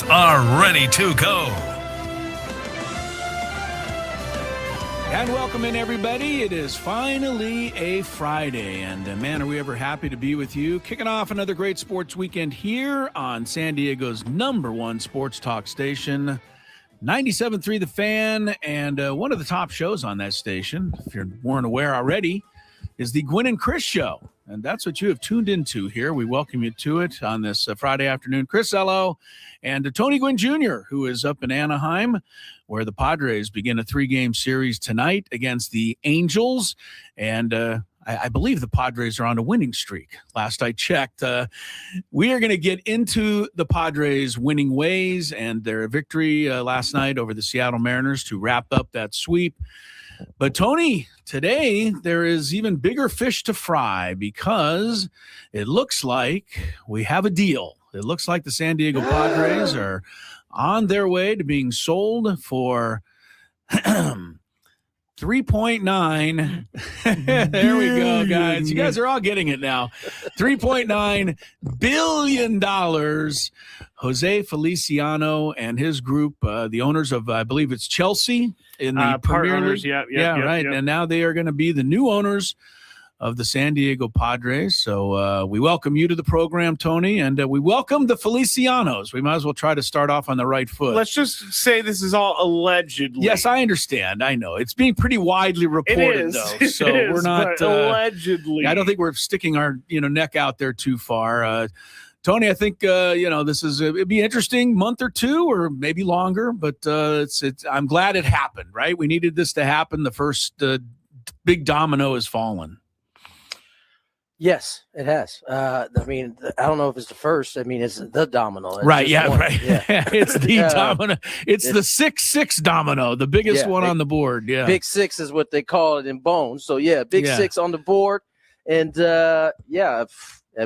Are ready to go. And welcome in, everybody. It is finally a Friday, and man, are we ever happy to be with you. Kicking off another great sports weekend here on San Diego's #1 sports talk station, 97.3 The Fan, and one of the top shows on that station, if you weren't aware already, is the Gwynn and Chris Show. And that's what you have tuned into here. We welcome you to it on this Friday afternoon. Chris Ello and Tony Gwynn Jr., who is up in Anaheim, where the Padres begin a 3-game series tonight against the Angels. And I believe the Padres are on a winning streak. Last I checked, we are going to get into the Padres' winning ways and their victory last night over the Seattle Mariners to wrap up that sweep. But, Tony, today there is even bigger fish to fry because it looks like we have a deal. It looks like the San Diego Padres are on their way to being sold for 3.9. There we go, guys. You guys are all getting it now. $3.9 billion. Jose Feliciano and his group, the owners of, I believe it's Chelsea in the Premier League. Right. Yep. And now they are going to be the new owners of the San Diego Padres. So we welcome you to the program, Tony, and we welcome the Felicianos. We might as well try to start off on the right foot. Let's just say this is all allegedly. Yes, I understand. I know. It's being pretty widely reported, though. So we're not allegedly. I don't think we're sticking our neck out there too far. Tony, I think this is it'd be interesting month or two or maybe longer, but it's I'm glad it happened. Right, we needed this to happen. The first big domino has fallen. Yes, it has. I mean, I don't know if it's the first. I mean, it's the domino. It's right. Yeah. one. Right. Yeah. It's the domino. It's the 6-6 domino, the biggest one on the board. Yeah. Big six is what they call it in Bones. So big six on the board, and I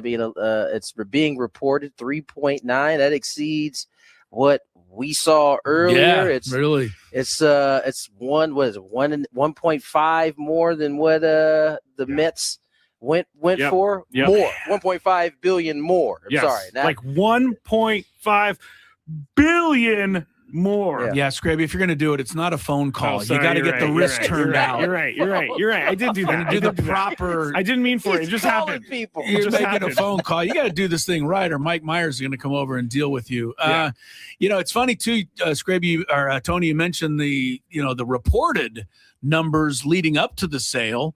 mean, it's being reported 3.9. That exceeds what we saw earlier. Yeah, it's really. It's 1.5 more than what the Mets went for. More 1.5 billion more. I'm sorry, like 1.5 billion more. Yeah, Scraby, if you're going to do it, it's not a phone call. You got to get the wrist turned out. You're right. I did do that. Do the proper. I didn't mean for it. It just happened. People. You're making a phone call. You got to do this thing right, or Mike Myers is going to come over and deal with you. It's funny too, Scraby or Tony. You mentioned the reported numbers leading up to the sale.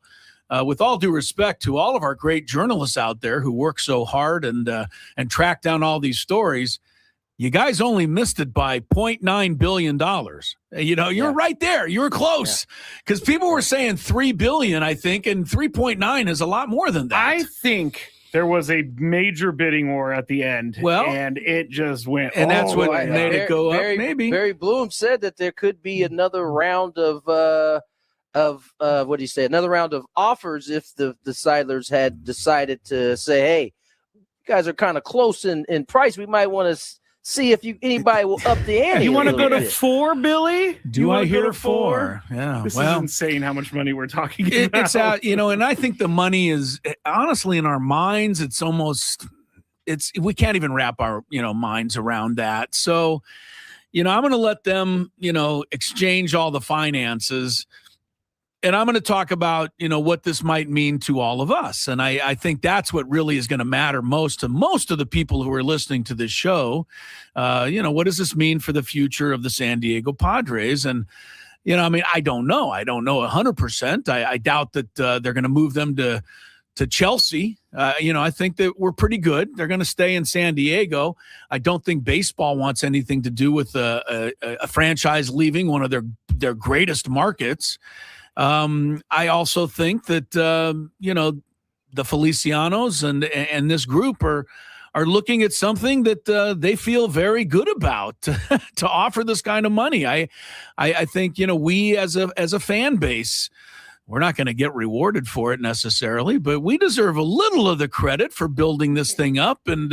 With all due respect to all of our great journalists out there who work so hard and track down all these stories, you guys only missed it by $0.9 billion. You're right there. You were close because people were saying $3 billion, I think, and 3.9 is a lot more than that. I think there was a major bidding war at the end, and it just went. And that's what made it go up. Maybe Barry Bloom said that there could be another round of what do you say? Another round of offers if the Seidlers had decided to say, "Hey, you guys are kind of close in price. We might want to see if anybody will up the ante." You want to go to 4, Billy? Do I hear 4? Yeah. This is insane how much money we're talking about. It's out, and I think the money is honestly in our minds. It's almost we can't even wrap our minds around that. So, I'm going to let them exchange all the finances. And I'm going to talk about, what this might mean to all of us. And I think that's what really is going to matter most to most of the people who are listening to this show. What does this mean for the future of the San Diego Padres? And, I don't know. I don't know 100%. I doubt that they're going to move them to Chelsea. I think that we're pretty good. They're going to stay in San Diego. I don't think baseball wants anything to do with a franchise leaving one of their greatest markets. I also think that, the Felicianos and this group are looking at something that they feel very good about to offer this kind of money. I think, we as a fan base, we're not going to get rewarded for it necessarily, but we deserve a little of the credit for building this thing up and,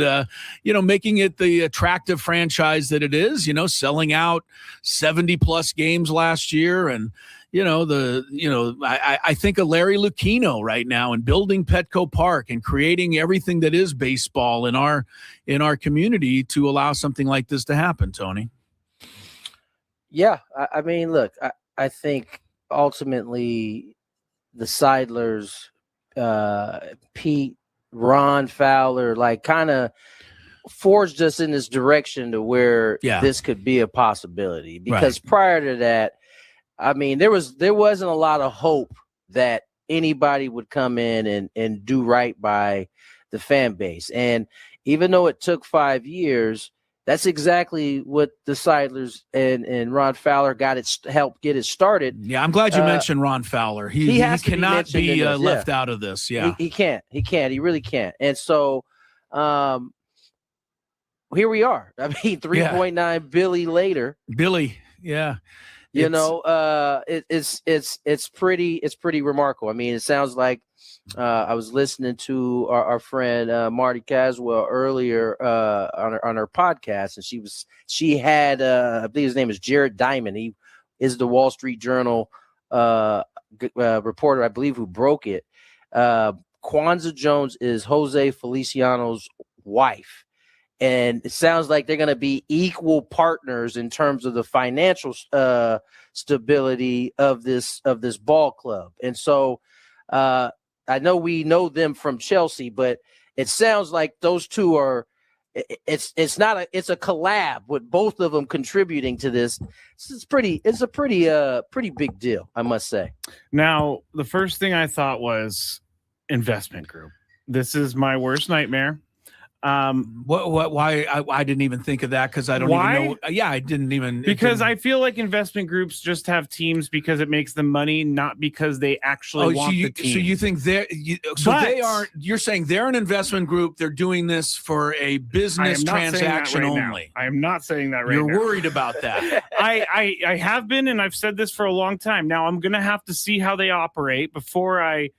making it the attractive franchise that it is, selling out 70 plus games last year and, I think of Larry Lucchino right now and building Petco Park and creating everything that is baseball in our community to allow something like this to happen, Tony. Yeah, I mean, look, I think ultimately the Seidlers, Pete, Ron Fowler, like kind of forged us in this direction to where this could be a possibility. Because prior to that, I mean, there wasn't a lot of hope that anybody would come in and do right by the fan base. And even though it took 5 years, that's exactly what the Seidlers and Ron Fowler helped get it started. Yeah, I'm glad you mentioned Ron Fowler. He cannot be left out of this. Yeah, he can't. He really can't. And so here we are. I mean, 3.9 Billy later. Billy, yeah. It's pretty remarkable. I mean, it sounds like I was listening to our friend Marty Caswell earlier on her podcast, and she had I believe his name is Jared Diamond. He is the Wall Street Journal reporter, I believe, who broke it. Kwanzaa Jones is Jose Feliciano's wife. And it sounds like they're going to be equal partners in terms of the financial stability of this ball club. And so I know we know them from Chelsea, but it sounds like those two are. It's a collab with both of them contributing to this. It's a pretty big deal, I must say. Now, the first thing I thought was investment group. This is my worst nightmare. Why I didn't even think of that, because I don't even know. Yeah, I didn't even, because I feel like investment groups just have teams because it makes them money, not because they actually want the team. So you think they aren't? You're saying they're an investment group. They're doing this for a business transaction only. I am not saying that right now. You're worried about that. I have been, and I've said this for a long time. Now I'm going to have to see how they operate before I.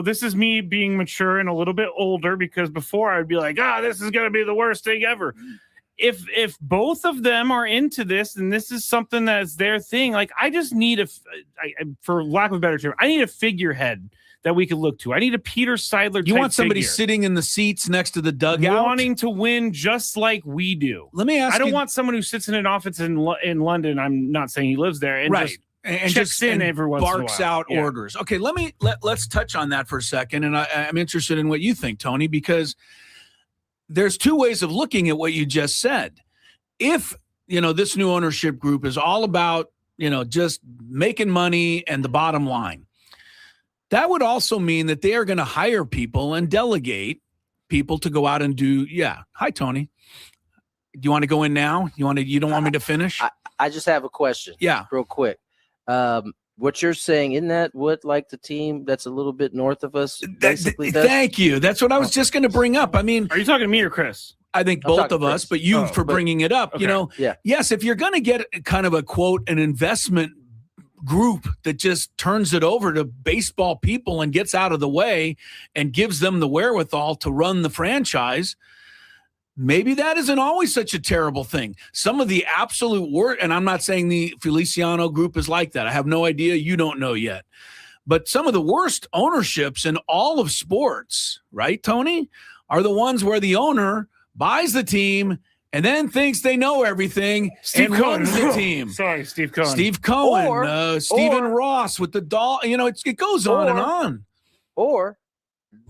This is me being mature and a little bit older, because before I'd be like, this is going to be the worst thing ever. If both of them are into this and this is something that's their thing, like I just need for lack of a better term, I need a figurehead that we could look to. I need a Peter Seidler. You want somebody sitting in the seats next to the dugout, wanting to win just like we do. Let me ask you. I don't want someone who sits in an office in London. I'm not saying he lives there. And right. And just in every once in a while. Barks out orders. Okay, let's touch on that for a second, and I'm interested in what you think, Tony, because there's two ways of looking at what you just said. If this new ownership group is all about just making money and the bottom line, that would also mean that they are going to hire people and delegate people to go out and do. Yeah, hi Tony. Do you want to go in now? You don't want me to finish? I just have a question. Yeah, real quick. What you're saying, isn't that what like the team that's a little bit north of us basically does? Thank you. That's what I was just going to bring up. I mean, are you talking to me or Chris? I think both of us, but you for bringing it up. Okay. Yes, if you're going to get kind of a quote, an investment group that just turns it over to baseball people and gets out of the way and gives them the wherewithal to run the franchise, maybe that isn't always such a terrible thing. Some of the absolute worst, and I'm not saying the Feliciano group is like that. I have no idea. You don't know yet. But some of the worst ownerships in all of sports, right, Tony, are the ones where the owner buys the team and then thinks they know everything and runs the team. Sorry, Steve Cohen. Steve Cohen, Stephen Ross with the doll. It goes on and on. Or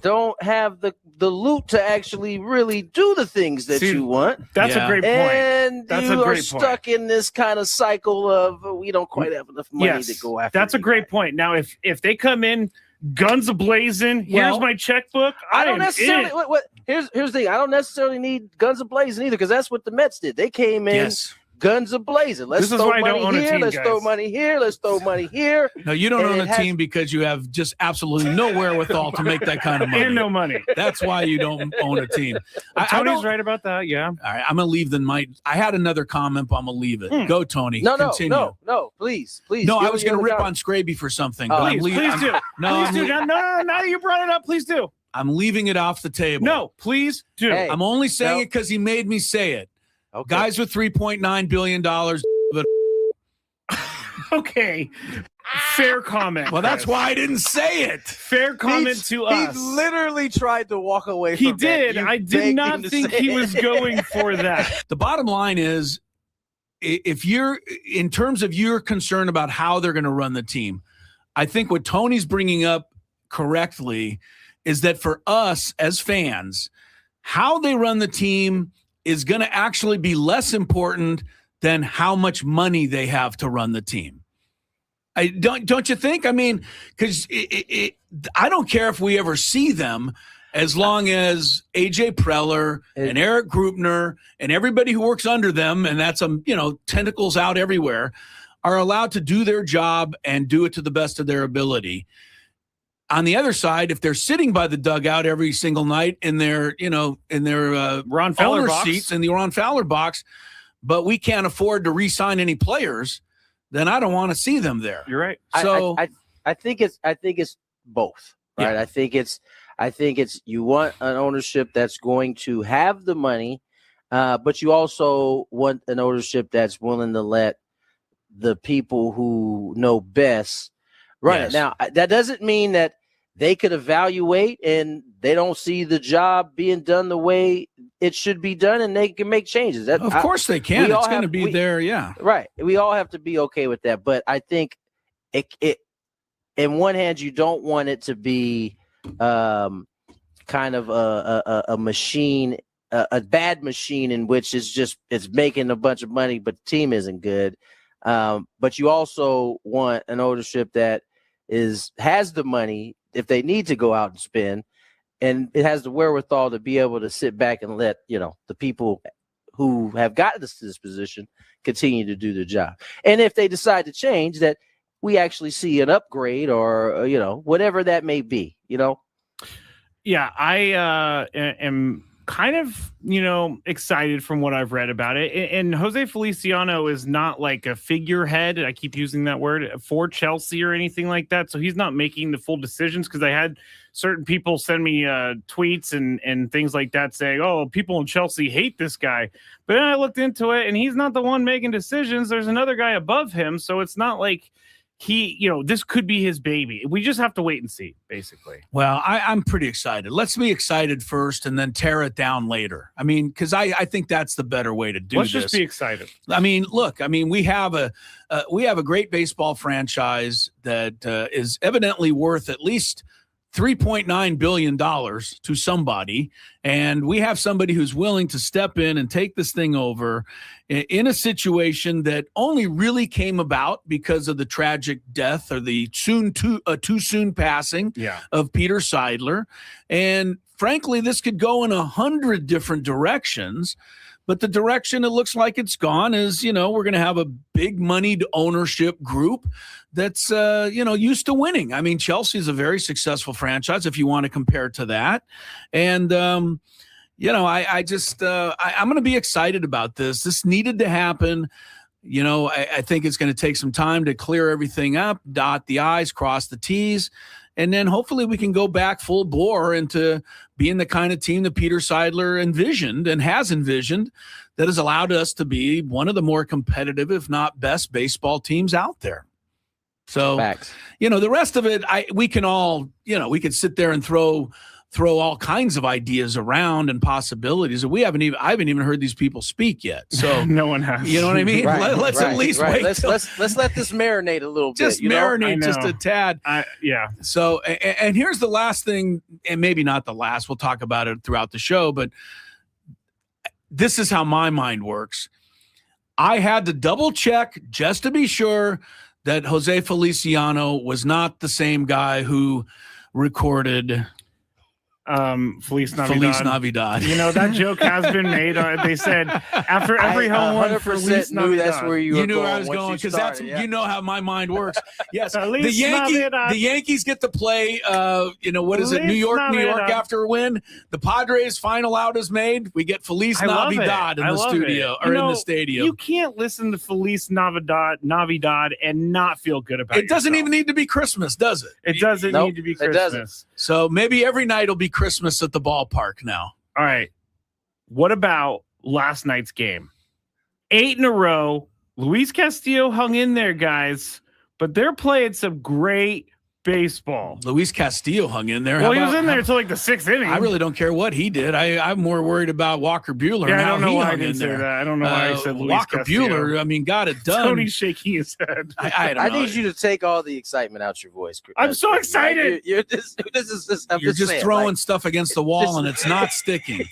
don't have the loot to actually really do the things that you want. That's a great point. And you are stuck in this kind of cycle of we don't quite have enough money to go after. That's a great point. Now, if they come in guns a-blazing, here's my checkbook. I don't necessarily. Here's the thing. I don't necessarily need guns a-blazing either, because that's what the Mets did. They came in. Yes. Guns a-blazing. Let's throw money here. Let's throw money here. Let's throw money here. No, you don't own a team because you have just absolutely no wherewithal to make that kind of money. And no money. That's why you don't own a team. Tony's right about that. Yeah. All right. I'm going to leave I had another comment, but I'm going to leave it. Go, Tony. Continue. No, please. No, I was going to rip on Scraby for something. But please do. No, now that you brought it up, please do. I'm leaving it off the table. No, please do. Hey, I'm only saying it because he made me say it. Okay. Guys with $3.9 billion. Okay. Fair comment. Well, that's Chris. why I didn't say it. Fair comment to us. He literally tried to walk away He from that. did. You I did begged not him to think say he it. was going for that. The bottom line is, if you're in terms of your concern about how they're going to run the team, I think what Tony's bringing up correctly is that for us as fans, how they run the team is going to actually be less important than how much money they have to run the team. Don't you think? I mean, because I don't care if we ever see them, as long as AJ Preller and Eric Grupner and everybody who works under them, and that's tentacles out everywhere, are allowed to do their job and do it to the best of their ability. On the other side, if they're sitting by the dugout every single night in their Ron Fowler owner box. seats in the Ron Fowler box, but we can't afford to re-sign any players, then I don't want to see them there. You're right. So I think it's both, right? Yeah. I think it's you want an ownership that's going to have the money, but you also want an ownership that's willing to let the people who know best run Yes. it. Now, that doesn't mean that they could evaluate and they don't see the job being done the way it should be done, and they can make changes. of course they can. we all It's going to have- be we- there, yeah. Right. We all have to be okay with that. But I think it in one hand, you don't want it to be kind of a machine, a bad machine in which it's making a bunch of money, but the team isn't good. But you also want an ownership that has the money if they need to go out and spend, and it has the wherewithal to be able to sit back and let the people who have gotten us to this position continue to do their job. And if they decide to change, that we actually see an upgrade or whatever that may be. Yeah, I am kind of, excited from what I've read about it. And Jose Feliciano is not like a figurehead, I keep using that word, for Chelsea or anything like that. So he's not making the full decisions, because I had certain people send me tweets and things like that saying, oh, people in Chelsea hate this guy. But then I looked into it, and he's not the one making decisions. There's another guy above him. So it's not like this could be his baby. We just have to wait and see, basically. Well, I'm pretty excited. Let's be excited first and then tear it down later. I mean, because I think that's the better way to do Let's this. just be excited. I mean, look, we have a great baseball franchise that is evidently worth at least $3.9 billion to somebody. And we have somebody who's willing to step in and take this thing over in a situation that only really came about because of the tragic death or the too soon passing of Peter Seidler. And frankly, this could go in 100 different directions. But the direction it looks like it's gone is, we're going to have a big moneyed ownership group that's, used to winning. I mean, Chelsea is a very successful franchise if you want to compare to that. And, I'm going to be excited about this. This needed to happen. I think it's going to take some time to clear everything up, dot the I's, cross the T's. And then hopefully we can go back full bore into being the kind of team that Peter Seidler envisioned and has envisioned, that has allowed us to be one of the more competitive, if not best, baseball teams out there. So, Facts. The rest of it, we can all, we could sit there and throw all kinds of ideas around and possibilities. I haven't even heard these people speak yet. So no one has. You know what I mean? Let's at least wait. Let's let this marinate a little just bit. marinate just a tad. Yeah. So, and here's the last thing, and maybe not the last. We'll talk about it throughout the show, but this is how my mind works. I had to double check just to be sure that Jose Feliciano was not the same guy who recorded Feliz Navidad. Feliz Navidad. That joke has been made. They said after every home run, 100% Feliz knew Navidad. that's where you were knew going. where I was once going, you because started, yeah. how my mind works. Yes, Feliz the Navidad. Yankees get to play. What is it? Feliz New York Navidad. after a win. The Padres final out is made. We get Feliz I love Navidad it. in I the love studio it. or in the stadium. You can't listen to Feliz Navidad and not feel good about it. It doesn't even need to be Christmas, does it? It doesn't Nope, need to be it doesn't. Christmas. So maybe every night will be Christmas at the ballpark now. All right. What about last night's game? 8 in a row, Luis Castillo hung in there, guys, but they're playing some great baseball. Luis Castillo hung in there. Well, he was in there until like the 6th inning. I really don't care what he did. I'm more worried about Walker Buehler. Yeah, and I don't know why I hung didn't in say there. that. I don't know why I said Luis Walker Castillo. Buehler. I mean, got it done. Tony's shaking his head. I don't know. I need you to take all the excitement out your voice. I'm so excited. You're just throwing stuff against the wall and it's not sticking.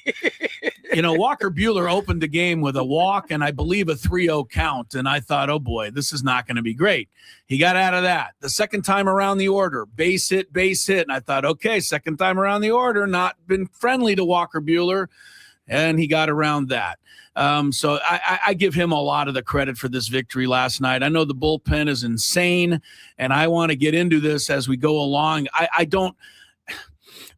Walker Buehler opened the game with a walk and I believe a 3-0 count. And I thought, oh boy, this is not going to be great. He got out of that. The second time around the order, base hit. And I thought, okay, second time around the order, not been friendly to Walker Buehler. And he got around that. So I give him a lot of the credit for this victory last night. I know the bullpen is insane, and I want to get into this as we go along.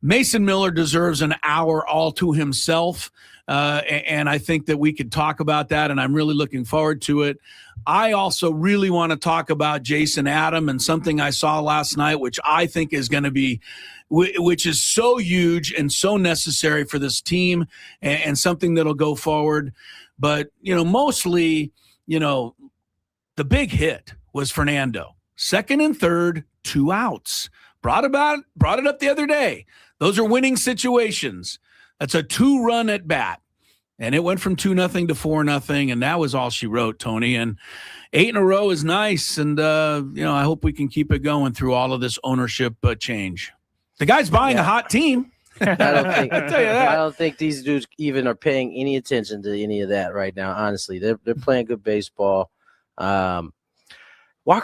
Mason Miller deserves an hour all to himself, and I think that we could talk about that, and I'm really looking forward to it. I also really want to talk about Jason Adam and something I saw last night, which I think is going to be which is so huge and so necessary for this team and something that'll go forward. But, mostly, the big hit was Fernando. Second and third, 2 outs. Brought it up the other day. Those are winning situations. That's a 2-run at bat. And it went from 2-0 to 4-0, and that was all she wrote, Tony. And 8 in a row is nice, and, I hope we can keep it going through all of this ownership change. The guy's buying a hot team. I tell you that. I don't think these dudes even are paying any attention to any of that right now. Honestly, they're playing good baseball. Walker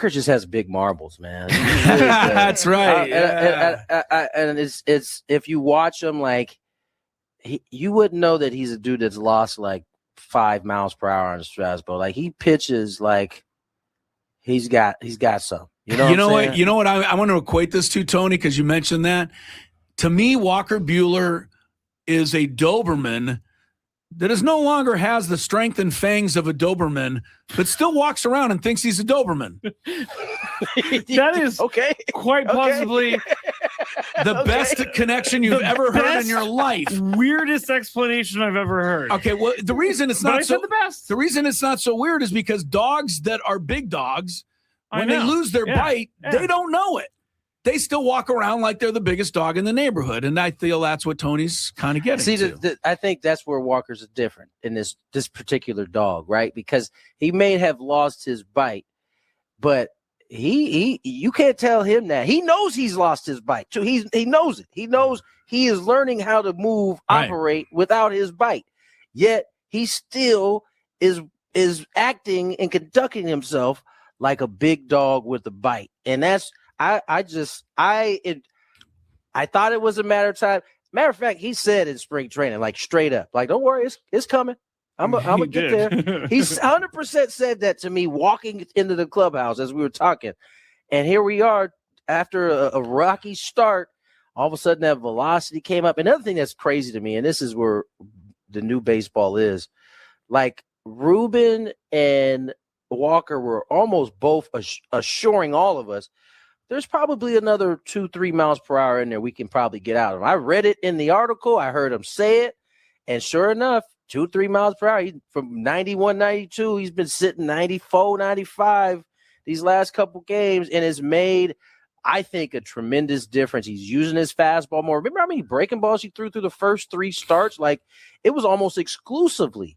just has big marbles, man. Really That's right. And it's if you watch him, like you wouldn't know that he's a dude that's lost like 5 miles per hour on Strasbourg. Like he pitches like he's got some. You know what? I want to equate this to, Tony, because you mentioned that. To me, Walker Buehler is a Doberman that no longer has the strength and fangs of a Doberman, but still walks around and thinks he's a Doberman. That is quite possibly the best connection you've ever heard in your life. Weirdest explanation I've ever heard. Okay, well, the reason it's But not I said the best. The reason it's not so weird is because dogs that are big dogs, when they lose their bite, they don't know it. They still walk around like they're the biggest dog in the neighborhood, and I feel that's what Tony's kind of getting. See, I think that's where Walker's different in this particular dog, right? Because he may have lost his bite, but you can't tell him that. He knows he's lost his bite too. He knows it. He knows he is learning how to move, operate without his bite. Yet he still is acting and conducting himself like a big dog with a bite, and that's. I thought it was a matter of time. Matter of fact, he said in spring training, like straight up, like, don't worry, it's coming. I'm gonna get there. He's 100% said that to me walking into the clubhouse as we were talking. And here we are after a rocky start. All of a sudden that velocity came up. Another thing that's crazy to me, and this is where the new baseball is, like Ruben and Walker were almost both assuring all of us there's probably another 2-3 miles per hour in there we can probably get out of. I read it in the article. I heard him say it. And sure enough, 2-3 miles per hour. From 91, 92, he's been sitting 94, 95 these last couple games and has made, I think, a tremendous difference. He's using his fastball more. Remember how many breaking balls he threw through the first 3 starts? Like, it was almost exclusively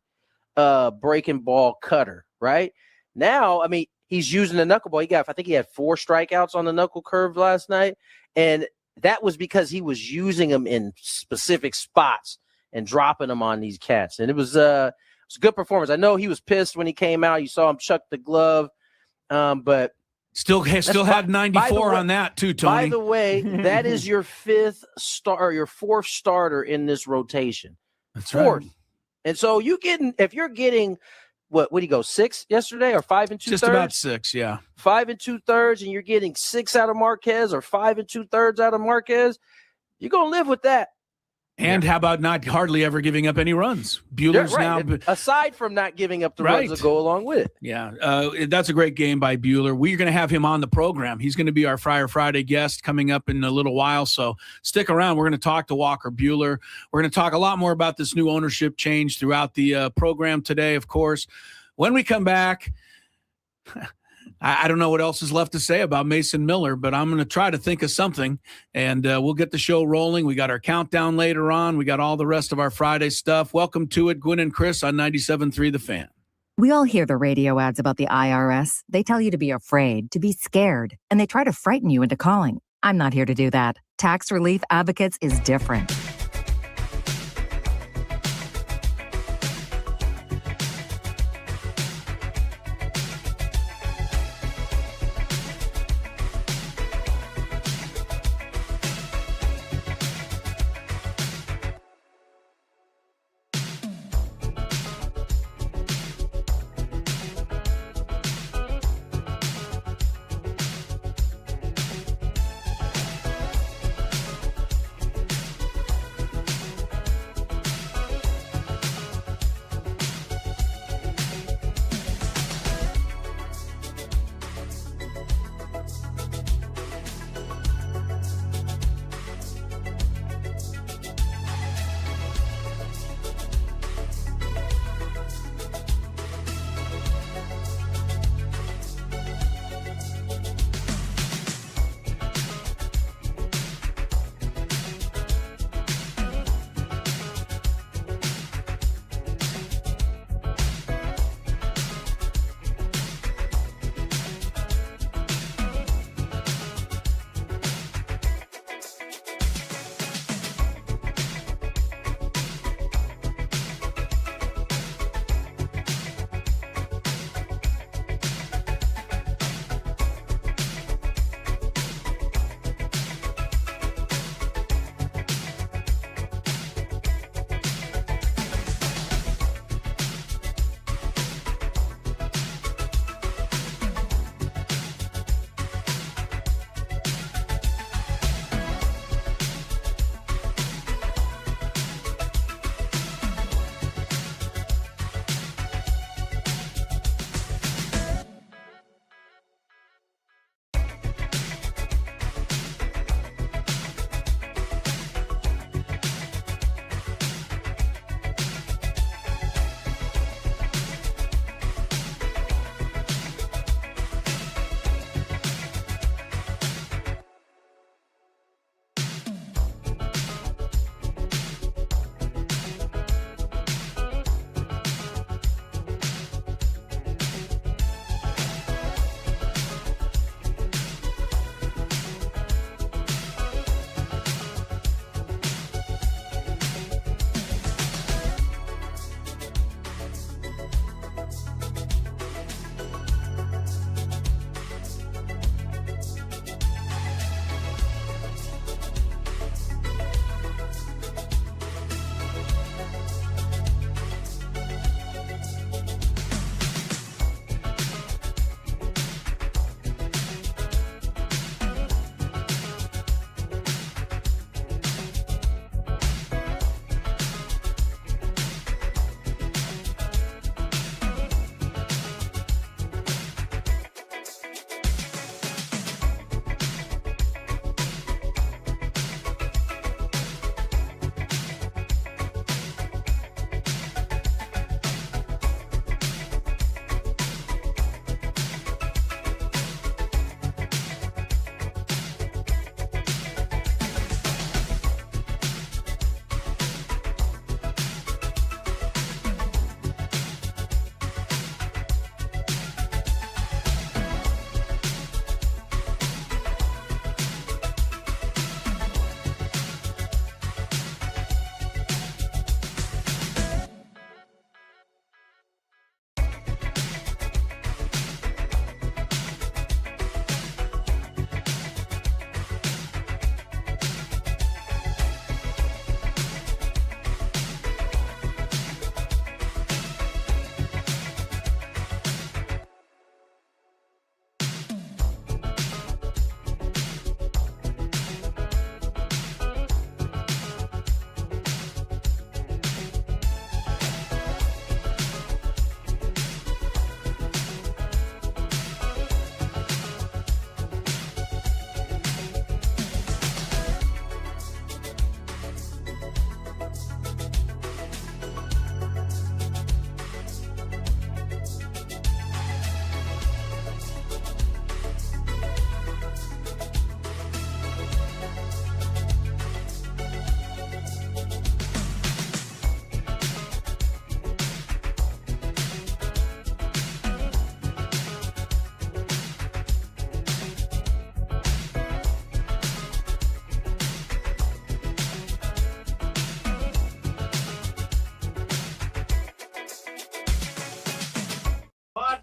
breaking ball cutter, right? Now, I mean, he's using the knuckleball. I think he had 4 strikeouts on the knuckle curve last night. And that was because he was using them in specific spots and dropping them on these cats. And it was a good performance. I know he was pissed when he came out. You saw him chuck the glove. But still had 94 on that too, Tony. By the way, that is your 5th star, your 4th starter in this rotation. That's 4th. Right. And so if you're getting what do you go 6 yesterday or 5 2/3? Just about 6, yeah. 5 2/3, and you're getting 6 out of Marquez or 5 2/3 out of Marquez. You're gonna live with that. And how about not hardly ever giving up any runs? Buehler's now aside from not giving up the runs that go along with it. Yeah, that's a great game by Buehler. We're going to have him on the program. He's going to be our Friar Friday guest coming up in a little while, so stick around. We're going to talk to Walker Buehler. We're going to talk a lot more about this new ownership change throughout the program today, of course. When we come back, I don't know what else is left to say about Mason Miller, but I'm going to try to think of something, and we'll get the show rolling. We got our countdown later on. We got all the rest of our Friday stuff. Welcome to it, Gwynn and Chris on 97.3 The Fan. We all hear the radio ads about the IRS. They tell you to be afraid, to be scared, and they try to frighten you into calling. I'm not here to do that. Tax Relief Advocates is different.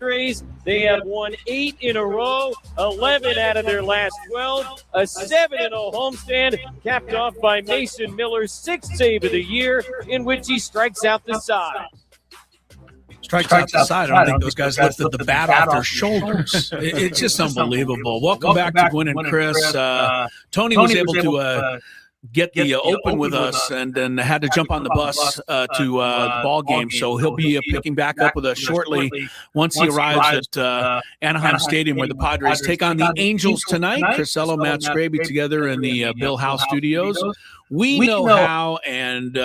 Padres. They have won 8 in a row, 11 out of their last 12, a 7-0 homestand, capped off by Mason Miller's 6th save of the year, in which he strikes out the side. Strikes out the side. I don't think those guys lifted the bat off their shoulders. It's just unbelievable. Welcome back to Gwynn and Chris. Tony was able to get the open with us and then had to jump on the bus to the ball game. So he'll be picking back up with us shortly once he arrives at Anaheim Stadium, where the Padres take on the Angels tonight. Chris Ello, Matt Scraby together in the Bill House studios. We know how, and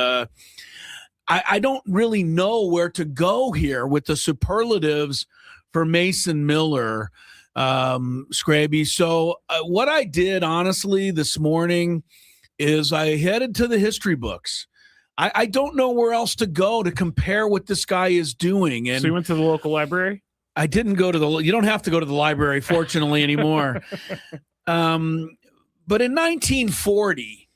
I don't really know where to go here with the superlatives for Mason Miller, Scraby. So what I did, honestly, this morning is I headed to the history books. I don't know where else to go to compare what this guy is doing. And so you went to the local library? I didn't go to you don't have to go to the library, fortunately, anymore. But in 1940,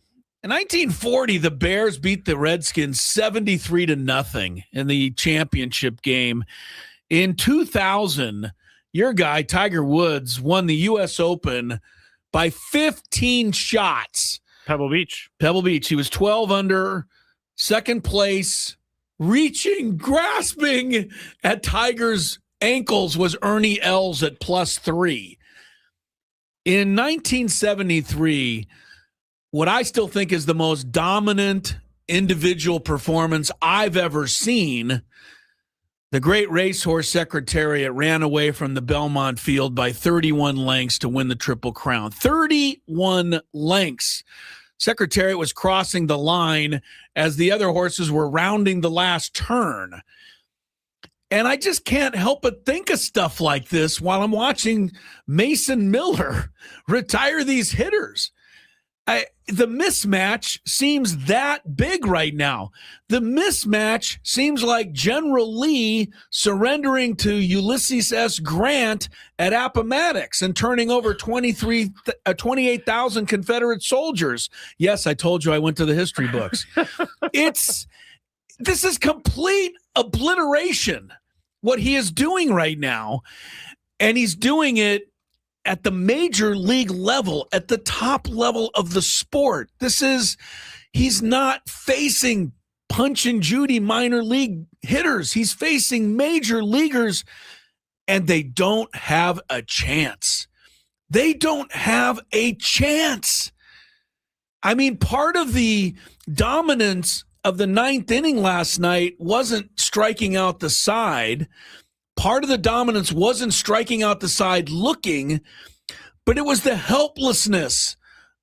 the Bears beat the Redskins 73-0 in the championship game. In 2000, your guy, Tiger Woods, won the U.S. Open by 15 shots. Pebble Beach. He was 12 under, second place, grasping at Tiger's ankles was Ernie Els at +3. In 1973, what I still think is the most dominant individual performance I've ever seen, the great racehorse Secretariat ran away from the Belmont Field by 31 lengths to win the Triple Crown. 31 lengths. Secretariat was crossing the line as the other horses were rounding the last turn. And I just can't help but think of stuff like this while I'm watching Mason Miller retire these hitters. The mismatch seems that big right now. The mismatch seems like General Lee surrendering to Ulysses S. Grant at Appomattox and turning over 28,000 Confederate soldiers. Yes, I told you I went to the history books. This is complete obliteration, what he is doing right now. And he's doing it at the major league level, at the top level of the sport. He's not facing Punch and Judy minor league hitters. He's facing major leaguers, and they don't have a chance. I mean, part of the dominance of the ninth inning last night wasn't striking out the side. Part of the dominance wasn't striking out the side looking, but it was the helplessness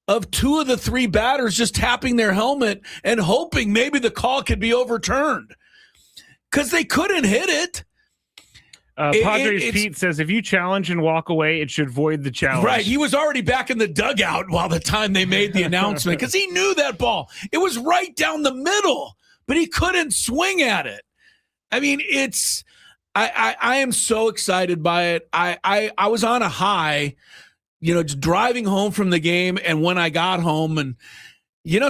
of 2 of the 3 batters just tapping their helmet and hoping maybe the call could be overturned because they couldn't hit it. Padres Pete says, if you challenge and walk away, it should void the challenge. Right. He was already back in the dugout while the time they made the announcement because he knew that ball. It was right down the middle, but he couldn't swing at it. I mean, I am so excited by it. I was on a high, just driving home from the game, and when I got home, and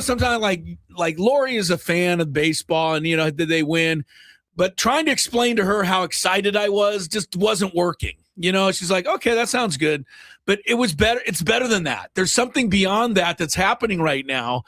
sometimes like Lori is a fan of baseball, and did they win? But trying to explain to her how excited I was just wasn't working. She's like, okay, that sounds good. But it was better. It's better than that. There's something beyond that that's happening right now.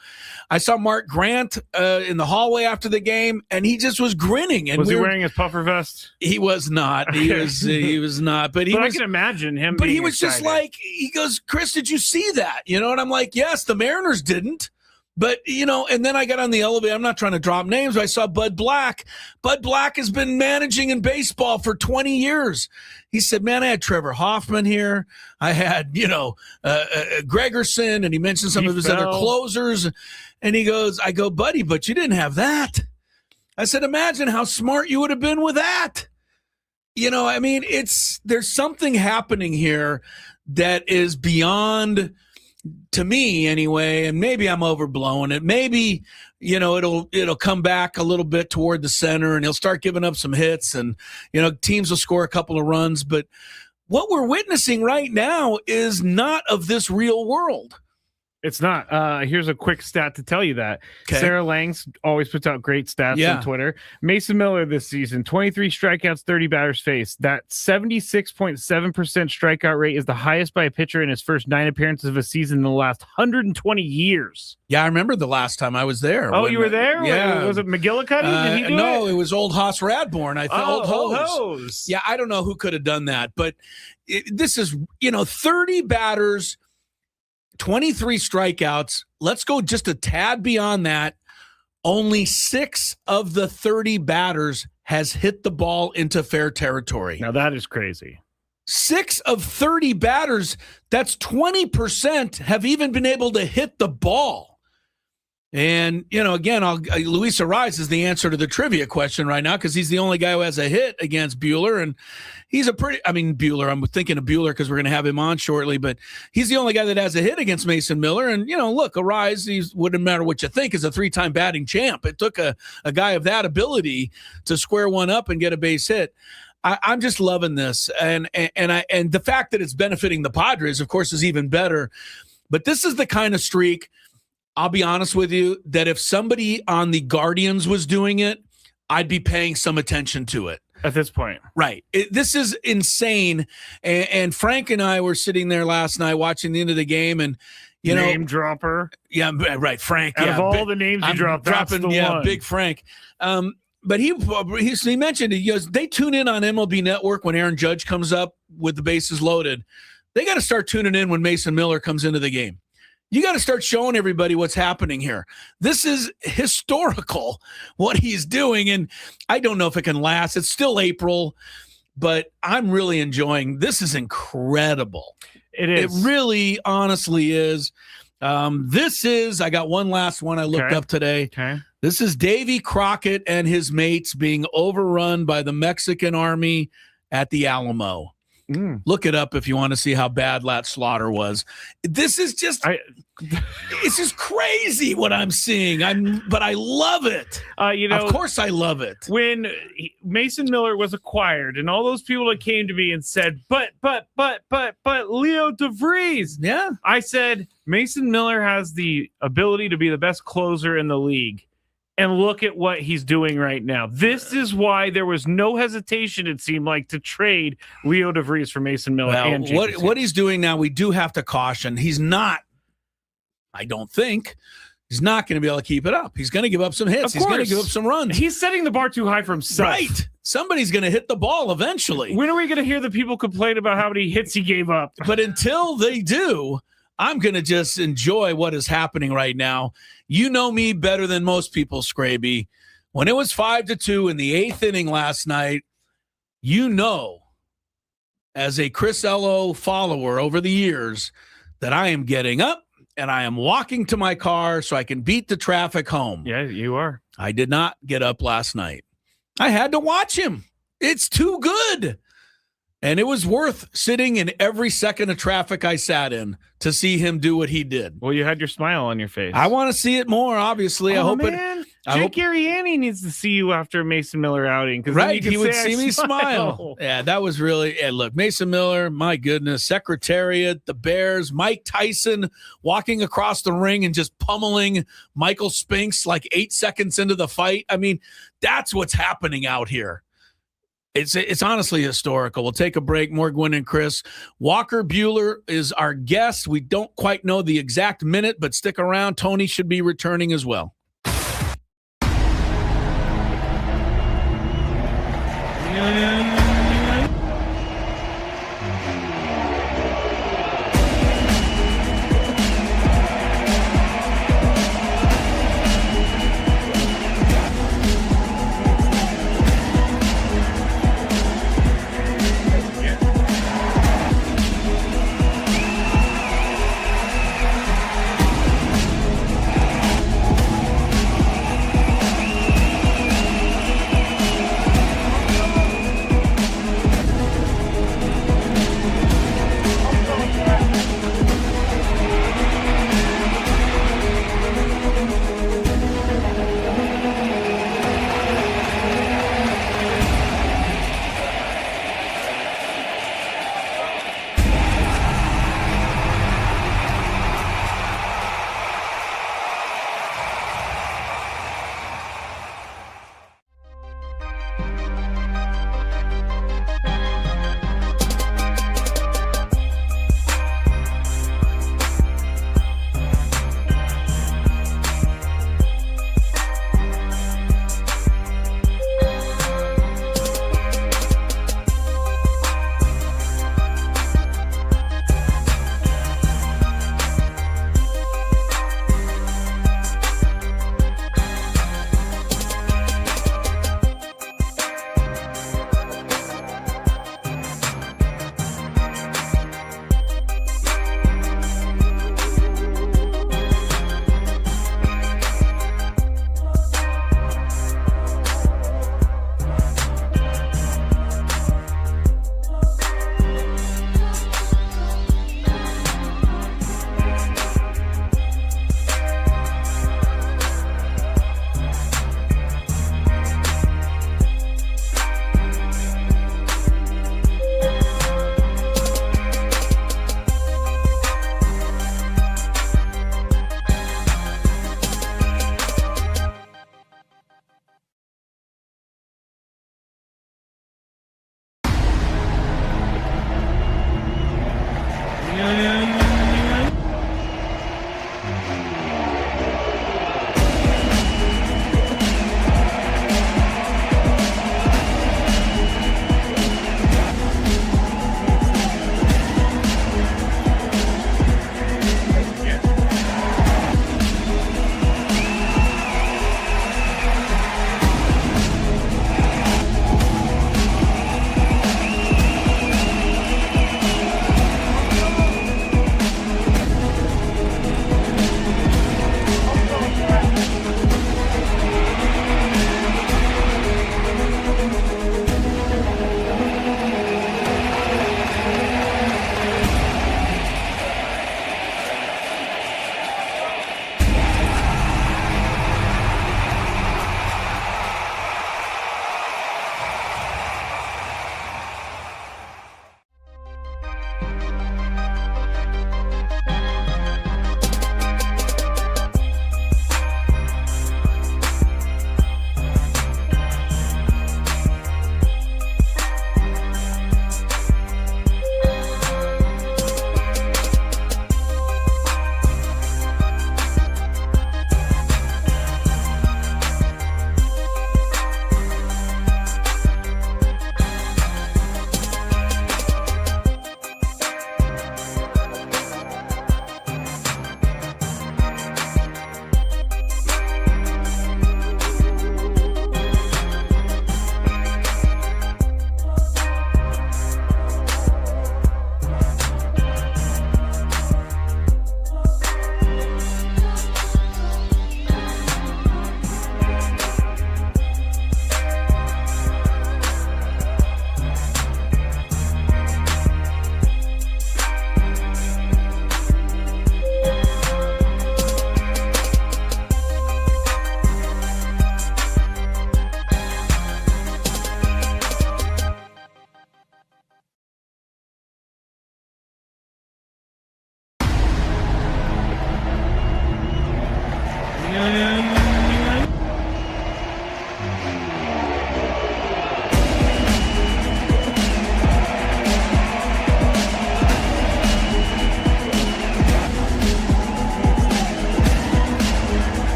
I saw Mark Grant in the hallway after the game, and he just was grinning. And was he wearing his puffer vest? He was not. He was not. But I can imagine him. But he was excited. Just like, he goes, Chris, did you see that? And I'm like, yes, the Mariners didn't. But, and then I got on the elevator. I'm not trying to drop names. But I saw Bud Black. Bud Black has been managing in baseball for 20 years. He said, man, I had Trevor Hoffman here. I had, Gregerson, and he mentioned some of his other closers. And he goes, I go, buddy, but you didn't have that. I said, imagine how smart you would have been with that. There's something happening here that is beyond, to me anyway, and maybe I'm overblowing it. Maybe, it'll come back a little bit toward the center and he'll start giving up some hits and, teams will score a couple of runs. But what we're witnessing right now is not of this real world. It's not. Here's a quick stat to tell you that. Okay. Sarah Langs always puts out great stats on Twitter. Mason Miller this season, 23 strikeouts, 30 batters faced. That 76.7% strikeout rate is the highest by a pitcher in his first 9 appearances of a season in the last 120 years. Yeah, I remember the last time I was there. Oh, you were there? Yeah. Was it McGillicuddy? Did he do no, it? It was old Haas Radborn. I thought Old Old Hose. Hose. Yeah, I don't know who could have done that, but this is, 30 batters, 23 strikeouts. Let's go just a tad beyond that. Only 6 of the 30 batters has hit the ball into fair territory. Now that is crazy. 6 of 30 batters, that's 20%, have even been able to hit the ball. And, again, Luis Arraez is the answer to the trivia question right now because he's the only guy who has a hit against Buehler. And he's Buehler, I'm thinking of Buehler because we're going to have him on shortly, but he's the only guy that has a hit against Mason Miller. And, look, Arraez, wouldn't matter what you think, is a 3-time batting champ. It took a guy of that ability to square one up and get a base hit. I'm just loving this. And the fact that it's benefiting the Padres, of course, is even better. But this is the kind of streak, I'll be honest with you, that if somebody on the Guardians was doing it, I'd be paying some attention to it. At this point. Right. This is insane. And Frank and I were sitting there last night watching the end of the game and, name dropper. Yeah, right. Frank. Out of all the names you dropped, that's the one. Big Frank. But he mentioned, he goes, they tune in on MLB Network when Aaron Judge comes up with the bases loaded. They got to start tuning in when Mason Miller comes into the game. You got to start showing everybody what's happening here. This is historical, what he's doing, and I don't know if it can last. It's still April, but I'm really enjoying. This is incredible. It is. It really, honestly is. I got one last one I looked up today. Okay. This is Davy Crockett and his mates being overrun by the Mexican army at the Alamo. Look it up if you want to see how bad that slaughter was. This is just, it's just crazy what I'm seeing. But I love it. Of course I love it. When Mason Miller was acquired and all those people that came to me and said, but Leo DeVries. Yeah. I said, Mason Miller has the ability to be the best closer in the league. And look at what he's doing right now. This is why there was no hesitation, it seemed like, to trade Leo DeVries for Mason Miller. Well, and what he's doing now, we do have to caution. He's not, I don't think, he's not going to be able to keep it up. He's going to give up some hits. He's going to give up some runs. He's setting the bar too high for himself. Right. Somebody's going to hit the ball eventually. When are we going to hear the people complain about how many hits he gave up? But until they do, I'm going to just enjoy what is happening right now. You know me better than most people, Scraby. When it was 5-2 in the 8th inning last night, as a Chris Ello follower over the years, that I am getting up and I am walking to my car so I can beat the traffic home. Yeah, you are. I did not get up last night. I had to watch him. It's too good. And it was worth sitting in every second of traffic I sat in to see him do what he did. Well, you had your smile on your face. I want to see it more, obviously. Oh, Jake Arriani needs to see you after a Mason Miller outing. Right, he would see me smile. Yeah, that was really – look, Mason Miller, my goodness, Secretariat, the Bears, Mike Tyson walking across the ring and just pummeling Michael Spinks like 8 seconds into the fight. I mean, that's what's happening out here. It's honestly historical. We'll take a break. More Gwynn and Chris. Walker Buehler is our guest. We don't quite know the exact minute, but stick around. Tony should be returning as well.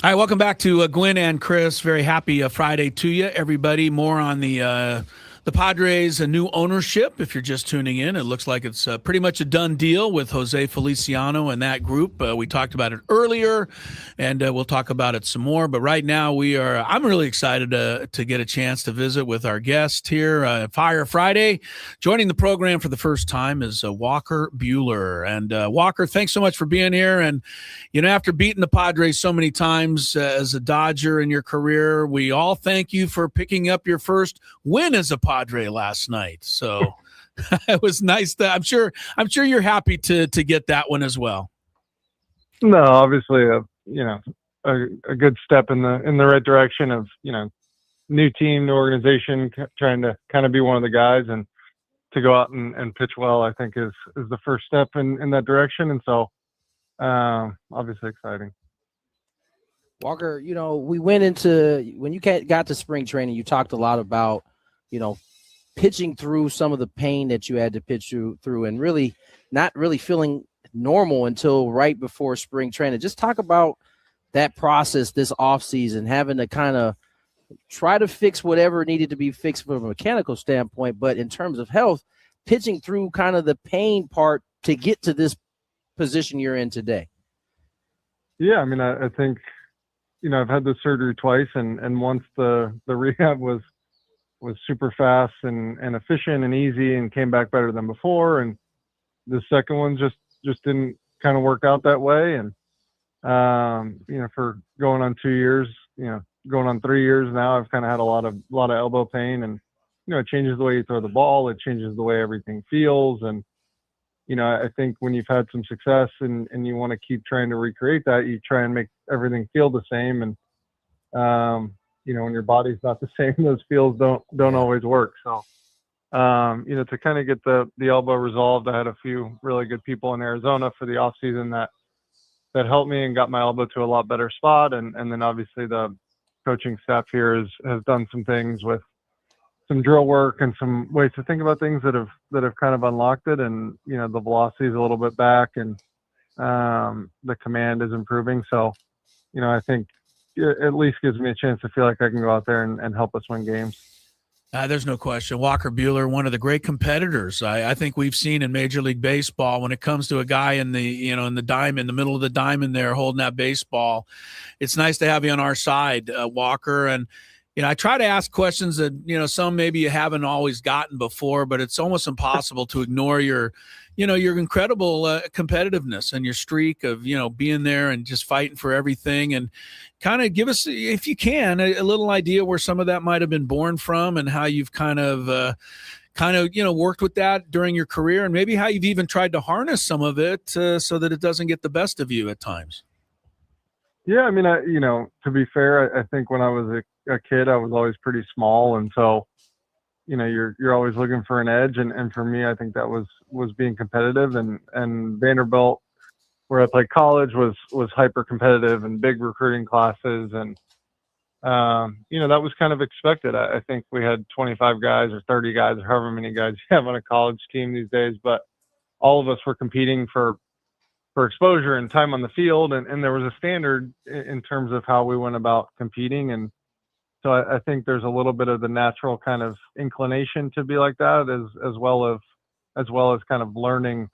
All right, welcome back to Gwynn and Chris. Very happy Friday to you, everybody. More on the Padres' new ownership. If you're just tuning in, it looks like it's pretty much a done deal with Jose Feliciano and that group. We talked about it earlier, and we'll talk about it some more. But right now, I'm really excited to get a chance to visit with our guest here, Fire Friday. Joining the program for the first time is Walker Buehler. And Walker, thanks so much for being here. And after beating the Padres so many times as a Dodger in your career, we all thank you for picking up your first win as a Padre last night. So it was nice. I'm sure you're happy to get that one as well. No, obviously, a good step in the right direction of, new team, new organization, trying to kind of be one of the guys, and to go out and pitch well, I think is the first step in that direction. And so, obviously exciting. Walker, we went into, when you got to spring training, you talked a lot about, pitching through some of the pain that you had to pitch through and really not really feeling normal until right before spring training. Just talk about that process this offseason, having to kind of try to fix whatever needed to be fixed from a mechanical standpoint, but in terms of health, pitching through kind of the pain part to get to this position you're in today. Yeah, I think, I've had the surgery twice, and once the rehab was super fast and efficient and easy and came back better than before. And the second one just didn't kind of work out that way. And, for going on 2 years, going on 3 years now, I've kind of had a lot of elbow pain, and, it changes the way you throw the ball. It changes the way everything feels. And, I think when you've had some success and you want to keep trying to recreate that, you try and make everything feel the same. And, when your body's not the same, those feels don't always work. So, to kind of get the elbow resolved, I had a few really good people in Arizona for the off season that helped me and got my elbow to a lot better spot. And then obviously the coaching staff here has done some things with some drill work and some ways to think about things that have kind of unlocked it. And, the velocity is a little bit back, and the command is improving. So, I think it at least gives me a chance to feel like I can go out there and help us win games. There's no question. Walker Buehler, one of the great competitors I think we've seen in Major League Baseball. When it comes to a guy in the in the middle of the diamond there holding that baseball, it's nice to have you on our side, Walker. And I try to ask questions that some maybe you haven't always gotten before, but it's almost impossible to ignore your incredible competitiveness and your streak of being there and just fighting for everything. And kind of give us, if you can, a little idea where some of that might have been born from, and how you've kind of worked with that during your career, and maybe how you've even tried to harness some of it so that it doesn't get the best of you at times. Yeah, to be fair, I think when I was a kid, I was always pretty small, and so you're always looking for an edge, and for me, I think that was being competitive, and Vanderbilt whereas like college was hyper competitive and big recruiting classes, and that was kind of expected. I think we had 25 guys or 30 guys or however many guys you have on a college team these days, but all of us were competing for exposure and time on the field, and there was a standard in terms of how we went about competing. And so I think there's a little bit of the natural kind of inclination to be like that, as well as kind of learning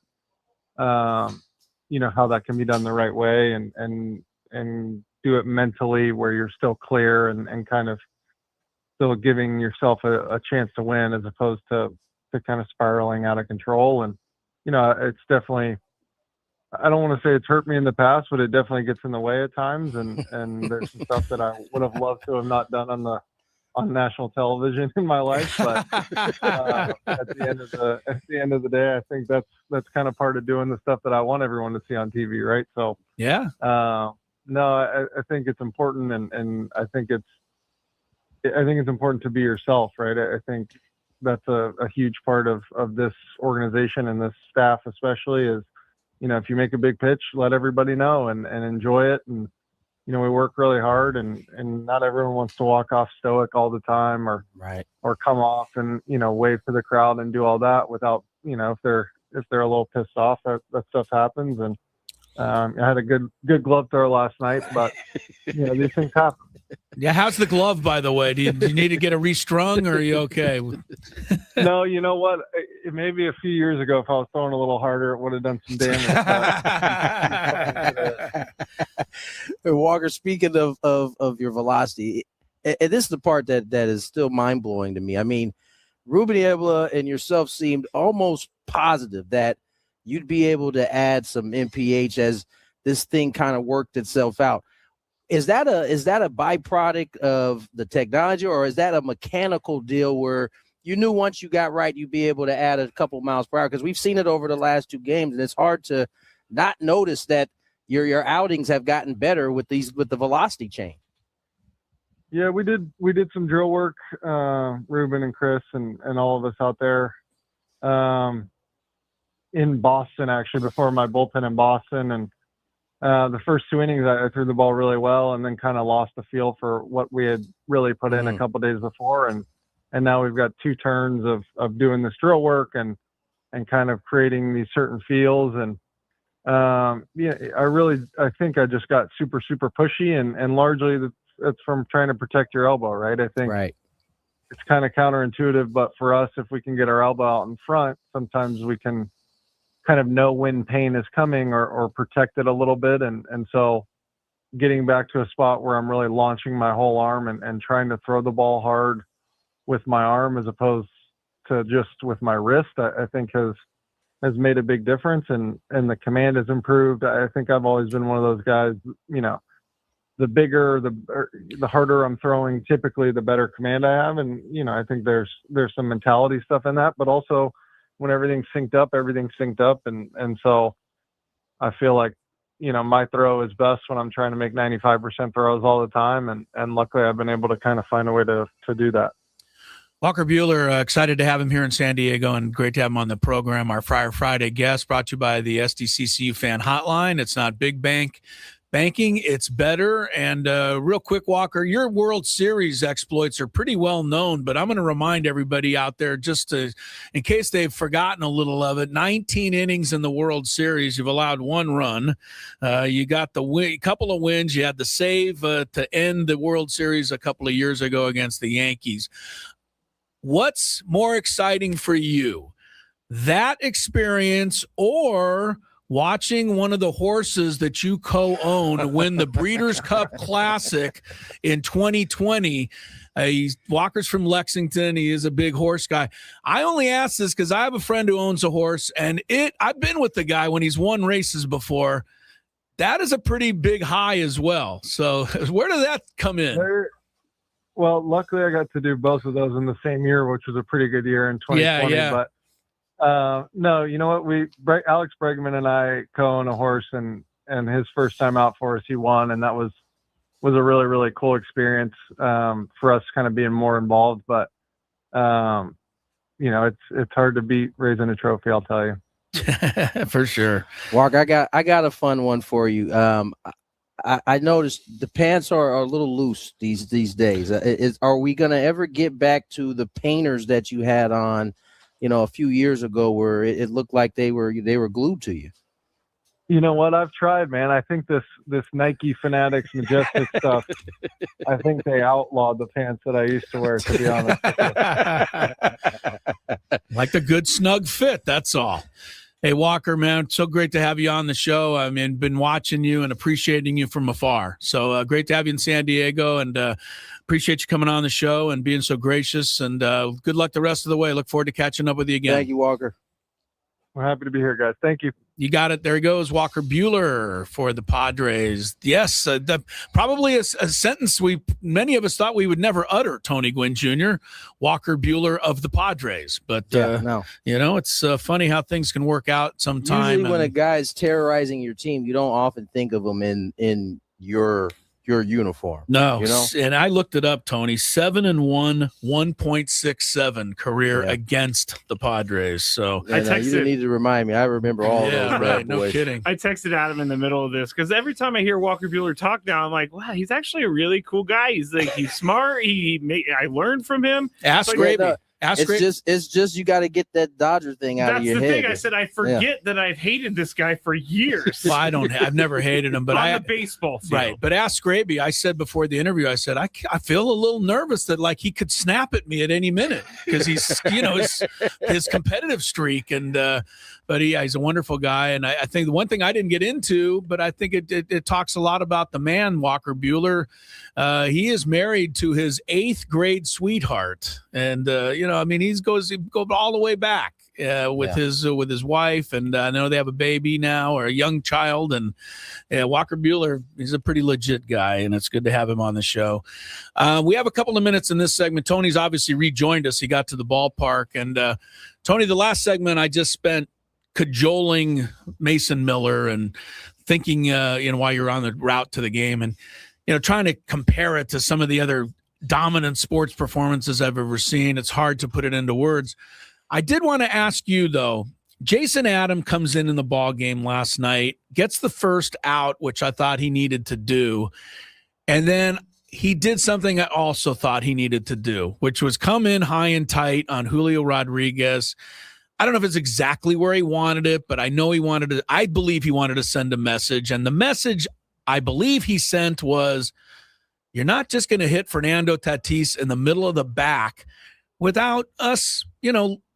how that can be done the right way, and do it mentally where you're still clear and kind of still giving yourself a chance to win, as opposed to kind of spiraling out of control. And it's definitely, I don't want to say it's hurt me in the past, but it definitely gets in the way at times. And there's some stuff that I would have loved to have not done on national television in my life. But at the end of the day, I think that's kind of part of doing the stuff that I want everyone to see on TV, right? So yeah. No, I think it's important, and I think it's important to be yourself, right? I think that's a huge part of this organization and this staff, especially, is, if you make a big pitch, let everybody know and enjoy it. And, we work really hard, and not everyone wants to walk off stoic all the time, or come off and, wave for the crowd and do all that without, if they're a little pissed off, that stuff happens. And I had a good glove throw last night, but these things happen. Yeah, how's the glove, by the way? Do you need to get it restrung, or are you okay? No, you know what? Maybe a few years ago, if I was throwing a little harder, it would have done some damage. Walker, speaking of your velocity, and this is the part that is still mind blowing to me. I mean, Ruben Ebla and yourself seemed almost positive that you'd be able to add some MPH as this thing kind of worked itself out. Is that a byproduct of the technology, or is that a mechanical deal where you knew once you got right, you'd be able to add a couple miles per hour? Because we've seen it over the last two games, and it's hard to not notice that your outings have gotten better with the velocity change. Yeah, we did some drill work, Ruben and Chris and all of us out there in Boston, actually, before my bullpen in Boston. And the first two innings, I threw the ball really well, and then kind of lost the feel for what we had really put in a couple days before. And now we've got two turns of doing this drill work and kind of creating these certain feels. And I think I just got super, super pushy, and largely it's from trying to protect your elbow, right? I think it's kind of counterintuitive, but for us, if we can get our elbow out in front, sometimes we can kind of know when pain is coming or protect it a little bit. And so getting back to a spot where I'm really launching my whole arm and trying to throw the ball hard with my arm as opposed to just with my wrist, I think has made a big difference, and the command has improved. I think I've always been one of those guys, the bigger, the harder I'm throwing, typically the better command I have. And, I think there's some mentality stuff in that, but also when everything's synced up. And so I feel like, my throw is best when I'm trying to make 95% throws all the time. And luckily I've been able to kind of find a way to do that. Walker Buehler, excited to have him here in San Diego, and great to have him on the program. Our Friar Friday guest, brought to you by the SDCCU Fan Hotline. It's not big banking, it's better. And real quick, Walker, your World Series exploits are pretty well known, but I'm going to remind everybody out there, in case they've forgotten a little of it, 19 innings in the World Series. You've allowed one run. You got the couple of wins. You had the save to end the World Series a couple of years ago against the Yankees. What's more exciting for you, that experience or watching one of the horses that you co-own win the Breeders' Cup Classic in 2020? Walker's from Lexington. He is a big horse guy. I only ask this because I have a friend who owns a horse, and I've been with the guy when he's won races before. That is a pretty big high as well. So where did that come in? Well, luckily I got to do both of those in the same year, which was a pretty good year in 2020. Yeah. But no, you know what? Alex Bregman and I co-own a horse, and his first time out for us, he won, and that was a really, really cool experience for us, kind of being more involved. But it's hard to beat raising a trophy, I'll tell you. For sure. Walker, I got a fun one for you. I noticed the pants are a little loose these days. Are we gonna ever get back to the painters that you had on, a few years ago, where it looked like they were glued to you? You know what? I've tried, man. I think this Nike Fanatics Majestic stuff, I think they outlawed the pants that I used to wear, to be honest with you. Like the good snug fit, that's all. Hey, Walker, man, so great to have you on the show. I mean, been watching you and appreciating you from afar. So great to have you in San Diego, and appreciate you coming on the show and being so gracious. And good luck the rest of the way. Look forward to catching up with you again. Thank you, Walker. We're happy to be here, guys. Thank you. You got it. There he goes, Walker Buehler for the Padres. Yes, probably a sentence many of us thought we would never utter, Tony Gwynn Jr., Walker Buehler of the Padres. But, no. It's funny how things can work out sometime. Usually when a guy's terrorizing your team, you don't often think of him in your uniform. No, and I looked it up, Tony. 7-1, 1.67 career against the Padres. So you didn't need to remind me. I remember all those bad no boys. kidding. I texted Adam in the middle of this because every time I hear Walker Buehler talk now, I'm like, wow, he's actually a really cool guy. He's smart. I learned from him. Ask Gravy. It's just you got to get that Dodger thing out of your head. That's the thing. I said I forget that I've hated this guy for years. Well, I've never hated him, but on the baseball field. Right. But ask Gravy. I said before the interview, I said I feel a little nervous that like he could snap at me at any minute because he's his competitive streak, and but he's a wonderful guy. And I think the one thing I didn't get into, but I think it talks a lot about the man, Walker Buehler. He is married to his 8th grade sweetheart, and he goes all the way back with his wife, and I know they have a baby now or a young child. And Walker Buehler, he's a pretty legit guy, and it's good to have him on the show. We have a couple of minutes in this segment. Tony's obviously rejoined us. He got to the ballpark, and Tony, the last segment I just spent cajoling Mason Miller and thinking, while you're on the route to the game, and trying to compare it to some of the other dominant sports performances I've ever seen. It's hard to put it into words. I did want to ask you, though. Jason Adam comes in the ball game last night, gets the first out, which I thought he needed to do, and then he did something I also thought he needed to do, which was come in high and tight on Julio Rodriguez. I don't know if it's exactly where he wanted it, but I know I believe he wanted to send a message, and the message I believe he sent was, you're not just going to hit Fernando Tatis in the middle of the back without us,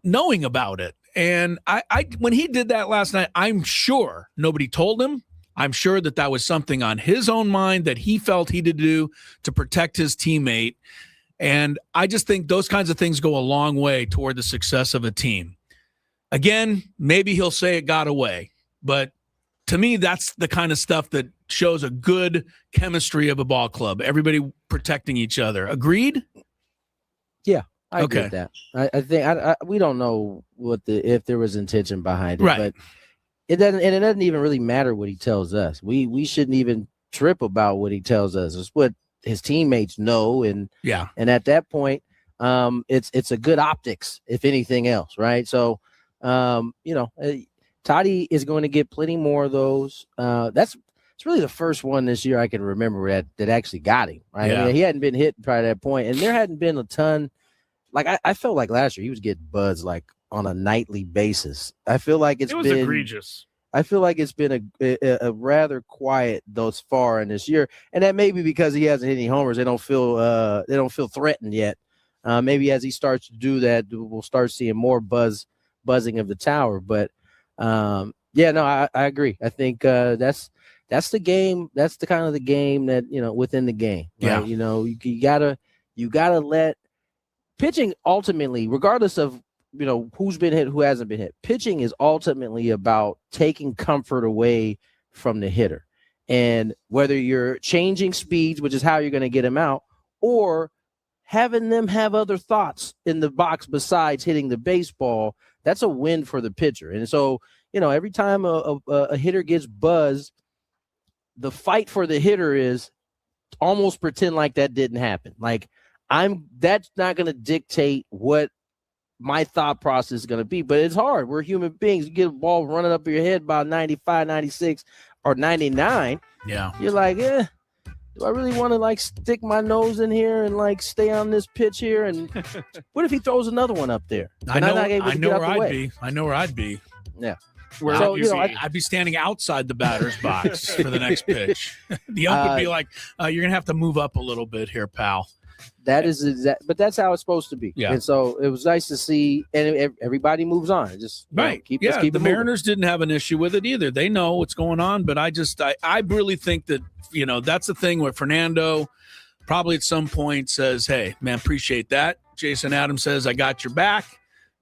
knowing about it. And I when he did that last night, I'm sure nobody told him. I'm sure that was something on his own mind that he felt he had to do to protect his teammate. And I just think those kinds of things go a long way toward the success of a team. Again, maybe he'll say it got away, but to me, that's the kind of stuff that shows a good chemistry of a ball club. Everybody protecting each other. Agreed? Yeah, I agree with that. I think we don't know if there was intention behind it, right. But it doesn't even really matter what he tells us. We shouldn't even trip about what he tells us. It's what his teammates know, and at that point, it's a good optics, if anything else, right? So, Toddy is going to get plenty more of those. It's really the first one this year I can remember that actually got him. Right? Yeah. I mean, he hadn't been hit prior to that point, and there hadn't been a ton. Like I felt like last year he was getting buzzed like on a nightly basis. I feel like it was egregious. I feel like it's been a rather quiet thus far in this year, and that may be because he hasn't hit any homers. They don't feel threatened yet. Maybe as he starts to do that, we'll start seeing more buzzing of the tower. But I agree. I think that's the game. That's the kind of the game that within the game. Right? Yeah. You gotta let pitching ultimately, regardless of who's been hit, who hasn't been hit. Pitching is ultimately about taking comfort away from the hitter, and whether you're changing speeds, which is how you're going to get him out, or having them have other thoughts in the box besides hitting the baseball, that's a win for the pitcher. And so, every time a hitter gets buzzed, the fight for the hitter is almost pretend like that didn't happen. Like that's not going to dictate what my thought process is going to be. But it's hard. We're human beings. You get a ball running up your head about 95, 96, or 99. Yeah. You're like, do I really want to like stick my nose in here and like stay on this pitch here? And what if he throws another one up there? I know where I'd be. I know where I'd be. Yeah. Where So, would you know, I'd be standing outside the batter's box for the next pitch. The ump would be like, you're going to have to move up a little bit here, pal. That is exact, but that's how it's supposed to be. Yeah. And so it was nice to see, and everybody moves on. Just Right. Keep the moving. Mariners didn't have an issue with it either. They know what's going on, but I really think that, you know, that's the thing where Fernando probably at some point says, hey, man, appreciate that. Jason Adams says, I got your back.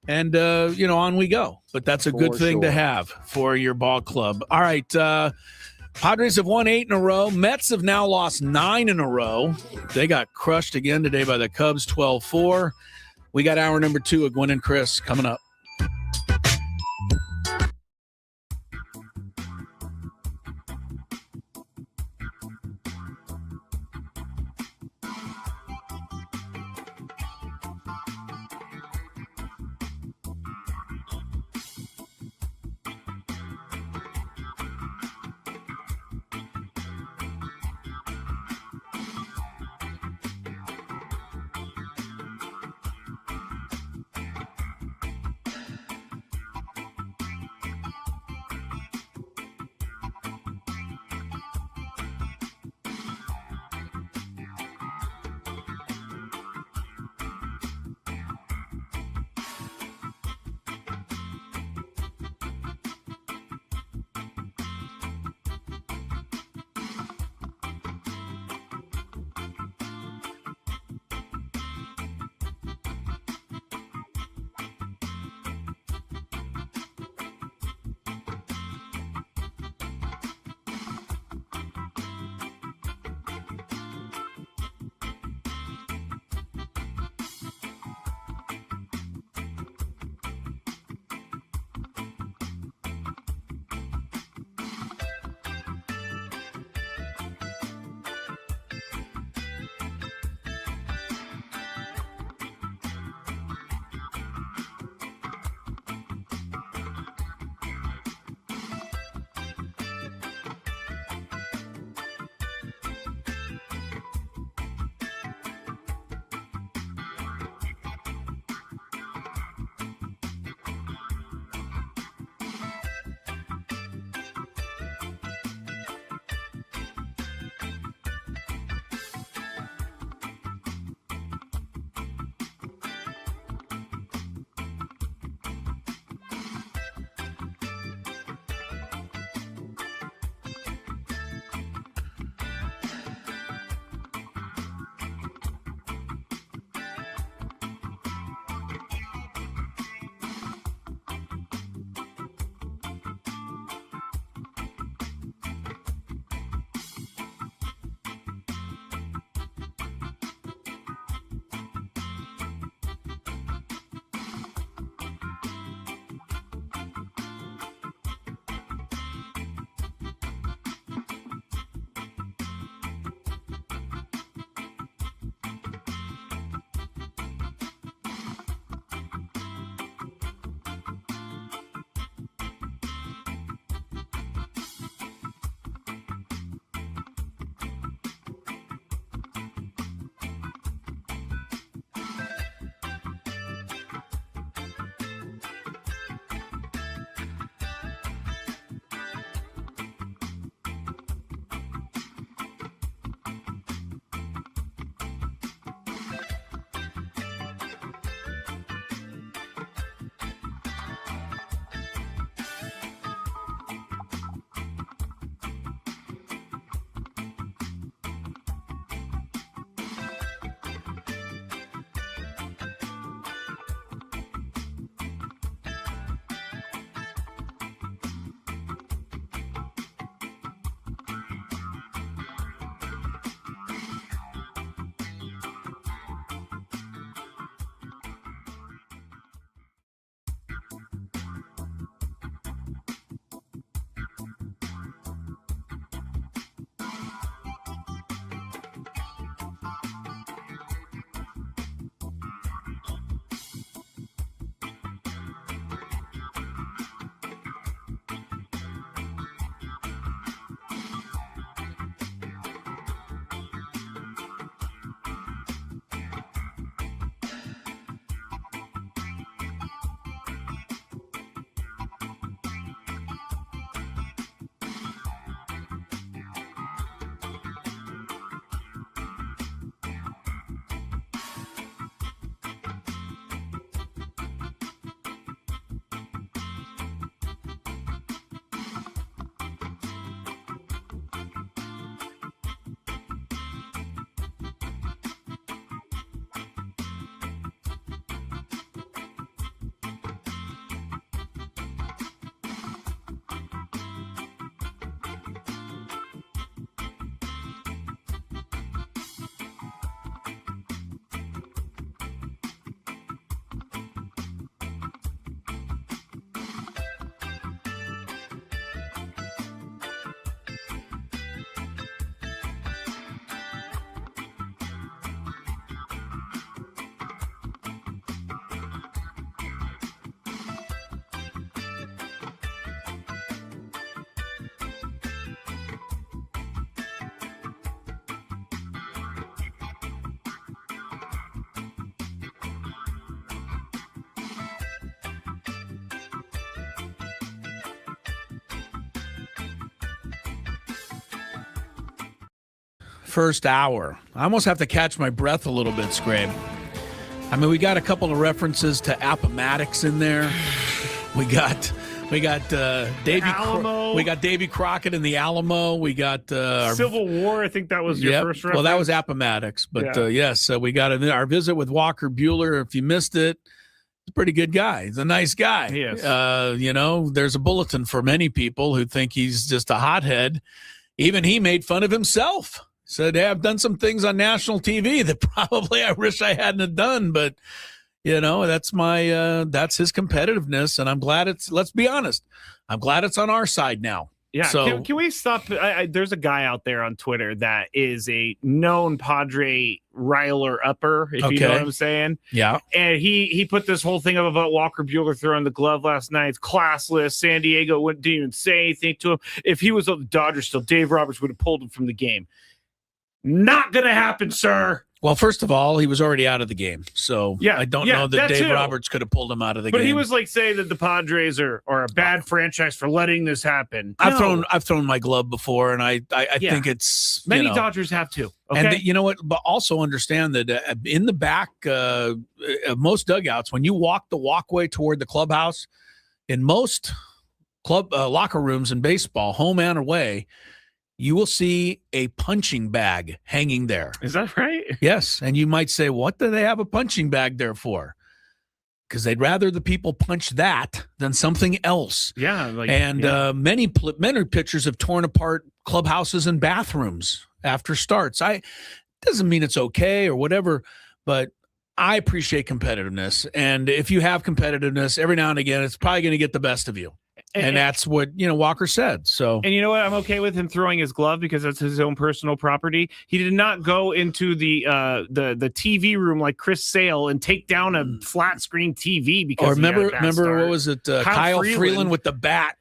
And, you know, on we go. But that's a good thing to have for your ball club. All right. Padres have won 8 in a row. Mets have now lost 9 in a row. They got crushed again today by the Cubs, 12-4. We got hour number 2 of Gwynn and Chris coming up. first hour. I almost have to catch my breath a little bit, Scrape. I mean, we got a couple of references to Appomattox in there. We got Davy Crockett in the Alamo. We got Civil War. I think that was your first reference. Well, that was Appomattox, but yes, we got our visit with Walker Buehler. If you missed it, he's a pretty good guy. He's a nice guy. Yes. There's a bulletin for many people who think he's just a hothead. Even he made fun of himself. Said, hey, I've done some things on national TV that probably I wish I hadn't have done, but that's that's his competitiveness, and I'm glad let's be honest, I'm glad it's on our side now. Yeah, so can we stop? There's a guy out there on Twitter that is a known Padre riler upper, if you know what I'm saying. Yeah. And he put this whole thing up about Walker Buehler throwing the glove last night. It's classless. San Diego didn't even say anything to him. If he was on the Dodgers still, Dave Roberts would have pulled him from the game. Not going to happen, sir. Well, first of all, he was already out of the game, so I don't know that Dave Roberts could have pulled him out of the game. But he was like saying that the Padres are a bad franchise for letting this happen. I've thrown my glove before, and I think it's many Dodgers have too. Okay? And you know what? But also understand that in the back of most dugouts, when you walk the walkway toward the clubhouse, in most club locker rooms in baseball, home and away, you will see a punching bag hanging there. Is that right? Yes. And you might say, what do they have a punching bag there for? Because they'd rather the people punch that than something else. Yeah. Many pitchers have torn apart clubhouses and bathrooms after starts. Doesn't mean it's okay or whatever, but I appreciate competitiveness. And if you have competitiveness, every now and again, it's probably going to get the best of you. And that's what Walker said. So, and you know what? I'm okay with him throwing his glove because that's his own personal property. He did not go into the TV room like Chris Sale and take down a flat screen TV because. Or remember what was it? Kyle Freeland with the bat,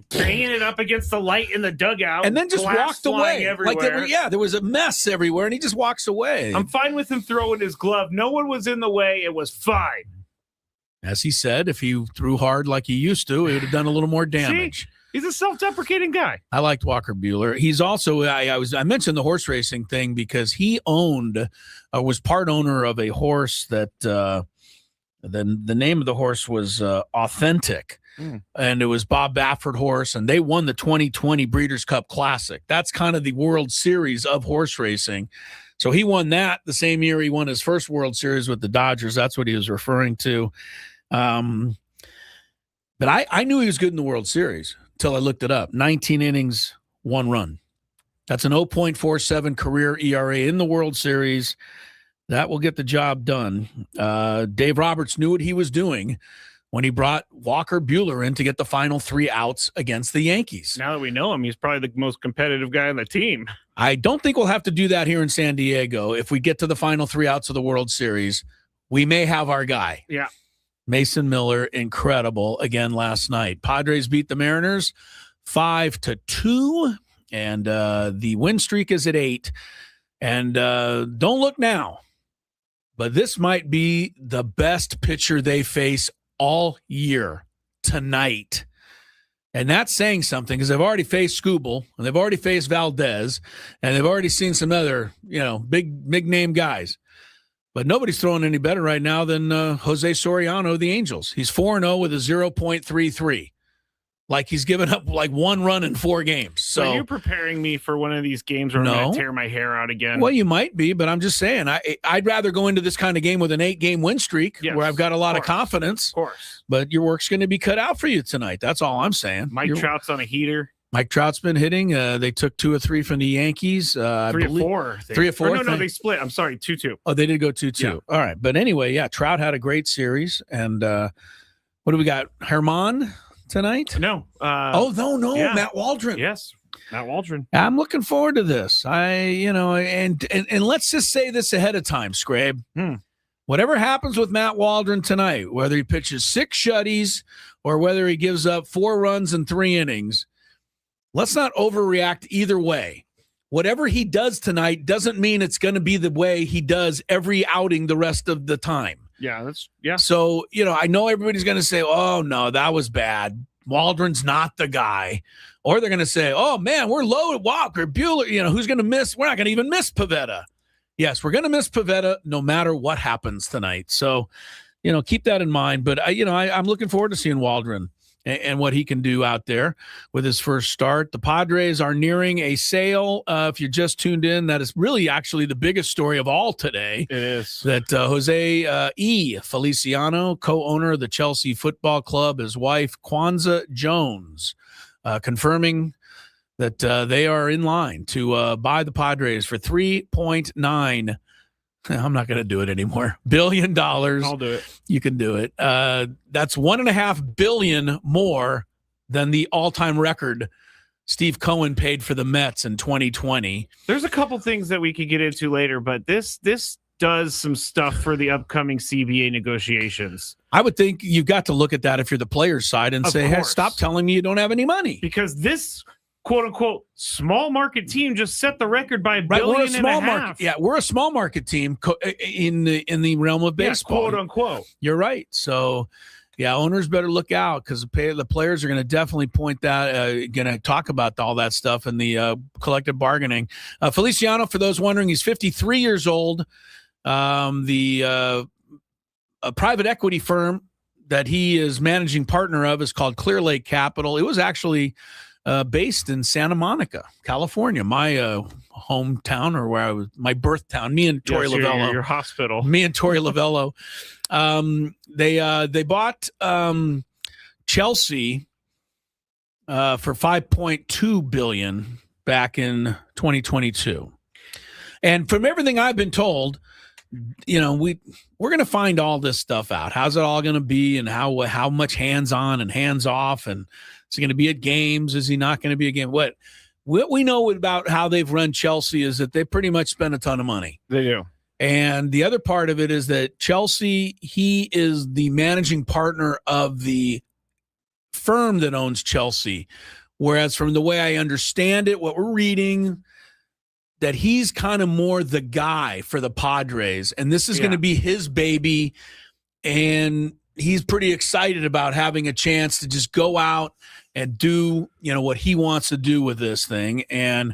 banging it up against the light in the dugout, and then just walked away. There was a mess everywhere, and he just walks away. I'm fine with him throwing his glove. No one was in the way. It was fine. As he said, if he threw hard like he used to, he would have done a little more damage. See? He's a self-deprecating guy. I liked Walker Buehler. He's also I mentioned the horse racing thing because he was part owner of a horse that the name of the horse was Authentic. And it was Bob Baffert horse, and they won the 2020 Breeders' Cup Classic. That's kind of the World Series of horse racing. So he won that the same year he won his first World Series with the Dodgers. That's what he was referring to. But I knew he was good in the World Series until I looked it up. 19 innings, 1 run. That's an 0.47 career ERA in the World Series. That will get the job done. Dave Roberts knew what he was doing when he brought Walker Buehler in to get the final 3 outs against the Yankees. Now that we know him, he's probably the most competitive guy on the team. I don't think we'll have to do that here in San Diego. If we get to the final 3 outs of the World Series, we may have our guy. Yeah. Mason Miller, incredible again last night. Padres beat the Mariners 5-2, and the win streak is at 8. And don't look now, but this might be the best pitcher they face all year tonight. And that's saying something because they've already faced Skubal and they've already faced Valdez and they've already seen some other, big name guys. But nobody's throwing any better right now than Jose Soriano of the Angels. He's 4-0 with a 0.33. Like he's given up like 1 run in 4 games. So are you preparing me for one of these games where I'm going to tear my hair out again? Well, you might be, but I'm just saying I'd rather go into this kind of game with an 8-game win streak where I've got a lot of confidence. Of course. But your work's going to be cut out for you tonight. That's all I'm saying. Mike Trout's on a heater. Mike Trout's been hitting. They took 2 or 3 from the Yankees. 3 or 4. 3 or 4? No, they split. I'm sorry, 2-2. Oh, they did go 2-2. Yeah. All right. But anyway, Trout had a great series. And what do we got? Herman tonight? No. No. Yeah. Matt Waldron. Yes, Matt Waldron. I'm looking forward to this. And let's just say this ahead of time, Scrabe. Whatever happens with Matt Waldron tonight, whether he pitches 6 shutties or whether he gives up 4 runs in 3 innings, let's not overreact either way. Whatever he does tonight doesn't mean it's going to be the way he does every outing the rest of the time. Yeah, So, I know everybody's going to say, oh, no, that was bad. Waldron's not the guy. Or they're going to say, oh, man, we're low at Walker Buehler. Who's going to miss? We're not going to even miss Pivetta. Yes, we're going to miss Pivetta no matter what happens tonight. So, keep that in mind. But, I'm looking forward to seeing Waldron and what he can do out there with his first start. The Padres are nearing a sale. If you just tuned in, that is really actually the biggest story of all today. It is. That Jose E. Feliciano, co-owner of the Chelsea Football Club, his wife, Kwanzaa Jones, confirming that they are in line to buy the Padres for $3.9. I'm not going to do it anymore. $1 billion. I'll do it. You can do it. That's $1.5 billion more than the all-time record Steve Cohen paid for the Mets in 2020. There's a couple things that we could get into later, but this does some stuff for the upcoming CBA negotiations. I would think you've got to look at that if you're the player's side and say, hey, stop telling me you don't have any money. Because this quote-unquote small market team just set the record by $1.5 billion. Yeah, we're a small market team in the realm of baseball. Yeah, quote-unquote. You're right. So, yeah, owners better look out because the players are going to definitely point that, going to talk about all that stuff in the collective bargaining. Feliciano, for those wondering, he's 53 years old. A private equity firm that he is managing partner of is called Clear Lake Capital. It was actually based in Santa Monica, California, my hometown, or where I was, my birth town. Me and Tori Lavello, your hospital. Me and Tori Lavello. They bought Chelsea for $5.2 billion back in 2022, and from everything I've been told, we're going to find all this stuff out. How's it all going to be, and how much hands on and hands off, and is he going to be at games? Is he not going to be at game? What we know about how they've run Chelsea is that they pretty much spend a ton of money. They do. And the other part of it is that Chelsea, he is the managing partner of the firm that owns Chelsea. Whereas from the way I understand it, what we're reading, that he's kind of more the guy for the Padres. And this is going to be his baby. And he's pretty excited about having a chance to just go out and do, what he wants to do with this thing. And,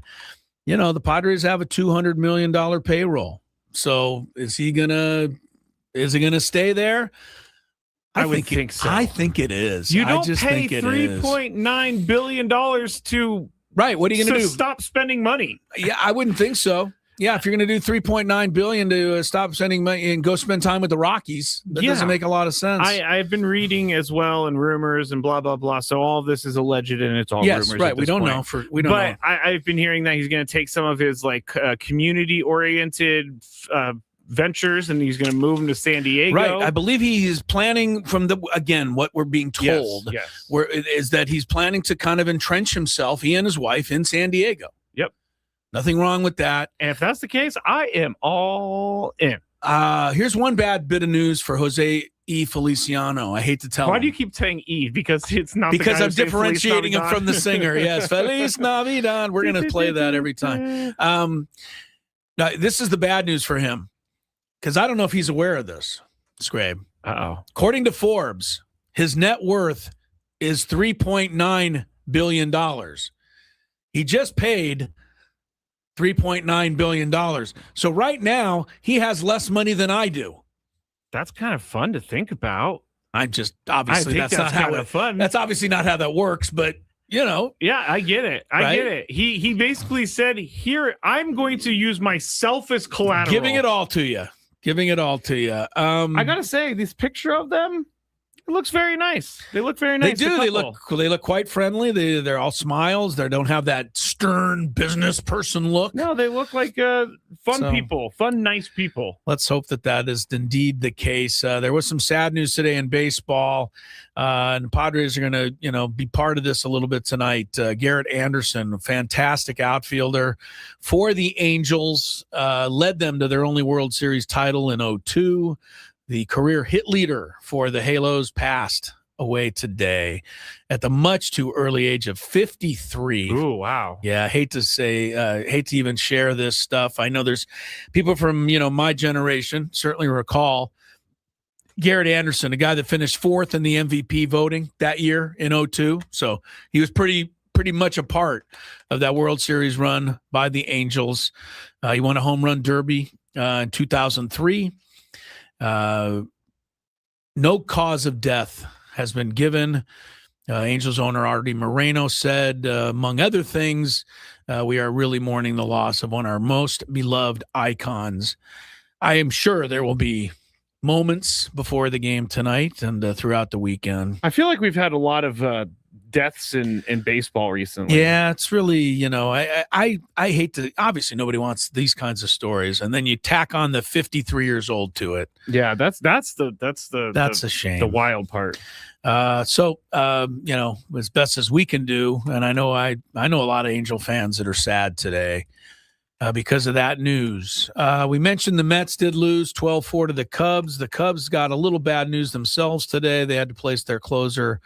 the Padres have a $200 million payroll. So is he gonna stay there? I would think so. I think it is. You don't pay $3.9 billion to right. What are you gonna do? Stop spending money? Yeah, I wouldn't think so. Yeah, if you're going to do $3.9 billion to stop spending money and go spend time with the Rockies, that doesn't make a lot of sense. I've been reading as well, and rumors and blah blah blah. So all of this is alleged, and it's all rumors. Right. We don't know. But I've been hearing that he's going to take some of his community oriented ventures, and he's going to move them to San Diego. Right. I believe he is planning what we're being told, is that he's planning to kind of entrench himself, he and his wife, in San Diego. Yep. Nothing wrong with that. And if that's the case, I am all in. Here's one bad bit of news for Jose E. Feliciano. I hate to tell him. Why do you keep saying E? Because it's not because I'm differentiating him from the singer. Yes. Feliz Navidad. We're going to play that every time. Now, this is the bad news for him, because I don't know if he's aware of this, Scrabe. Uh-oh. According to Forbes, his net worth is $3.9 billion. He just paid $3.9 billion. So right now, he has less money than I do. That's kind of fun to think about. I'm just, obviously, that's not how it fun. That's obviously not how that works, but Yeah, I get it. I get it. He basically said, here, I'm going to use myself as collateral. Giving it all to you. I got to say, this picture of them, it looks very nice. They look very nice. They do. They look quite friendly. They're all smiles. They don't have that stern business person look. No, they look like people, nice people. Let's hope that is indeed the case. There was some sad news today in baseball, and the Padres are going to, be part of this a little bit tonight. Garrett Anderson, a fantastic outfielder for the Angels, led them to their only World Series title in 2002. The career hit leader for the Halos passed away today at the much too early age of 53. Ooh, wow. Yeah, I hate to even share this stuff. I know there's people from, my generation certainly recall Garrett Anderson, a guy that finished fourth in the MVP voting that year in 2002. So he was pretty pretty much a part of that World Series run by the Angels. He won a home run derby in 2003. No cause of death has been given. Angels owner Artie Moreno said, among other things, we are really mourning the loss of one of our most beloved icons. I am sure there will be moments before the game tonight and throughout the weekend. I feel like we've had a lot of deaths in baseball recently. Yeah, it's really, I hate to, obviously nobody wants these kinds of stories, and then you tack on the 53 years old to it. Yeah, that's a shame. The wild part. So as best as we can do, and I know a lot of Angel fans that are sad today because of that news. We mentioned the Mets did lose 12-4 to the Cubs. The Cubs got a little bad news themselves today. They had to place their closer,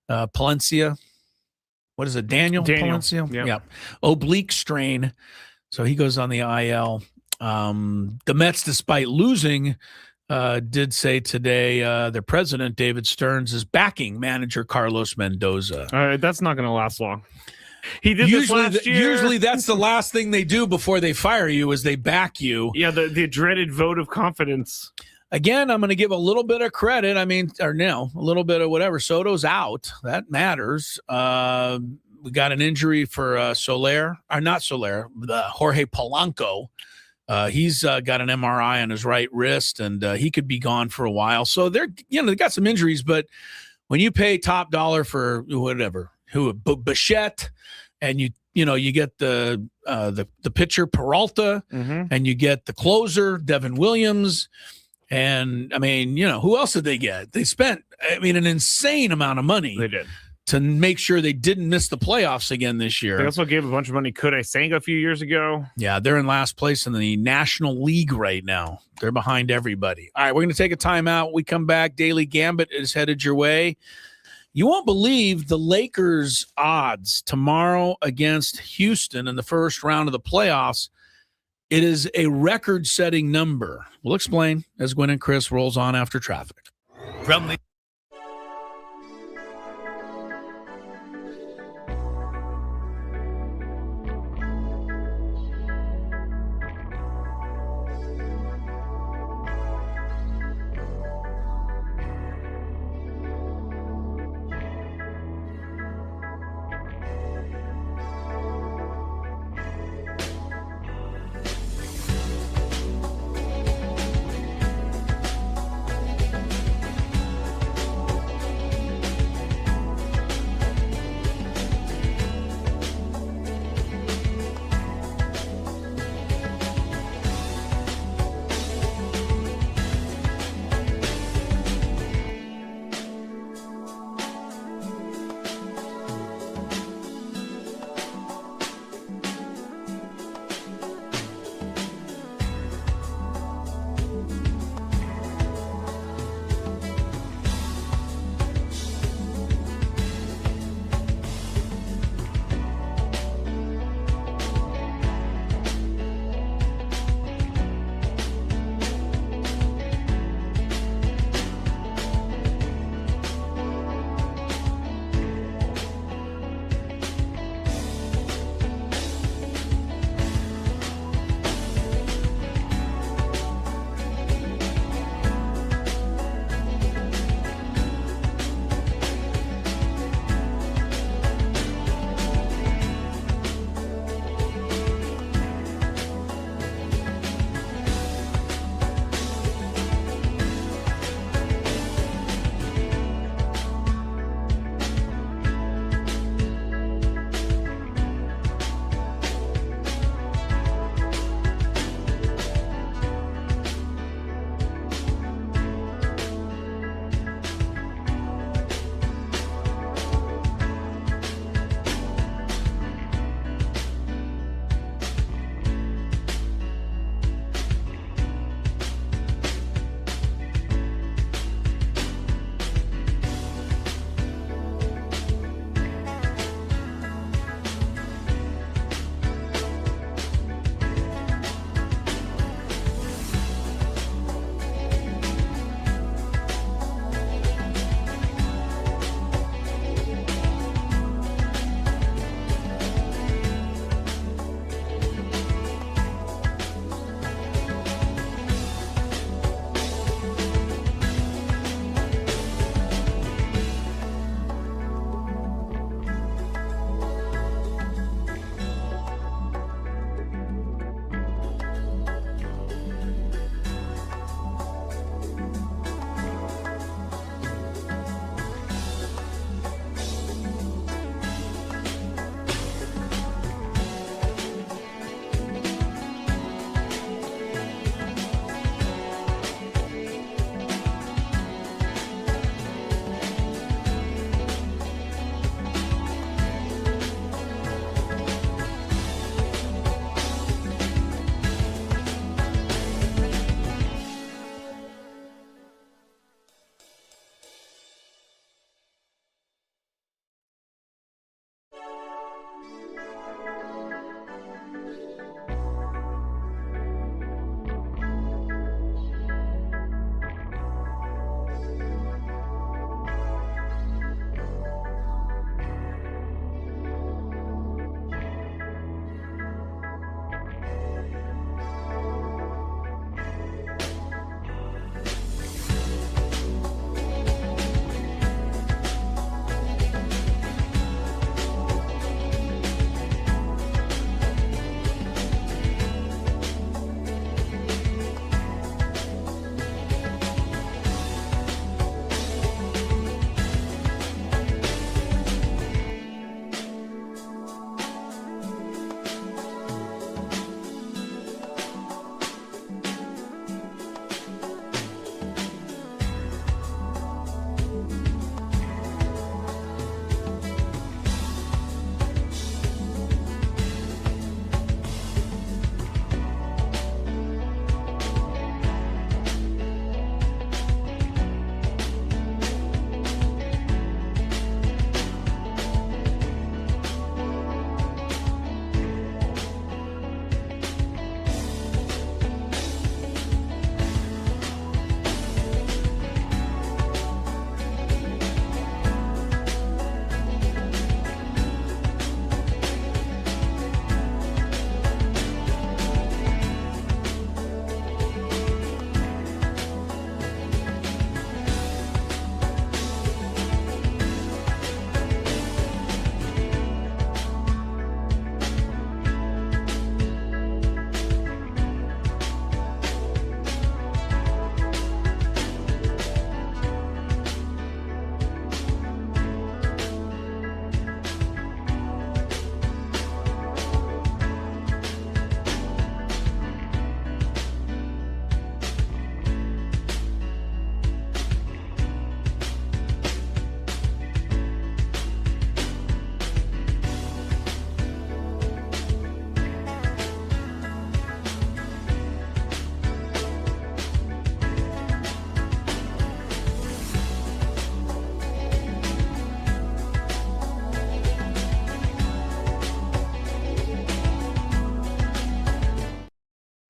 Palencia. What is it, Daniel Palencia? Yep. Oblique strain. So he goes on the IL. The Mets, despite losing, did say today their president, David Stearns, is backing manager Carlos Mendoza. That's not going to last long. He did this last year. Usually that's the last thing they do before they fire you is they back you. Yeah, the dreaded vote of confidence. Again, I'm going to give a little bit of credit. A little bit of whatever. Soto's out. That matters. We got an injury for Jorge Polanco. He's got an MRI on his right wrist, and he could be gone for a while. So they got some injuries, but when you pay top dollar for Bichette, and you get the pitcher Peralta, and you get the closer Devin Williams, and who else did they get? They spent an insane amount of money. They did. To make sure they didn't miss the playoffs again this year. They also gave a bunch of money Kudai Senga a few years ago. Yeah, they're in last place in the National League right now. They're behind everybody. All right, we're going to take a timeout. We come back. Daily Gambit is headed your way. You won't believe the Lakers' odds tomorrow against Houston in the first round of the playoffs. It is a record-setting number. We'll explain as Gwynn and Chris rolls on after traffic. From the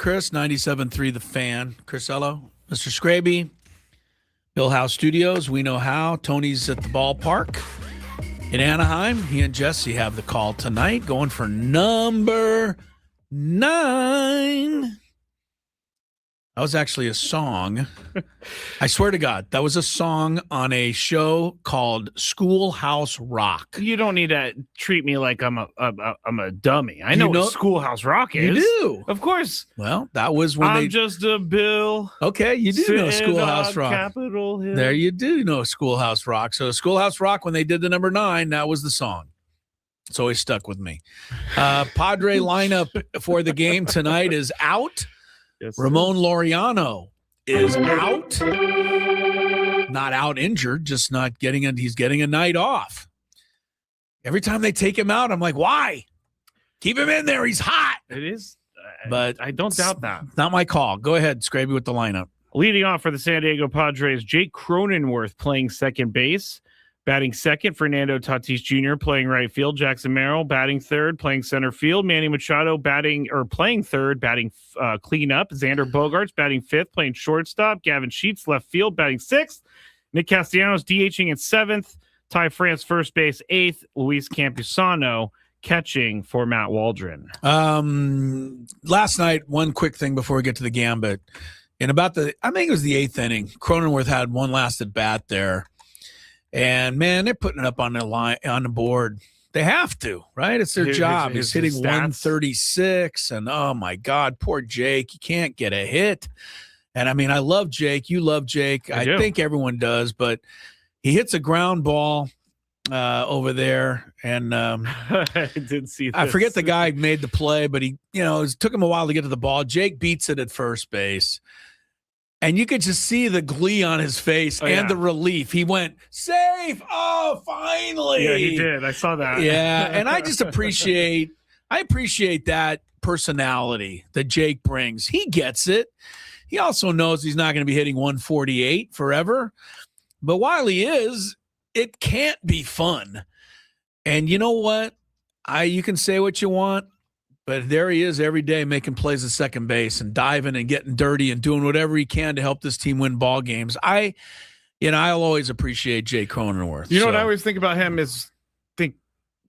Chris, 97.3 The Fan. Chrisello, Mr. Scraby, Bill House Studios, We Know How. Tony's at the ballpark in Anaheim. He and Jesse have the call tonight, going for number 9. That was actually a song. I swear to God, that was a song on a show called Schoolhouse Rock. You don't need to treat me like I'm a dummy. I know what Schoolhouse Rock is. You do, of course. Well, that was when I'm just a bill. Okay, you do know Schoolhouse Rock. Capitol Hill. There you do know Schoolhouse Rock. So Schoolhouse Rock, when they did the number 9, that was the song. It's always stuck with me. Padre lineup for the game tonight is out. Yes, Ramon Laureano is out. Not out injured, just not getting it. He's getting a night off. Every time they take him out, I'm like, why? Keep him in there. He's hot. It is. But I don't doubt that. It's not my call. Go ahead, Scraby, with the lineup. Leading off for the San Diego Padres, Jake Cronenworth playing second base. Batting second, Fernando Tatis Jr. playing right field. Jackson Merrill batting third, playing center field. Manny Machado playing third, batting cleanup. Xander Bogaerts batting fifth, playing shortstop. Gavin Sheets left field, batting sixth. Nick Castellanos DHing in seventh. Ty France first base eighth. Luis Campusano catching for Matt Waldron. Last night, one quick thing before we get to the Gambit. I think it was the 8th inning. Cronenworth had one last at bat there. And man, they're putting it up on the line on the board. They have to, right? It's their job. He's hitting 136, and oh my God, poor Jake. You can't get a hit. And I mean, I love Jake. You love Jake. I think everyone does, but he hits a ground ball over there, and I did see. I forget the guy who made the play, but it took him a while to get to the ball. Jake beats it at first base. And you could just see the glee on his face and the relief. He went, safe. Oh, finally. Yeah, he did. I saw that. Yeah, and I just appreciate that personality that Jake brings. He gets it. He also knows he's not going to be hitting 148 forever. But while he is, it can't be fun. And you know what? You can say what you want. But there he is every day making plays at second base and diving and getting dirty and doing whatever he can to help this team win ball games. I'll always appreciate Jay Cronenworth. You know what I always think about him is, I think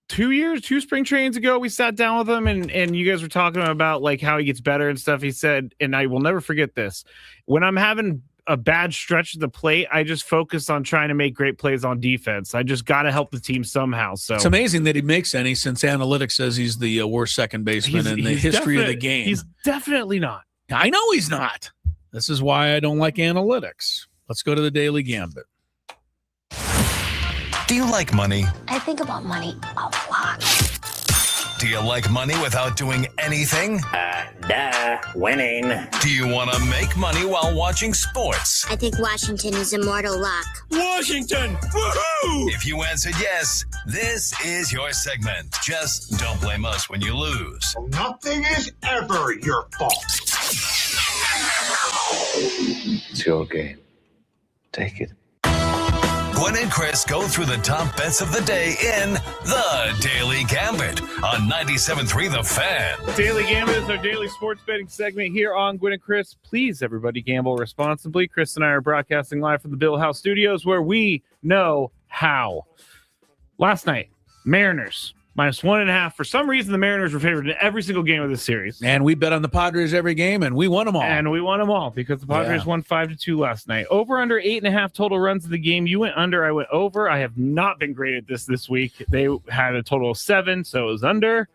2 spring trainings ago, we sat down with him and you guys were talking about like how he gets better and stuff. He said, and I will never forget this, when I'm having a bad stretch of the plate, I just focus on trying to make great plays on defense. I just got to help the team somehow. So it's amazing that he makes any, since analytics says he's the worst second baseman in the history of the game. He's definitely not. I know he's not. This is why I don't like analytics. Let's go to the Daily Gambit. Do you like money? I think about money a lot. Do you like money without doing anything? Winning. Do you want to make money while watching sports? I think Washington is immortal luck. Washington! Woohoo! If you answered yes, this is your segment. Just don't blame us when you lose. Nothing is ever your fault. It's your game. Take it. Gwynn and Chris go through the top bets of the day in The Daily Gambit on 97.3 The Fan. Daily Gambit is our daily sports betting segment here on Gwynn and Chris. Please, everybody, gamble responsibly. Chris and I are broadcasting live from the Bill House Studios where we know how. Last night, Mariners -1.5. For some reason, the Mariners were favored in every single game of this series. And we bet on the Padres every game, and we won them all. Because the Padres won 5-2 last night. Over under 8.5 total runs of the game. You went under, I went over. I have not been great at this week. They had a total of 7, so it was under.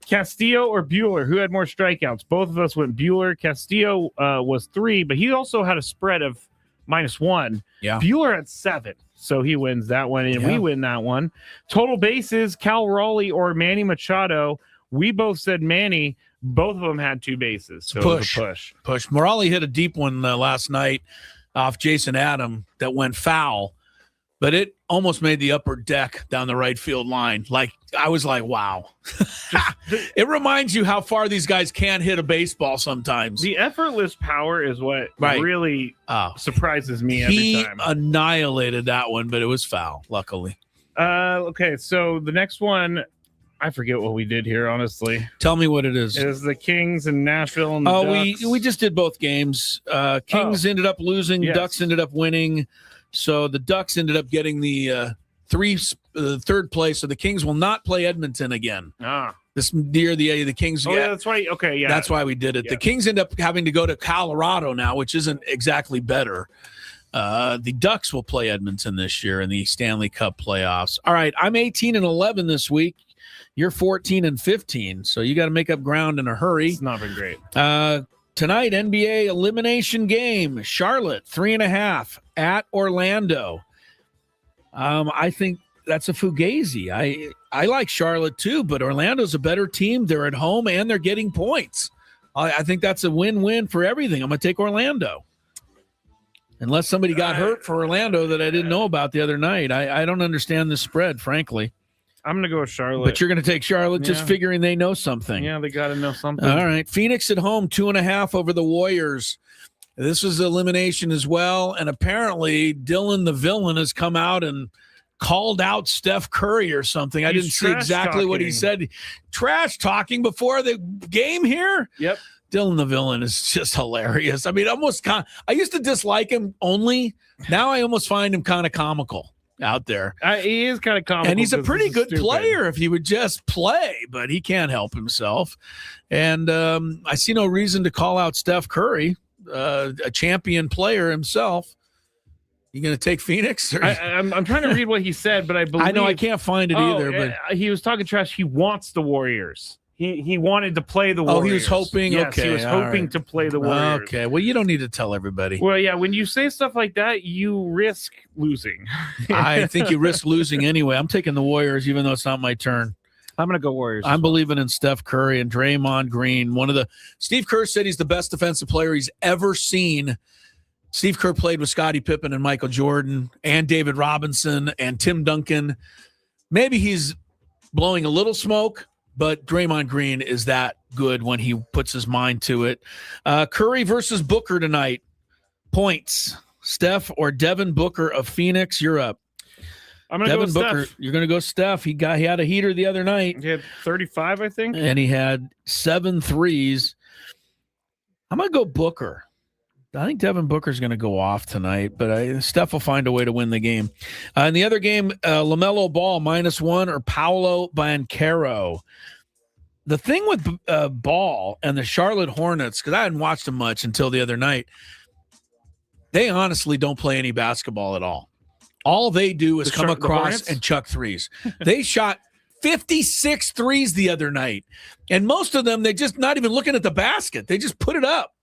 Castillo or Buehler, who had more strikeouts? Both of us went Buehler. Castillo was 3, but he also had a spread of -1. Yeah. Buehler had 7. So he wins that one, and we win that one. Total bases, Cal Raleigh or Manny Machado. We both said Manny. Both of them had 2 bases. So push. It was a push. Morale hit a deep one last night off Jason Adam that went foul, but it almost made the upper deck down the right field line. Like, I was like, wow. It reminds you how far these guys can hit a baseball sometimes. The effortless power is what really surprises me every time. He annihilated that one, but it was foul, luckily. Okay, so the next one, I forget what we did here, honestly. Tell me what it is. It was the Kings and Nashville and the Ducks. we just did both games. Kings ended up losing. Yes. Ducks ended up winning. So the Ducks ended up getting the third place. So the Kings will not play Edmonton again. This year, the Kings. Yeah, that's right. Okay, yeah. That's why we did it. Yeah. The Kings end up having to go to Colorado now, which isn't exactly better. The Ducks will play Edmonton this year in the Stanley Cup playoffs. All right, I'm 18-11 this week. You're 14-15, so you got to make up ground in a hurry. It's not been great. Tonight, NBA elimination game. Charlotte, 3.5 at Orlando. I think that's a fugazi. I like Charlotte too, but Orlando's a better team. They're at home and they're getting points. I think that's a win-win for everything. I'm going to take Orlando. Unless somebody got hurt for Orlando that I didn't know about the other night. I don't understand the spread, frankly. I'm going to go with Charlotte. But you're going to take Charlotte just figuring they know something. Yeah, they got to know something. All right. Phoenix at home, 2.5 over the Warriors. This was elimination as well. And apparently Dylan the villain has come out and called out Steph Curry or something. I didn't see exactly what he said. Trash talking before the game here? Yep. Dylan the villain is just hilarious. I mean, I used to dislike him only. Now I almost find him kind of comical out there. He is kind of comical. And he's a pretty good player if he would just play, but he can't help himself. And I see no reason to call out Steph Curry, a champion player himself. You going to take Phoenix? I'm trying to read what he said, but I know I can't find it either. But he was talking trash. He wants the Warriors. He wanted to play the Warriors. Oh, he was hoping? Yes, okay. He was hoping to play the Warriors. Okay. Well, you don't need to tell everybody. Well, yeah, when you say stuff like that, you risk losing. I think you risk losing anyway. I'm taking the Warriors, even though it's not my turn. I'm going to go Warriors. I'm believing in Steph Curry and Draymond Green. Steve Kerr said he's the best defensive player he's ever seen. Steve Kerr played with Scottie Pippen and Michael Jordan and David Robinson and Tim Duncan. Maybe he's blowing a little smoke, but Draymond Green is that good when he puts his mind to it. Curry versus Booker tonight. Points. Steph or Devin Booker of Phoenix, you're up. I'm going to go with Booker, Steph. You're going to go Steph. He had a heater the other night. He had 35, I think. And he had 7 threes. I'm going to go Booker. I think Devin Booker's going to go off tonight, but Steph will find a way to win the game. In the other game, LaMelo Ball -1 or Paolo Banchero. The thing with Ball and the Charlotte Hornets, because I hadn't watched them much until the other night, they honestly don't play any basketball at all. All they do is come across and chuck threes. They shot 56 threes the other night, and most of them, they just not even looking at the basket. They just put it up.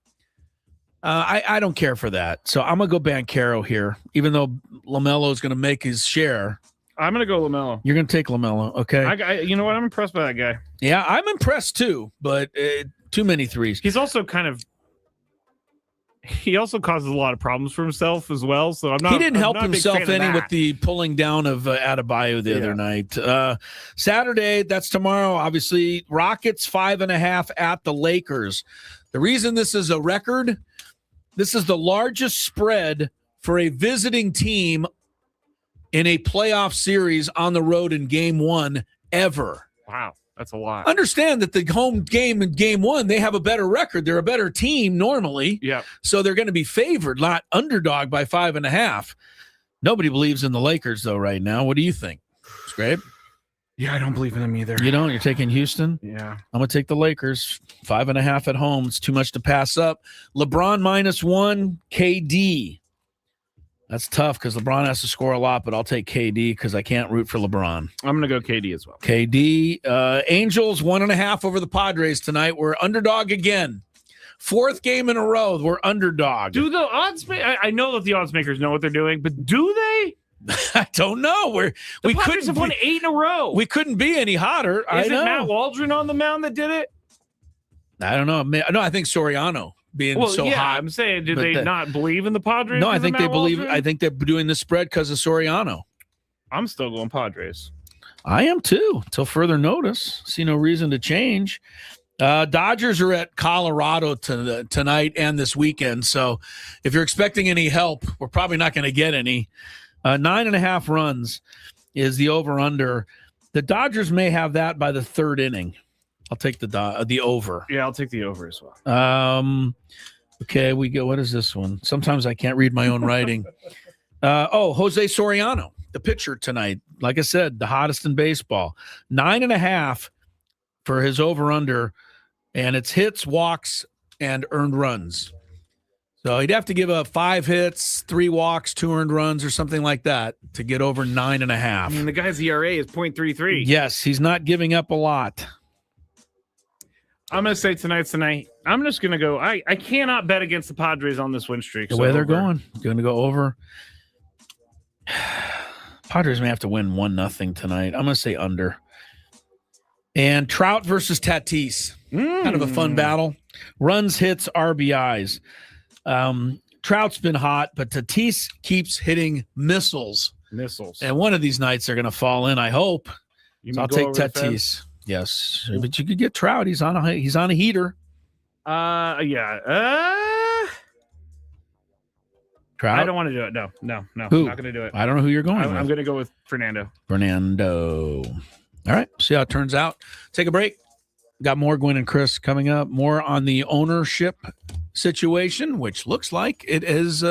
I don't care for that. So I'm going to go Banchero here, even though LaMelo is going to make his share. I'm going to go LaMelo. You're going to take LaMelo, okay? You know what? I'm impressed by that guy. Yeah, I'm impressed too, but too many threes. He's also he also causes a lot of problems for himself as well. So he didn't help himself any with the pulling down of Adebayo the other night. Saturday, that's tomorrow, obviously. Rockets 5.5 at the Lakers. The reason this is a record, this is the largest spread for a visiting team in a playoff series on the road in game 1 ever. Wow, that's a lot. Understand that the home game in game 1, they have a better record. They're a better team normally. Yeah. So they're going to be favored, not underdog by 5.5. Nobody believes in the Lakers, though, right now. What do you think? Scrape? Yeah, I don't believe in them either. You don't? You're taking Houston? Yeah. I'm going to take the Lakers. 5.5 at home. It's too much to pass up. LeBron -1, KD. That's tough because LeBron has to score a lot, but I'll take KD because I can't root for LeBron. I'm going to go KD as well. KD. Angels 1.5 over the Padres tonight. We're underdog again. 4th game in a row. We're underdog. Do the odds I know that the odds makers know what they're doing, but do they? I don't know. The Padres have won 8 in a row. We couldn't be any hotter. Is it Matt Waldron on the mound that did it? I don't know. No, I think Soriano being so hot. I'm saying, did they not believe in the Padres? No, I think they believe. I think they're doing the spread because of Soriano. I'm still going Padres. I am too. Till further notice. See no reason to change. Dodgers are at Colorado tonight and this weekend. So if you're expecting any help, we're probably not going to get any. 9.5 runs is the over-under. The Dodgers may have that by the third inning. I'll take the over. Yeah, I'll take the over as well. Okay, we go. What is this one? Sometimes I can't read my own writing. Jose Soriano, the pitcher tonight. Like I said, the hottest in baseball. 9.5 for his over-under, and it's hits, walks, and earned runs. So he'd have to give up 5 hits, 3 walks, 2 earned runs, or something like that to get over 9.5. I mean, the guy's ERA is .33. Yes, he's not giving up a lot. I'm going to say tonight's the night. I'm just going to go. I cannot bet against the Padres on this win streak. The way they're going to go over. Padres may have to win 1-0 tonight. I'm going to say under. And Trout versus Tatis. Kind of a fun battle. Runs, hits, RBIs. Trout's been hot, but Tatis keeps hitting missiles. And one of these nights they're going to fall in, I hope. So I'll take Tatis. Yes, but you could get Trout. He's on a heater. Yeah. Trout? I don't want to do it. No. Who? I'm not going to do it. I don't know who you're going with. I'm going to go with Fernando. All right. See how it turns out. Take a break. Got more Gwynn and Chris coming up. More on the ownership situation, which looks like it is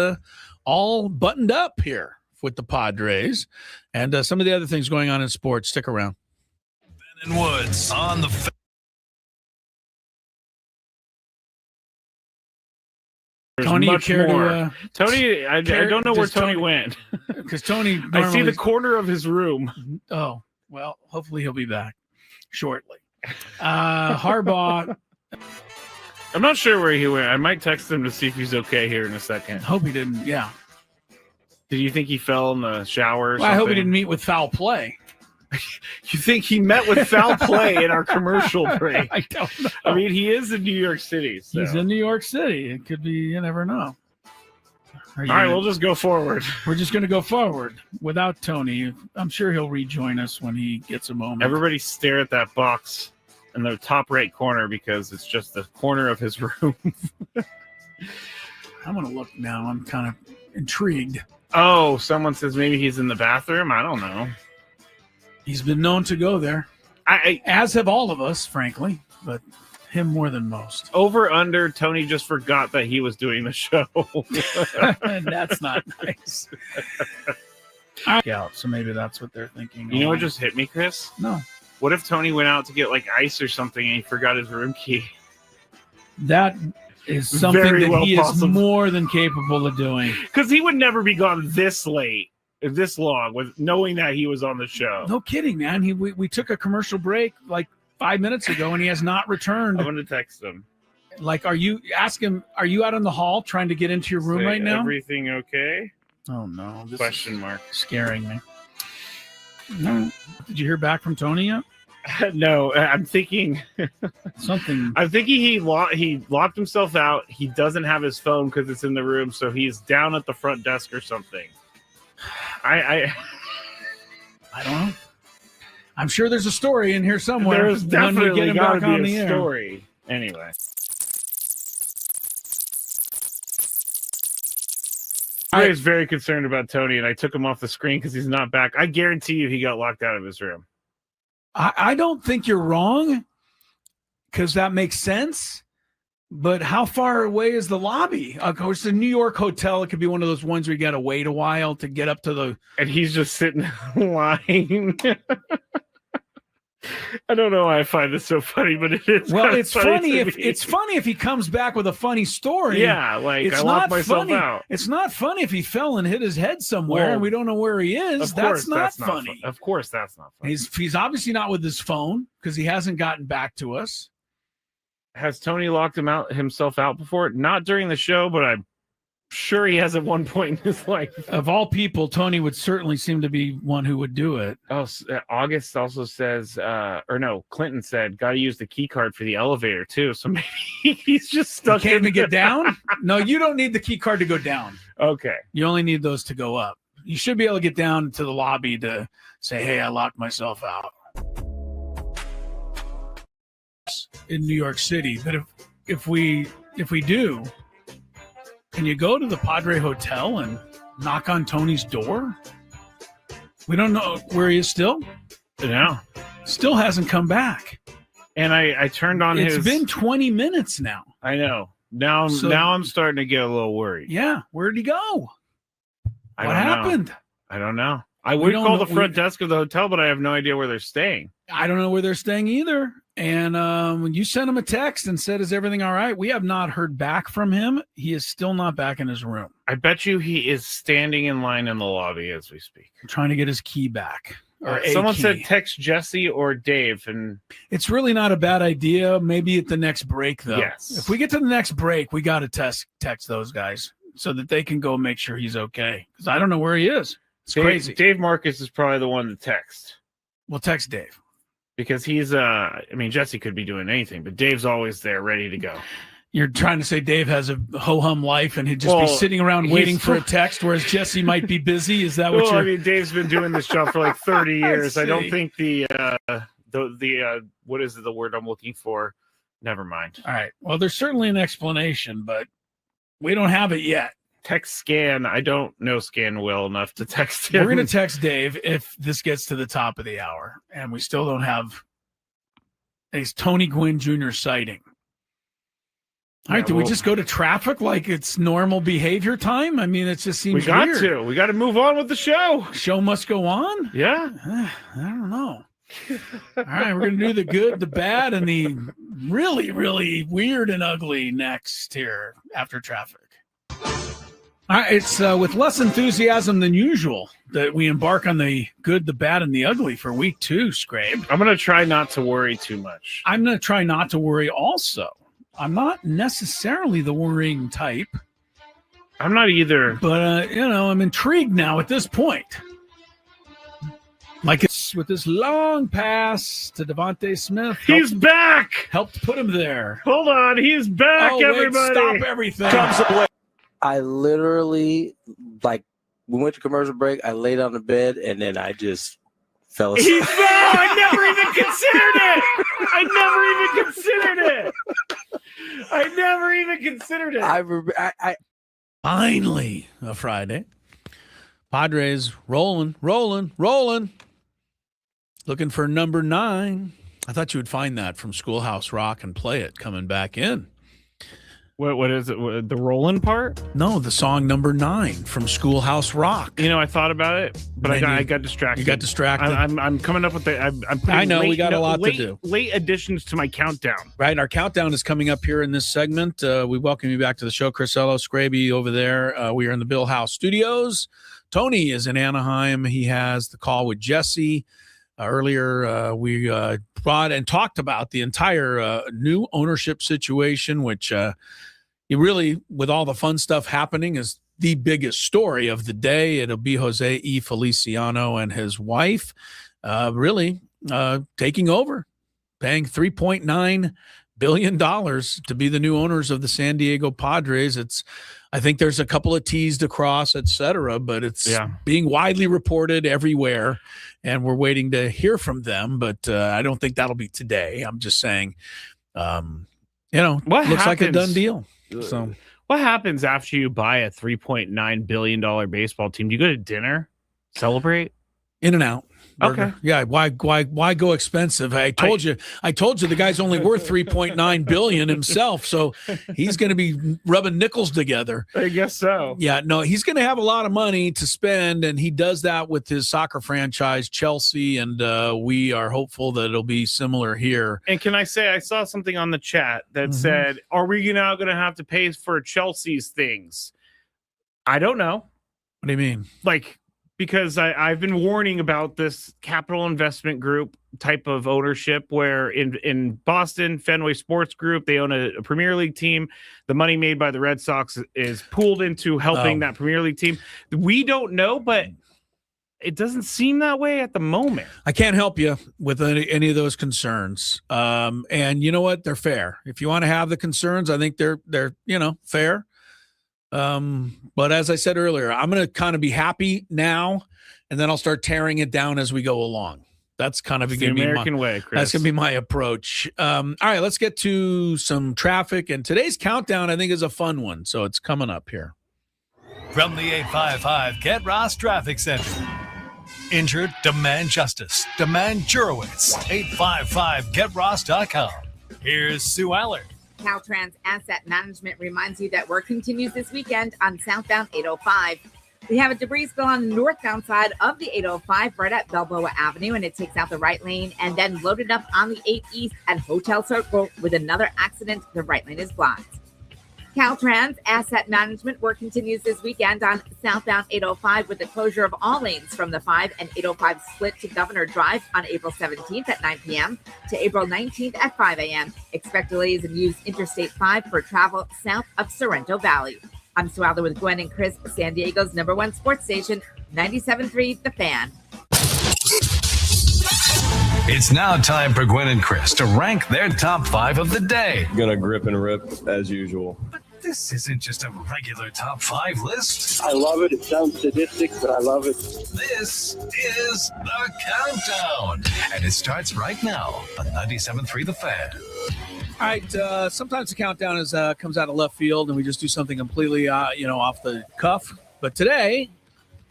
all buttoned up here with the Padres and some of the other things going on in sports. Stick around. Ben and Woods on the Tony, you care to, Tony, I don't know where Tony went. Because Tony, I see the corner of his room. Oh, well, hopefully he'll be back shortly. Harbaugh. I'm not sure where he went. I might text him to see if he's okay here in a second. Hope he didn't. Yeah. Did you think he fell in the shower? Well, I hope he didn't meet with foul play. You think he met with foul play in our commercial break? I don't know. I mean, he is in New York City. So. He's in New York City. It could be. You never know. All right, we'll just go forward. We're just going to go forward without Tony. I'm sure he'll rejoin us when he gets a moment. Everybody stare at that box in the top right corner because it's just the corner of his room. I'm going to look now. I'm kind of intrigued. Oh, someone says maybe he's in the bathroom. I don't know. He's been known to go there. As have all of us, frankly, but him more than most. Over, under, Tony just forgot that he was doing the show. That's not nice. Yeah, so maybe that's what they're thinking. You know what just hit me, Chris? No. What if Tony went out to get like ice or something and he forgot his room key? That is something he is more than capable of doing. Because he would never be gone this late. This long with knowing that he was on the show. No kidding, man. We took a commercial break like 5 minutes ago and he has not returned. I'm going to text him. Like, are you out in the hall trying to get into your room right now? Everything okay? Oh no. Question mark. Scaring me. No. Did you hear back from Tony yet? No, I'm thinking something. I'm thinking he locked himself out. He doesn't have his phone because it's in the room, so he's down at the front desk or something. I don't know. I'm sure there's a story in here somewhere. There's definitely got to be a air. story. Anyway. I was very concerned about Tony, and I took him off the screen because he's not back. I guarantee you he got locked out of his room. I don't think you're wrong because that makes sense. But how far away is the lobby? Of course, the New York hotel, it could be one of those ones where you got to wait a while to get up to the... And he's just sitting in line. I don't know why I find this so funny, but it is. Well, it's funny if he comes back with a funny story. Yeah, like I locked myself out. It's not funny if he fell and hit his head somewhere and we don't know where he is. That's not funny. Of course, that's not funny. He's obviously not with his phone because he hasn't gotten back to us. Has Tony locked himself out before? Not during the show, but I'm sure he has at one point in his life. Of all people, Tony would certainly seem to be one who would do it. Oh, August also says, Clinton said, got to use the key card for the elevator too. So maybe he's just stuck. You can't even get down? No, you don't need the key card to go down. Okay. You only need those to go up. You should be able to get down to the lobby to say, hey, I locked myself out. In New York City, but if we do, can you go to the Padre Hotel and knock on Tony's door? We don't know where he is still. Yeah, Still hasn't come back. And I turned on It's been 20 minutes now. I know. Now I'm starting to get a little worried. Yeah. Where'd he go? What happened? I don't know. I would call the front desk of the hotel, but I have no idea where they're staying. I don't know where they're staying either. And when you sent him a text and said, is everything all right? We have not heard back from him. He is still not back in his room. I bet you he is standing in line in the lobby as we speak. Trying to get his key back. Someone said text Jesse or Dave, and it's really not a bad idea. Maybe at the next break, though. Yes. If we get to the next break, we got to text those guys so that they can go make sure he's okay. Because I don't know where he is. It's crazy. Dave Marcus is probably the one to text. We'll text Dave. Because he's, Jesse could be doing anything, but Dave's always there ready to go. You're trying to say Dave has a ho-hum life and he'd just be sitting around waiting for a text, whereas Jesse might be busy? Is that what you're... Dave's been doing this job for like 30 years. I don't think the what is the word I'm looking for? Never mind. All right. Well, there's certainly an explanation, but we don't have it yet. Text Scan. I don't know Scan well enough to text him. We're going to text Dave if this gets to the top of the hour, and we still don't have a Tony Gwynn Jr. sighting. All right, do we just go to traffic like it's normal behavior time? I mean, it just seems weird. We got to move on with the show. Show must go on? Yeah. I don't know. All right, we're going to do the good, the bad, and the really, really weird and ugly next here after traffic. All right, it's with less enthusiasm than usual that we embark on the good, the bad, and the ugly for week 2, Scrape. I'm going to try not to worry too much. I'm going to try not to worry also. I'm not necessarily the worrying type. I'm not either. But, I'm intrigued now at this point. Like it's with this long pass to Devontae Smith. He's back. Helped put him there. Hold on. He's back, everybody. Stop everything. I literally, we went to commercial break. I laid on the bed, and then I just fell asleep. He's back. I never even considered it. Finally, a Friday. Padres rolling. Looking for number 9. I thought you would find that from Schoolhouse Rock and play it coming back in. What is it? The rolling part? No, the song number 9 from Schoolhouse Rock. I thought about it, but I got distracted. You got distracted. I'm coming up with I know we got a lot to do. Late additions to my countdown. Right, our countdown is coming up here in this segment. We welcome you back to the show, Crisello, Scraby over there. We are in the Bill House Studios. Tony is in Anaheim. He has the call with Jesse. Earlier, we brought and talked about the entire new ownership situation, which you really, with all the fun stuff happening, is the biggest story of the day. It'll be Jose E. Feliciano and his wife taking over, paying $3.9 billion to be the new owners of the San Diego Padres. I think there's a couple of T's to cross, et cetera, but it's being widely reported everywhere, and we're waiting to hear from them. But I don't think that'll be today. I'm just saying, looks like a done deal. So, what happens after you buy a $3.9 billion baseball team? Do you go to dinner, celebrate? In and out. Burger. Okay. Yeah. Why go expensive? I told you the guy's only worth $3.9 billion himself. So he's going to be rubbing nickels together. I guess so. Yeah. No, he's going to have a lot of money to spend, and he does that with his soccer franchise, Chelsea. And we are hopeful that it'll be similar here. And can I say, I saw something on the chat that said, "Are we now going to have to pay for Chelsea's things?" I don't know. What do you mean? Because I've been warning about this capital investment group type of ownership where in Boston, Fenway Sports Group, they own a Premier League team. The money made by the Red Sox is pooled into helping that Premier League team. We don't know, but it doesn't seem that way at the moment. I can't help you with any of those concerns. And you know what? They're fair. If you want to have the concerns, I think they're fair. But as I said earlier, I'm going to kind of be happy now, and then I'll start tearing it down as we go along. That's kind of the American way, Chris. That's going to be my approach. All right, let's get to some traffic. And today's countdown, I think, is a fun one. So it's coming up here. From the 855 Get Ross Traffic Center. Injured? Demand justice. Demand Jurowitz. 855-GetRoss.com. Here's Sue Allard. Caltrans Asset Management reminds you that work continues this weekend on southbound 805. We have a debris spill on the northbound side of the 805 right at Balboa Avenue, and it takes out the right lane and then loaded up on the 8 East at Hotel Circle with another accident. The right lane is blocked. Caltrans Asset Management work continues this weekend on southbound 805 with the closure of all lanes from the 5 and 805 split to Governor Drive on April 17th at 9 p.m. to April 19th at 5 a.m. Expect delays and use Interstate 5 for travel south of Sorrento Valley. I'm Sue Allard with Gwynn and Chris, San Diego's #1 sports station, 97.3 The Fan. It's now time for Gwynn and Chris to rank their top 5 of the day. Gonna grip and rip as usual. But this isn't just a regular top 5 list. I love it. It sounds sadistic, but I love it. This is the countdown. And it starts right now on 97.3 The Fan. All right. Sometimes the countdown comes out of left field, and we just do something completely, off the cuff. But today,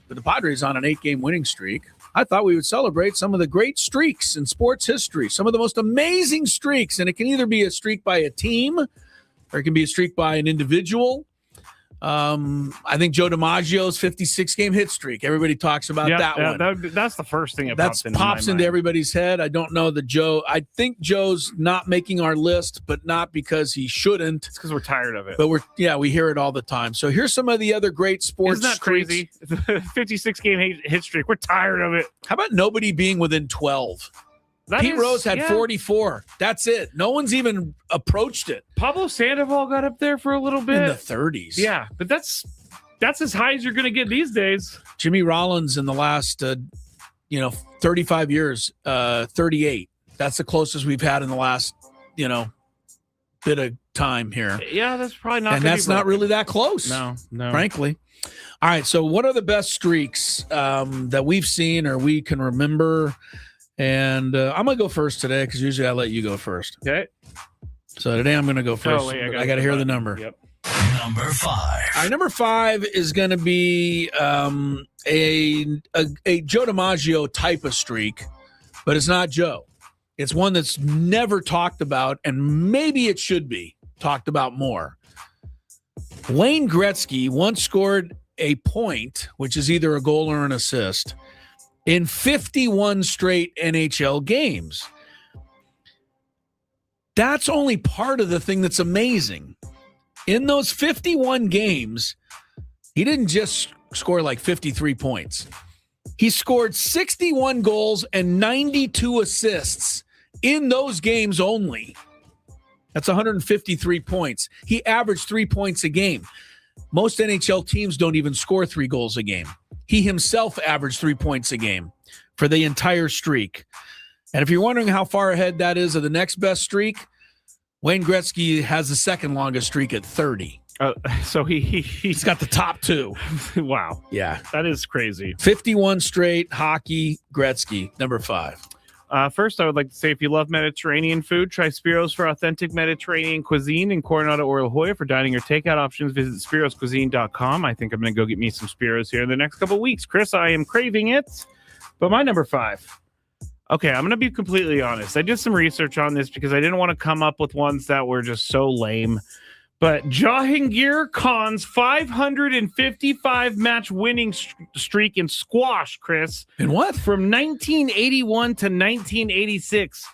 with the Padres on an 8-game winning streak, I thought we would celebrate some of the great streaks in sports history, some of the most amazing streaks. And it can either be a streak by a team or it can be a streak by an individual. I think Joe DiMaggio's 56-game hit streak. Everybody talks about that one. That's the first thing that pops into everybody's head. I don't know that Joe. I think Joe's not making our list, but not because he shouldn't. It's because we're tired of it. But we hear it all the time. So here's some of the other great sports. Isn't that crazy? 56-game hit streak. We're tired of it. How about nobody being within 12? Pete Rose had 44. That's it. No one's even approached it. Pablo Sandoval got up there for a little bit. In the 30s. Yeah, but that's as high as you're going to get these days. Jimmy Rollins in the last, 35 years, 38. That's the closest we've had in the last, bit of time here. Yeah, that's probably not. And that's not really that close. No. Frankly. All right, so what are the best streaks that we've seen or we can remember? And I'm going to go first today because usually I let you go first. Okay. So today I'm going to to go first. I got to hear the number. Yep. Number 5. All right, number 5 is going to be a Joe DiMaggio type of streak, but it's not Joe. It's one that's never talked about, and maybe it should be talked about more. Wayne Gretzky once scored a point, which is either a goal or an assist, in 51 straight NHL games. That's only part of the thing that's amazing. In those 51 games, he didn't just score like 53 points. He scored 61 goals and 92 assists in those games only. That's 153 points. He averaged 3 points a game. Most NHL teams don't even score 3 goals a game. He himself averaged 3 points a game for the entire streak. And if you're wondering how far ahead that is of the next best streak, Wayne Gretzky has the second longest streak at 30. So he's got the top 2. Wow. Yeah. That is crazy. 51 straight hockey, Gretzky, number 5. First, I would like to say if you love Mediterranean food, try Spiros for authentic Mediterranean cuisine in Coronado or La Jolla. For dining or takeout options, visit spiroscuisine.com. I think I'm going to go get me some Spiros here in the next couple of weeks. Chris, I am craving it. But my number 5. Okay, I'm going to be completely honest. I did some research on this because I didn't want to come up with ones that were just so lame. But Jahangir Khan's 555 match winning streak in squash, Chris. In what? From 1981 to 1986.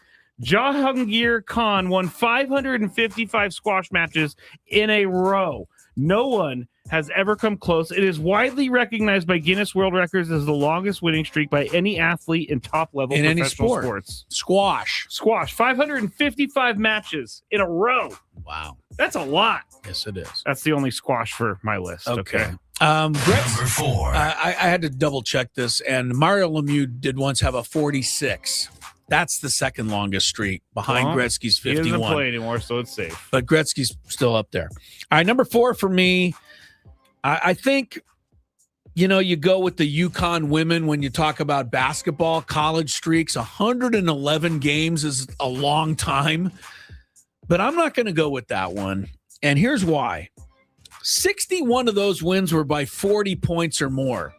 Jahangir Khan won 555 squash matches in a row. No one has ever come close. It is widely recognized by Guinness World Records as the longest winning streak by any athlete in top-level professional sports. Squash. 555 matches in a row. Wow. That's a lot. Yes, it is. That's the only squash for my list. Okay. Number 4. I had to double-check this, and Mario Lemieux did once have a 46. That's the second longest streak behind Gretzky's 51. He doesn't play anymore, so it's safe. But Gretzky's still up there. All right, number 4 for me, I think, you go with the Yukon women when you talk about basketball, college streaks. 111 games is a long time. But I'm not going to go with that one. And here's why. 61 of those wins were by 40 points or more.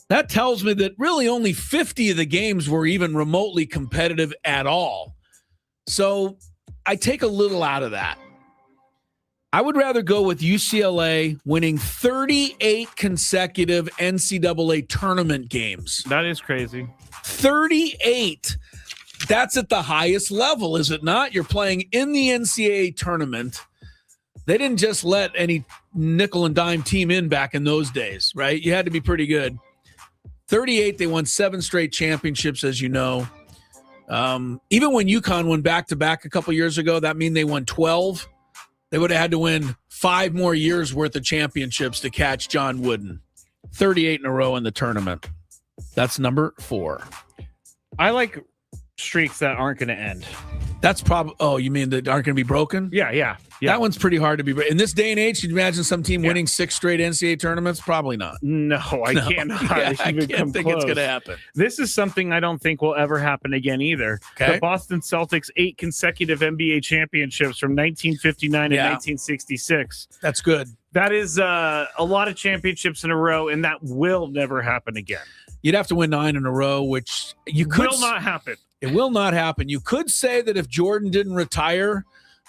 That tells me that really only 50 of the games were even remotely competitive at all. So I take a little out of that. I would rather go with UCLA winning 38 consecutive NCAA tournament games. That is crazy. 38. That's at the highest level, is it not? You're playing in the NCAA tournament. They didn't just let any nickel and dime team in back in those days, right? You had to be pretty good. 38, they won 7 straight championships, as you know. Even when UConn won back-to-back a couple years ago, that mean they won 12. They would have had to win 5 more years worth of championships to catch John Wooden. 38 in a row in the tournament. That's number 4. I like streaks that aren't going to end. That's probably. Oh, you mean that aren't going to be broken? Yeah. That one's pretty hard to be. In this day and age, can you imagine some team winning 6 straight NCAA tournaments? Probably not. No, I cannot. Yeah, I can't think it's going to happen. This is something I don't think will ever happen again either. Okay. The Boston Celtics 8 consecutive NBA championships from 1959 and 1966. That's good. That is a lot of championships in a row, and that will never happen again. You'd have to win 9 in a row, which you could. Will not happen. It will not happen. You could say that if Jordan didn't retire,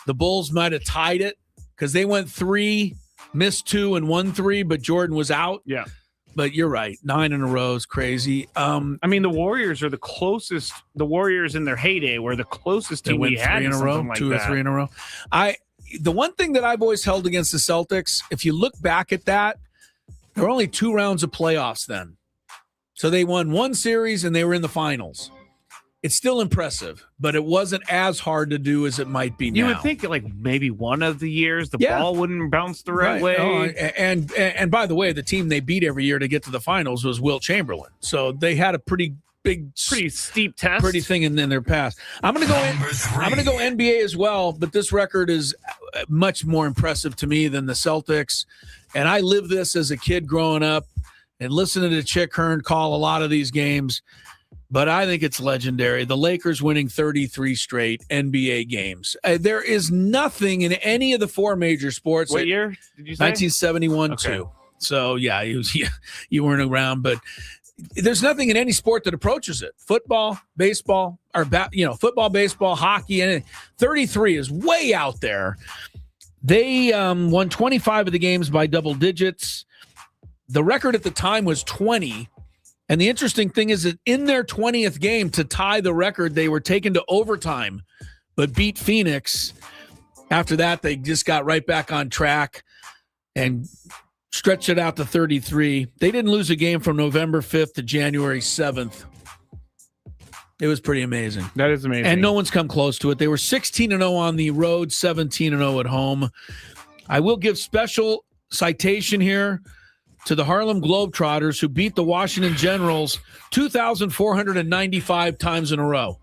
the Bulls might have tied it because they went 3, missed 2, and won 3, but Jordan was out. Yeah. But you're right. 9 in a row is crazy. I mean, the Warriors are the closest. The Warriors in their heyday were the closest team we had. 3 in a row, like 2 that. or 3 in a row. The one thing that I've always held against the Celtics, if you look back at that, there were only 2 rounds of playoffs then. So they won 1 series and they were in the finals. It's still impressive, but it wasn't as hard to do as it might be now. You would think like maybe one of the years the ball wouldn't bounce the right way. Oh, and by the way, the team they beat every year to get to the finals was Wilt Chamberlain. So they had a pretty steep test, pretty thing in their past. I'm going to go NBA as well, but this record is much more impressive to me than the Celtics. And I lived this as a kid growing up and listening to Chick Hearn call a lot of these games. But I think it's legendary. The Lakers winning 33 straight NBA games. There is nothing in any of the 4 major sports. What year did you say? 1971 too. So yeah, you weren't around, but there's nothing in any sport that approaches it. Football, baseball, or football, baseball, hockey, and 33 is way out there. They won 25 of the games by double digits. The record at the time was 20. And the interesting thing is that in their 20th game to tie the record, they were taken to overtime, but beat Phoenix. After that, they just got right back on track and stretched it out to 33. They didn't lose a game from November 5th to January 7th. It was pretty amazing. That is amazing. And no one's come close to it. They were 16-0 on the road, 17-0 at home. I will give special citation here to the Harlem Globetrotters, who beat the Washington Generals 2,495 times in a row.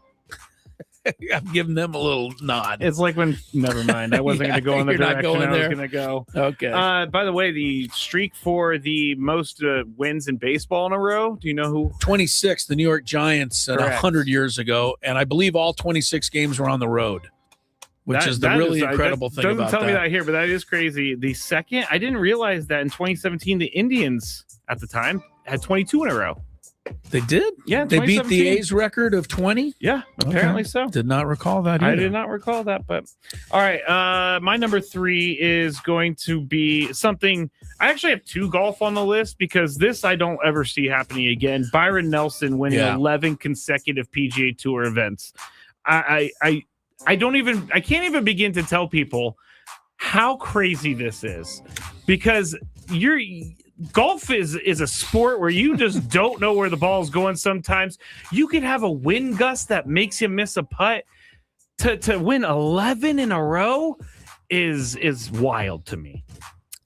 I'm giving them a little nod. It's like when, never mind. I wasn't going to go in the direction I was going to go. Okay. By the way, the streak for the most wins in baseball in a row, do you know who? 26, the New York Giants, 100 years ago. And I believe all 26 games were on the road, which is the really incredible thing about that. Doesn't tell me that here, but that is crazy. The second, I didn't realize that in 2017, the Indians at the time had 22 in a row. They did? Yeah, they beat the A's record of 20? Yeah, apparently so. Did not recall that either. I did not recall that, but all right. My number 3 is going to be something. I actually have 2 golf on the list because this I don't ever see happening again. Byron Nelson winning 11 consecutive PGA Tour events. I can't even begin to tell people how crazy this is because golf is a sport where you just don't know where the ball is going. Sometimes you can have a wind gust that makes you miss a putt. To win 11 in a row is wild to me.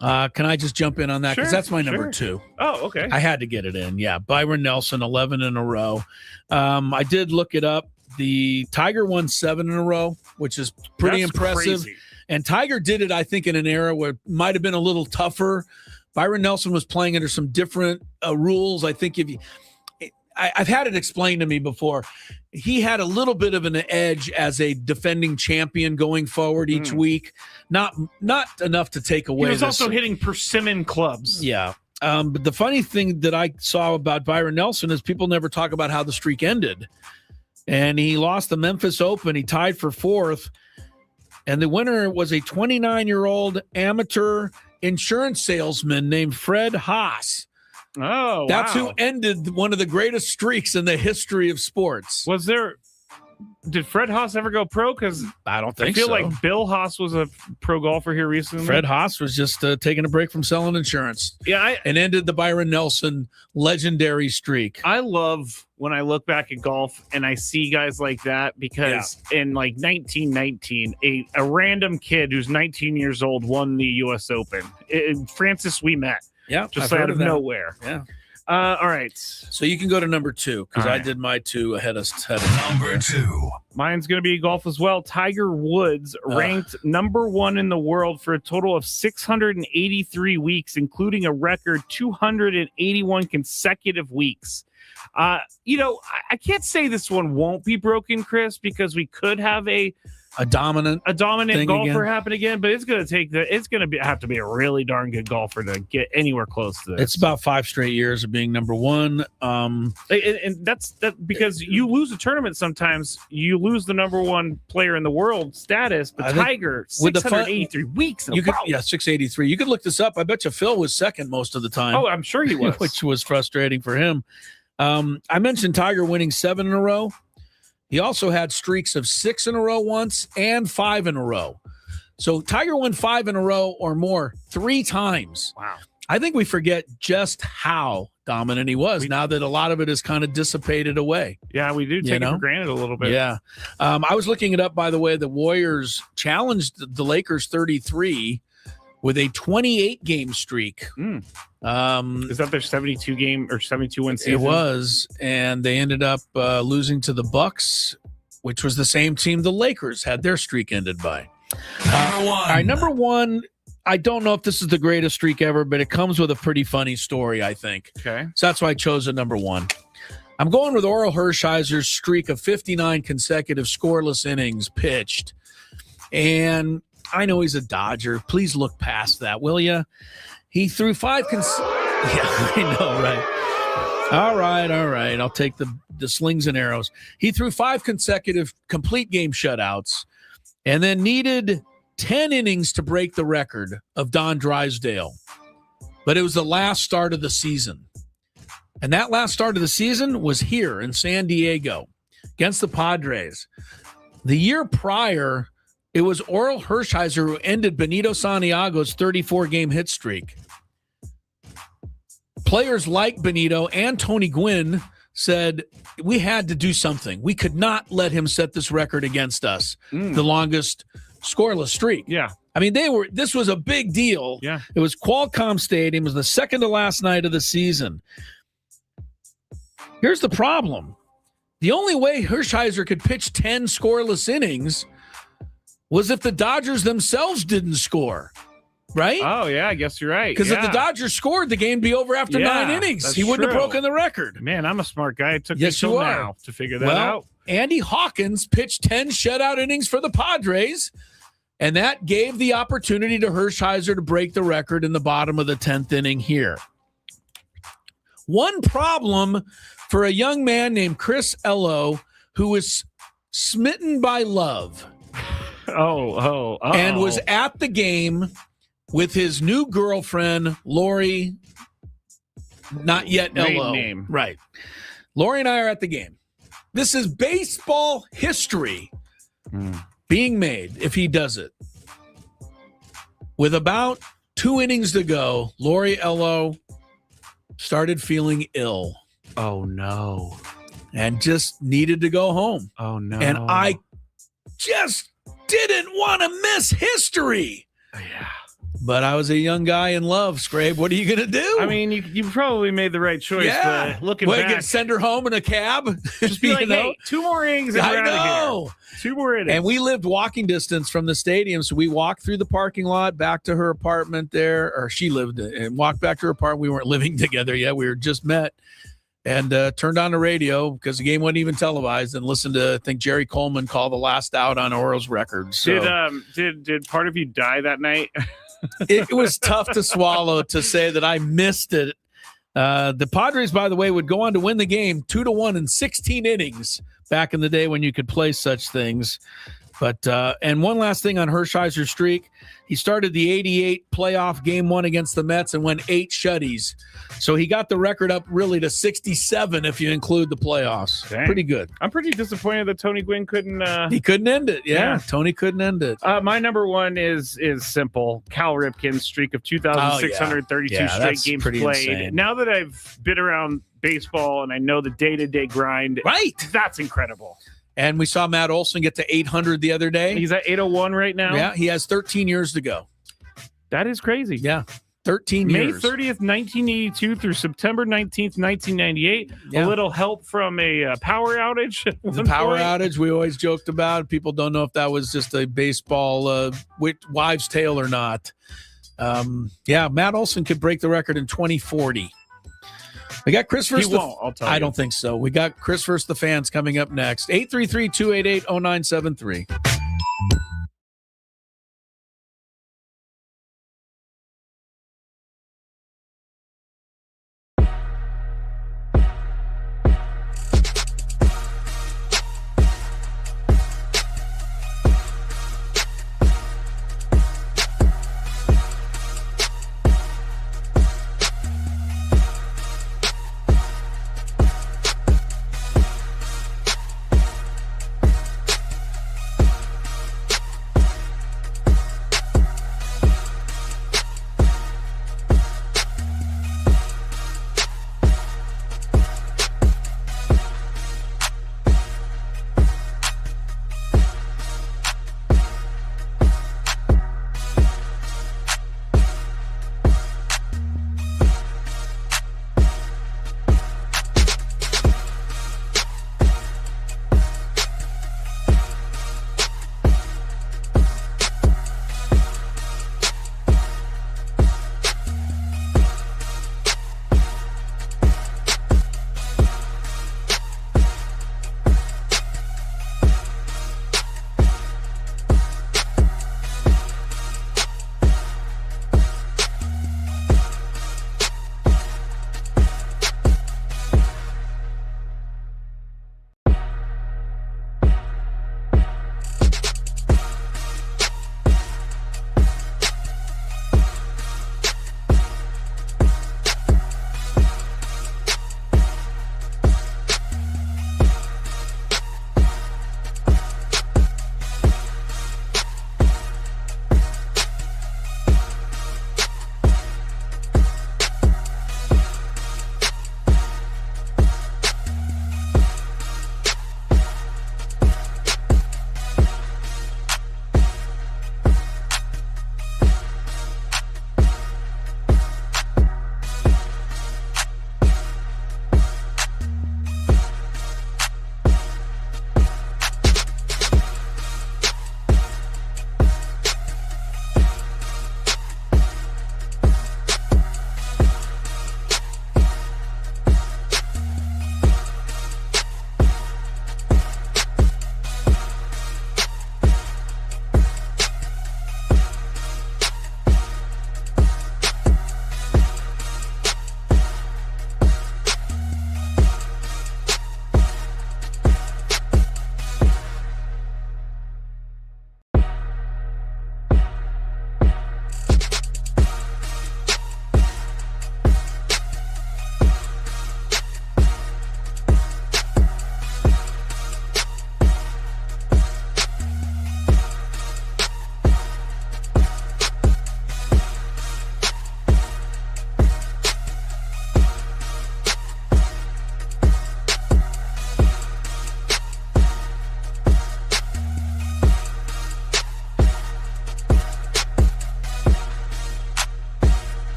Can I just jump in on that? Because that's my number 2. Oh, okay. I had to get it in. Yeah, Byron Nelson, 11 in a row. I did look it up. The Tiger won 7 in a row, which is pretty impressive. Crazy. And Tiger did it, I think, in an era where it might have been a little tougher. Byron Nelson was playing under some different rules. I think I've had it explained to me before. He had a little bit of an edge as a defending champion going forward each week. Not enough to take away. He was also hitting persimmon clubs. Yeah. But the funny thing that I saw about Byron Nelson is people never talk about how the streak ended. And he lost the Memphis Open. He tied for 4th. And the winner was a 29-year-old amateur insurance salesman named Fred Haas. Oh, That's wow. who ended one of the greatest streaks in the history of sports. Did Fred Haas ever go pro? Because I don't think I feel so. like Bill Haas was a pro golfer here recently. Fred Haas was just taking a break from selling insurance. Yeah, and ended the Byron Nelson legendary streak. I love when I look back at golf and I see guys like that because in like 1919, a random kid who's 19 years old won the U.S. Open. Francis Ouimet. Yeah, just I've out heard of of that. nowhere. Yeah. All right. So you can go to number 2 because I did my 2 ahead of number 2. Mine's going to be golf as well. Tiger Woods ranked number 1 in the world for a total of 683 weeks, including a record 281 consecutive weeks. I can't say this one won't be broken, Chris, because we could have a dominant golfer again. happen again, but it's going to have to be a really darn good golfer to get anywhere close to this. It's about 5 straight years of being number 1. And that's because you lose a tournament sometimes, you lose the number 1 player in the world status. But Tiger, 683 weeks. 683. You could look this up. I bet you Phil was second most of the time. Oh, I'm sure he was, which was frustrating for him. I mentioned Tiger winning 7 in a row. He also had streaks of 6 in a row once and 5 in a row. So Tiger won 5 in a row or more 3 times. Wow. I think we forget just how dominant he was now that a lot of it is kind of dissipated away. Yeah, we do take it for granted a little bit. Yeah. I was looking it up, by the way. The Warriors challenged the Lakers 33 with a 28-game streak. Is that their 72-game or 72-win season? It was, and they ended up losing to the Bucks, which was the same team the Lakers had their streak ended by. Number 1. All right, number 1, I don't know if this is the greatest streak ever, but it comes with a pretty funny story, I think. Okay. So that's why I chose a number 1. I'm going with Oral Hershiser's streak of 59 consecutive scoreless innings pitched. And I know he's a Dodger. Please look past that, will you? He threw 5 Yeah, I know, right? All right. I'll take the slings and arrows. He threw 5 consecutive complete game shutouts and then needed 10 innings to break the record of Don Drysdale. But it was the last start of the season. And that last start of the season was here in San Diego against the Padres. The year prior, it was Oral Hershiser who ended Benito Santiago's 34-game hit streak. Players like Benito and Tony Gwynn said, we had to do something. We could not let him set this record against us, the longest scoreless streak. Yeah. I mean, this was a big deal. Yeah. It was Qualcomm Stadium. It was the second to last night of the season. Here's the problem. The only way Hershiser could pitch 10 scoreless innings was if the Dodgers themselves didn't score, right? Oh, yeah, I guess you're right. Because if the Dodgers scored, the game would be over after 9 innings. He wouldn't have broken the record. Man, I'm a smart guy. It took me till now to figure that out. Andy Hawkins pitched 10 shutout innings for the Padres, and that gave the opportunity to Hershiser to break the record in the bottom of the 10th inning here. One problem for a young man named Chris Ello, who was smitten by love. And was at the game with his new girlfriend, Lori, not yet Ello. Name. Right. Lori and I are at the game. This is baseball history being made if he does it. With about 2 innings to go, Lori Ello started feeling ill. Oh, no. And just needed to go home. Oh, no. And I just didn't want to miss history. Yeah. But I was a young guy in love, Scrape. What are you going to do? I mean, you probably made the right choice. Yeah. But looking back, Send her home in a cab? just be like, hey, 2 more innings and I we're out know. of here. 2 more innings. And we lived walking distance from the stadium, so we walked through the parking lot back to her apartment there, or she lived and walked back to her apartment. We weren't living together yet. We were just met. And turned on the radio because the game wasn't even televised and listened to, I think, Jerry Coleman call the last out on Orioles record. So. Did part of you die that night? it was tough to swallow to say that I missed it. The Padres, by the way, would go on to win the game 2-1 in 16 innings back in the day when you could play such things. But and one last thing on Hershiser's streak. He started the 88 playoff game 1 against the Mets and went 8 shutties. So he got the record up really to 67 if you include the playoffs. Dang. Pretty good. I'm pretty disappointed that Tony Gwynn couldn't. He couldn't end it. Yeah, Tony couldn't end it. My number one is simple. Cal Ripken's streak of 2,632 straight games played. Insane. Now that I've been around baseball and I know the day-to-day grind, right? That's incredible. And we saw Matt Olson get to 800 the other day. He's at 801 right now. Yeah, he has 13 years to go. That is crazy. Yeah, 13 May years. 30th, 1982 through September 19th, 1998. Yeah. A little help from a power outage. The power outage we always joked about. People don't know if that was just a baseball wives' tale or not. Matt Olson could break the record in 2040. We got Chris versus He won't, I'll tell you. I don't think so. We got Chris versus the fans coming up next. 833-288-0973.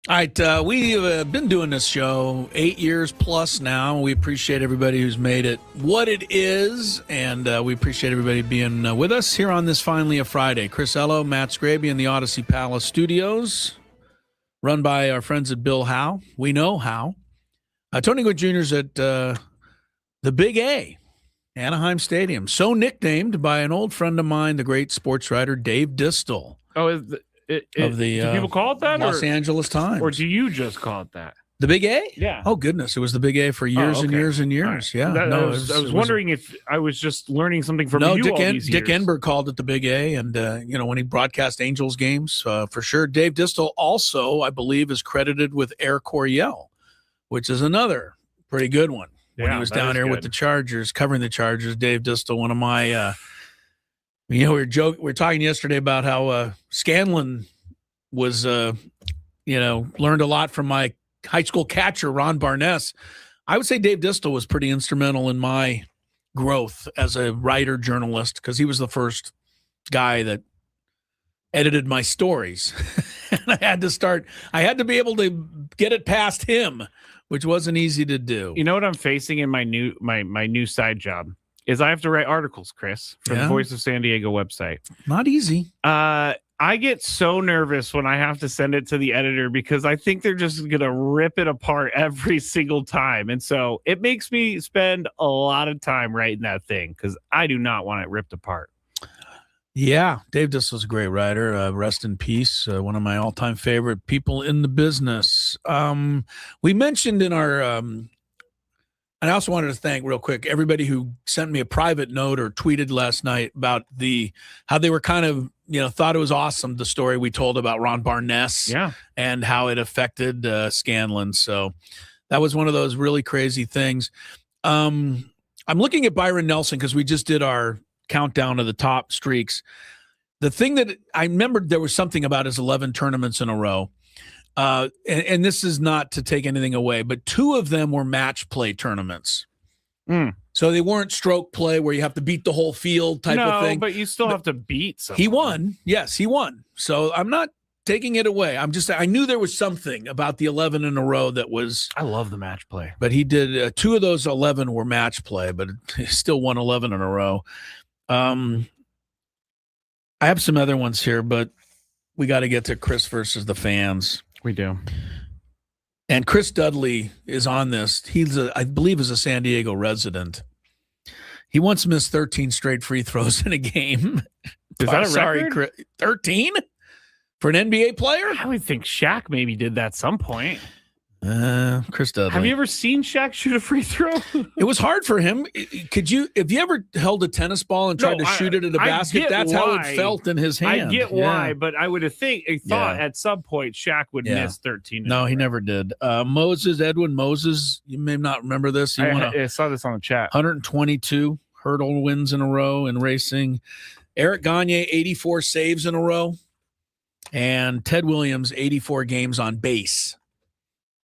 All right, we have been doing this show 8 years plus now. We appreciate everybody who's made it what it is, and we appreciate everybody being with us here on this Finally a Friday. Chris Ello, Matt Scraby in the Odyssey Palace Studios, run by our friends at Bill Howe. We know how. Tony Gwynn Jr.'s at the Big A, Anaheim Stadium, so nicknamed by an old friend of mine, the great sports writer Dave Distel. Oh, do people call it that? Los Angeles Times. Or do you just call it that? The Big A? Yeah. Oh, goodness. It was the Big A for years and years and years. Right. Yeah. I was wondering if I was just learning something from you all these years. Dick Enberg called it the Big A, and, when he broadcast Angels games, for sure. Dave Distel also, I believe, is credited with Air Coryell, which is another pretty good one. When he was down here with the Chargers, covering the Chargers, Dave Distel, one of my we were talking yesterday about how Scanlon was learned a lot from my high school catcher, Ron Barnes. I would say Dave Distel was pretty instrumental in my growth as a writer journalist, because he was the first guy that edited my stories. And I had to be able to get it past him, which wasn't easy to do. You know what I'm facing in my new side job is I have to write articles, Chris, for the Voice of San Diego website. Not easy. I get so nervous when I have to send it to the editor, because I think they're just going to rip it apart every single time. And so it makes me spend a lot of time writing that thing, because I do not want it ripped apart. Yeah, Dave Distel's a great writer. Rest in peace. One of my all-time favorite people in the business. We mentioned in our and I also wanted to thank real quick everybody who sent me a private note or tweeted last night about how they were kind of, thought it was awesome, the story we told about Ron Barnes and how it affected Scanlon. So that was one of those really crazy things. I'm looking at Byron Nelson because we just did our countdown of the top streaks. The thing that I remembered, there was something about his 11 tournaments in a row. And this is not to take anything away, but 2 of them were match play tournaments. So they weren't stroke play where you have to beat the whole field type of thing. But you still have to beat someone. He won. Yes, he won. So I'm not taking it away. I knew there was something about the 11 in a row that was. I love the match play. But he did 2 of those 11 were match play, but he still won 11 in a row. I have some other ones here, but we got to get to Chris versus the fans. We do. And Chris Dudley is on this. I believe is a San Diego resident. He once missed 13 straight free throws in a game. Is that a record? Chris, 13 for an NBA player? I would think Shaq maybe did that at some point. Chris Dudley. Have you ever seen Shaq shoot a free throw? It was hard for him. If you ever held a tennis ball and tried to shoot it at a basket, that's how it felt in his hand. I get why, but I would have thought at some point Shaq would miss 13. No, he never did. Edwin Moses, you may not remember this. I saw this on the chat. 122 hurdle wins in a row in racing. Eric Gagne, 84 saves in a row. And Ted Williams, 84 games on base.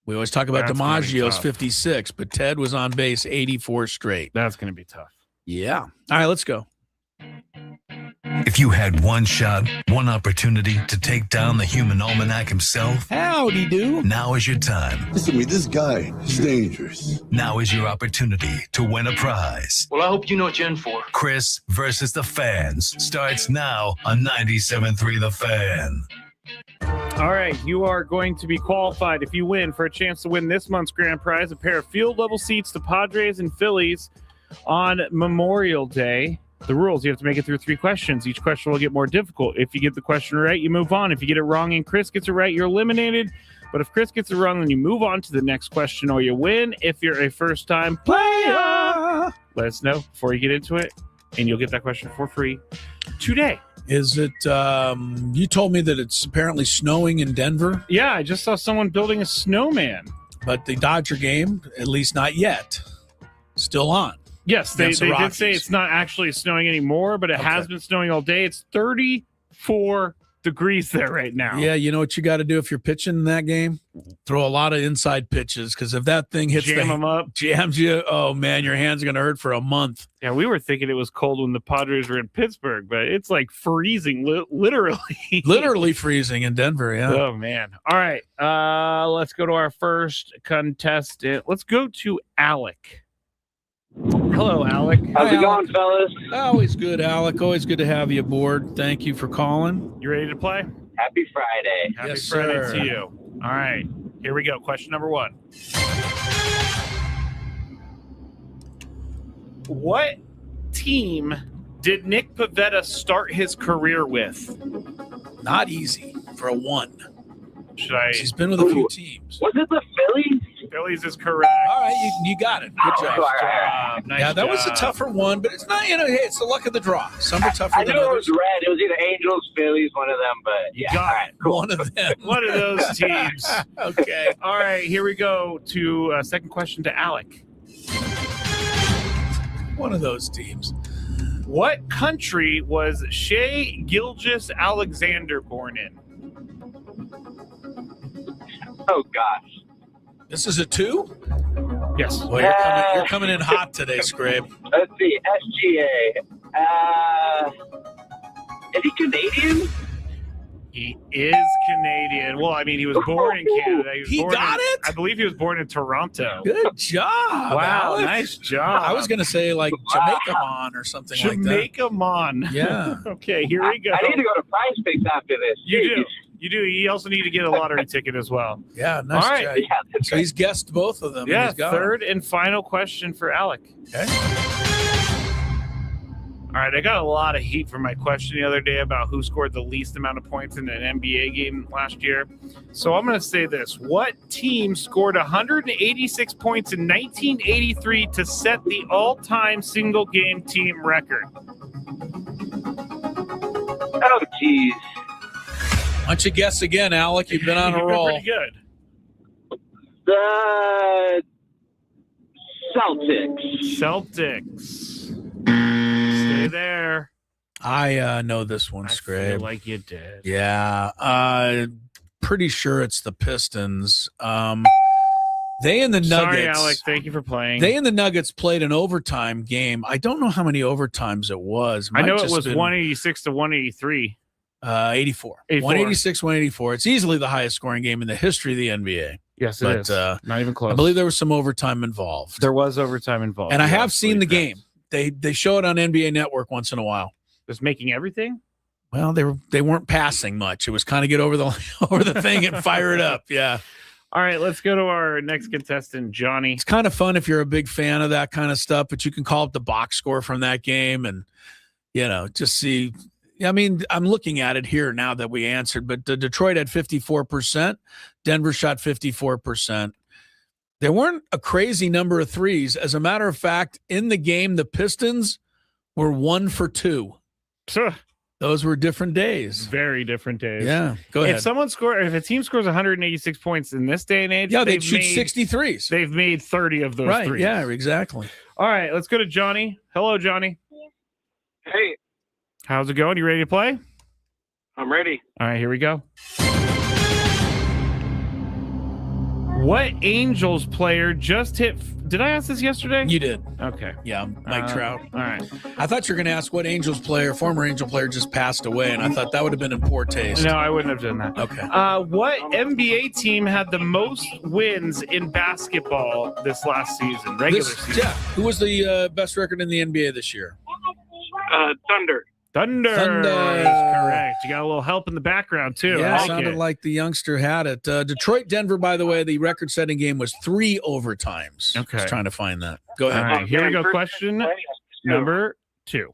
We always talk about DiMaggio's 56, but Ted was on base 84 straight. That's going to be tough. Yeah. All right, let's go. If you had one shot, one opportunity to take down the human almanac himself, howdy do. Now is your time. Listen to me, this guy is dangerous. Now is your opportunity to win a prize. Well, I hope you know what you're in for. Chris versus the fans starts now on 97.3 The Fan. All right, you are going to be qualified if you win for a chance to win this month's grand prize, a pair of field level seats to Padres and Phillies on Memorial Day. The rules, you have to make it through 3 questions. Each question will get more difficult. If you get the question right, you move on. If you get it wrong and Chris gets it right, you're eliminated. But if Chris gets it wrong, then you move on to the next question or you win. If you're a first-time player, let us know before you get into it, and you'll get that question for free today. Is it, you told me that it's apparently snowing in Denver? Yeah, I just saw someone building a snowman. But the Dodger game, at least not yet, still on. Yes, they did say it's not actually snowing anymore, but it has been snowing all day. It's 34 degrees there right now. Yeah, you know what you got to do if you're pitching in that game? Throw a lot of inside pitches, because if that thing hits them up, jams you, oh man, your hands are going to hurt for a month. Yeah, we were thinking it was cold when the Padres were in Pittsburgh, but it's like freezing, literally. Literally freezing in Denver, yeah. Oh, man. All right, let's go to our first contestant. Let's go to Alec. Hello, Alec. How's it going, fellas? Always good, Alec. Always good to have you aboard. Thank you for calling. You ready to play? Happy Friday. Happy Yes, Friday sir. to you. All right, here we go. Question number 1. What team did Nick Pivetta start his career with? Not easy for a 1. Should I? He's been with a few teams. Was it the Phillies? Phillies is correct. All right, you got it. Good job. Nice Yeah, that was a job. tougher one, but it's not, hey, it's the luck of the draw. Some are tougher I than knew it others. was red. It was either Angels, Phillies, one of them, but yeah. Got All right, cool. One of them. One of those teams. Okay. All right, here we go to second question to Alec. One of those teams. What country was Shea Gilgeous-Alexander born in? Oh, gosh. This is a 2? Yes. Well, you're coming in hot today, Scrape. Let's see. SGA. Is he Canadian? He is Canadian. Well, I mean, he was born in Canada. He got it? I believe he was born in Toronto. Good job. Wow, Alex. nice job. I was going to say like Jamaica Mon or something like that. Jamaica Mon. Yeah. Okay, here we go. I need to go to Prize Picks after this. You do. You do. You also need to get a lottery ticket as well. Yeah, nice All right. job. Yeah, So he's guessed both of them. Yeah, He's got third and final question for Alec. Okay. All right, I got a lot of heat for my question the other day about who scored the least amount of points in an NBA game last year. So I'm going to say this. What team scored 186 points in 1983 to set the all-time single-game team record? Oh, geez. Why don't you guess again, Alec? You've been on a You've been roll. pretty good. The Celtics. Celtics. Stay there. I know this one, I feel Scrape. like you did. Yeah. Pretty sure it's the Pistons. They and the Nuggets. Sorry, Alec. Thank you for playing. They and the Nuggets played an overtime game. I don't know how many overtimes it was. I know it just was been, 186 to 183. 84. 186, 184. It's easily the highest scoring game in the history of the NBA. Yes, it is. Not even close. I believe there was some overtime involved. There was overtime involved. And I You're have seen the absolutely game. They show it on NBA Network once in a while. Just making everything? Well, they weren't passing much. It was kind of get over the thing and fire it up. Yeah. All right, let's go to our next contestant, Johnny. It's kind of fun if you're a big fan of that kind of stuff, but you can call up the box score from that game and, just see. I mean, I'm looking at it here now that we answered, but Detroit had 54%. Denver shot 54%. There weren't a crazy number of threes. As a matter of fact, in the game, the Pistons were 1 for 2. Those were different days. Very different days. Yeah. Go ahead. If a team scores 186 points in this day and age, yeah, they'd shoot 63s. They've made 30 of those right. threes. Yeah, exactly. All right, let's go to Johnny. Hello, Johnny. Hey, how's it going? You ready to play? I'm ready. All right, here we go. What Angels player just hit? Did I ask this yesterday? You did. Okay. Yeah, Mike Trout. All right. I thought you were going to ask what former Angel player just passed away, and I thought that would have been in poor taste. No, I wouldn't have done that. Okay. What NBA team had the most wins in basketball this last season, regular season? Yeah. Who was the best record in the NBA this year? Thunder. Thunder is correct. You got a little help in the background, too. Yeah, I sounded like the youngster had it. Detroit, Denver, by the way, the record-setting game was 3 overtimes. Okay. I was trying to find that. Go ahead. All right, here we go. Question number 2.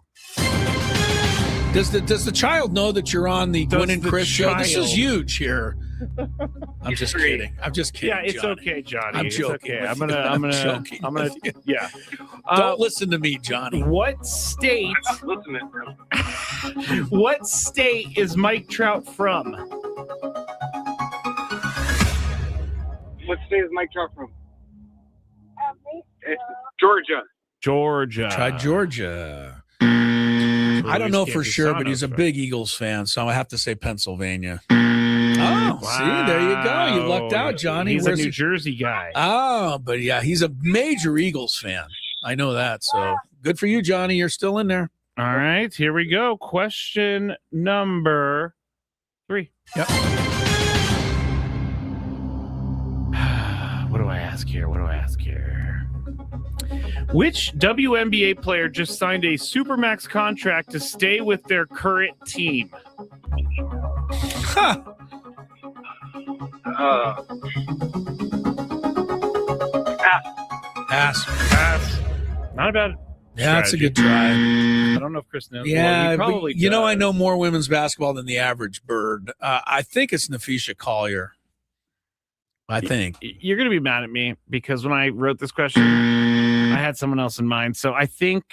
Does the child know that you're on the Gwynn and Chris show? This is huge here. I'm just kidding. I'm just kidding. Yeah, it's Johnny. okay, Johnny. I'm it's joking. okay. with you. Joking I'm gonna. with you. Yeah. Don't listen to me, Johnny. What state? Listening. What state is Mike Trout from? What state is Mike Trout from? Georgia. Georgia. Try Georgia. I don't know for sure, but he's a big Eagles fan, so I have to say Pennsylvania. Oh, wow. See, there you go. You lucked out, Johnny. He's a New Jersey guy. Oh, but yeah, he's a major Eagles fan. I know that. So good for you, Johnny. You're still in there. All right, here we go. Question number 3. Yep. What do I ask here? Which WNBA player just signed a Supermax contract to stay with their current team? Huh. Pass. Not a bad. Yeah, that's a good try. I don't know if Chris knows. Yeah, well, probably you know, I know more women's basketball than the average bird. I think it's Nafisha Collier. I think. You're going to be mad at me because when I wrote this question, I had someone else in mind. So I think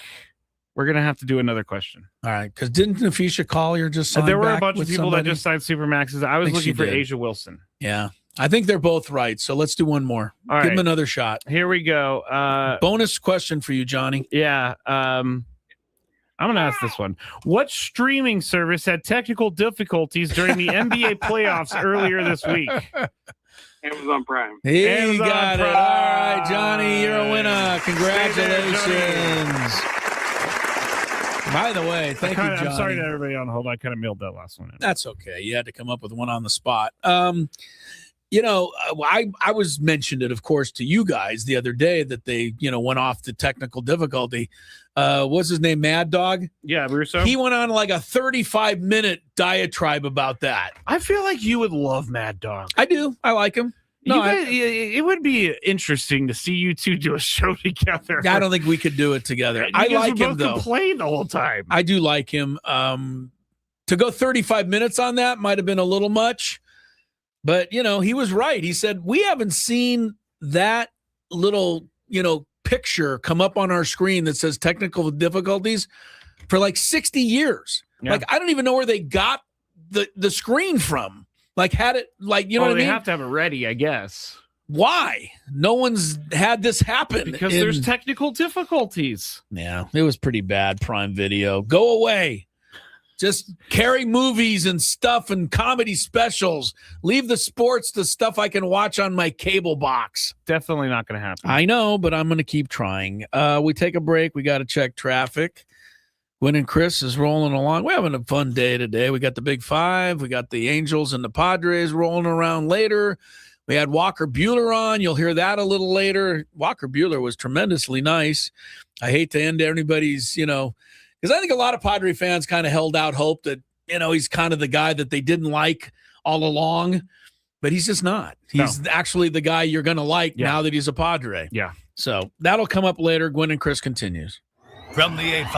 we're going to have to do another question. All right, because didn't Nafisha Collier just sign There were back a bunch of with people somebody? that just signed Supermaxes. I was looking for Asia Wilson. Yeah, I think they're both right. So let's do one more. All Give right. him another shot. Here we go. Bonus question for you, Johnny. Yeah. I'm going to ask this one. What streaming service had technical difficulties during the NBA playoffs earlier this week? Amazon Prime. He Amazon got it. Prime. All right, Johnny, you're a winner. Congratulations. By the way, thank you, Johnny. I'm sorry to everybody on hold. I kind of mailed that last one in. That's okay. You had to come up with one on the spot. You know, I was mentioned it, of course, to you guys the other day that they, went off the technical difficulty. What's his name? Mad Dog? Yeah, Russo. He went on like a 35-minute diatribe about that. I feel like you would love Mad Dog. I do. I like him. No, it would be interesting to see you two do a show together. I don't think we could do it together. I You guys like would him, both though. complain the whole time. I do like him. To go 35 minutes on that might have been a little much, but, he was right. He said, we haven't seen that little, picture come up on our screen that says technical difficulties for like 60 years. Yeah. Like, I don't even know where they got the screen from. Like, had it, like, you know what I mean? They have to have it ready, I guess. Why? No one's had this happen. Because there's technical difficulties. Yeah, it was pretty bad, Prime Video. Go away. Just carry movies and stuff and comedy specials. Leave the sports to stuff I can watch on my cable box. Definitely not going to happen. I know, but I'm going to keep trying. We take a break. We got to check traffic. Gwynn and Chris is rolling along. We're having a fun day today. We got the Big Five. We got the Angels and the Padres rolling around later. We had Walker Buehler on. You'll hear that a little later. Walker Buehler was tremendously nice. I hate to end anybody's, because I think a lot of Padre fans kind of held out hope that, he's kind of the guy that they didn't like all along, but he's just not. He's actually the guy you're going to like now that he's a Padre. Yeah. So that'll come up later. Gwynn and Chris continues. From the 8-5.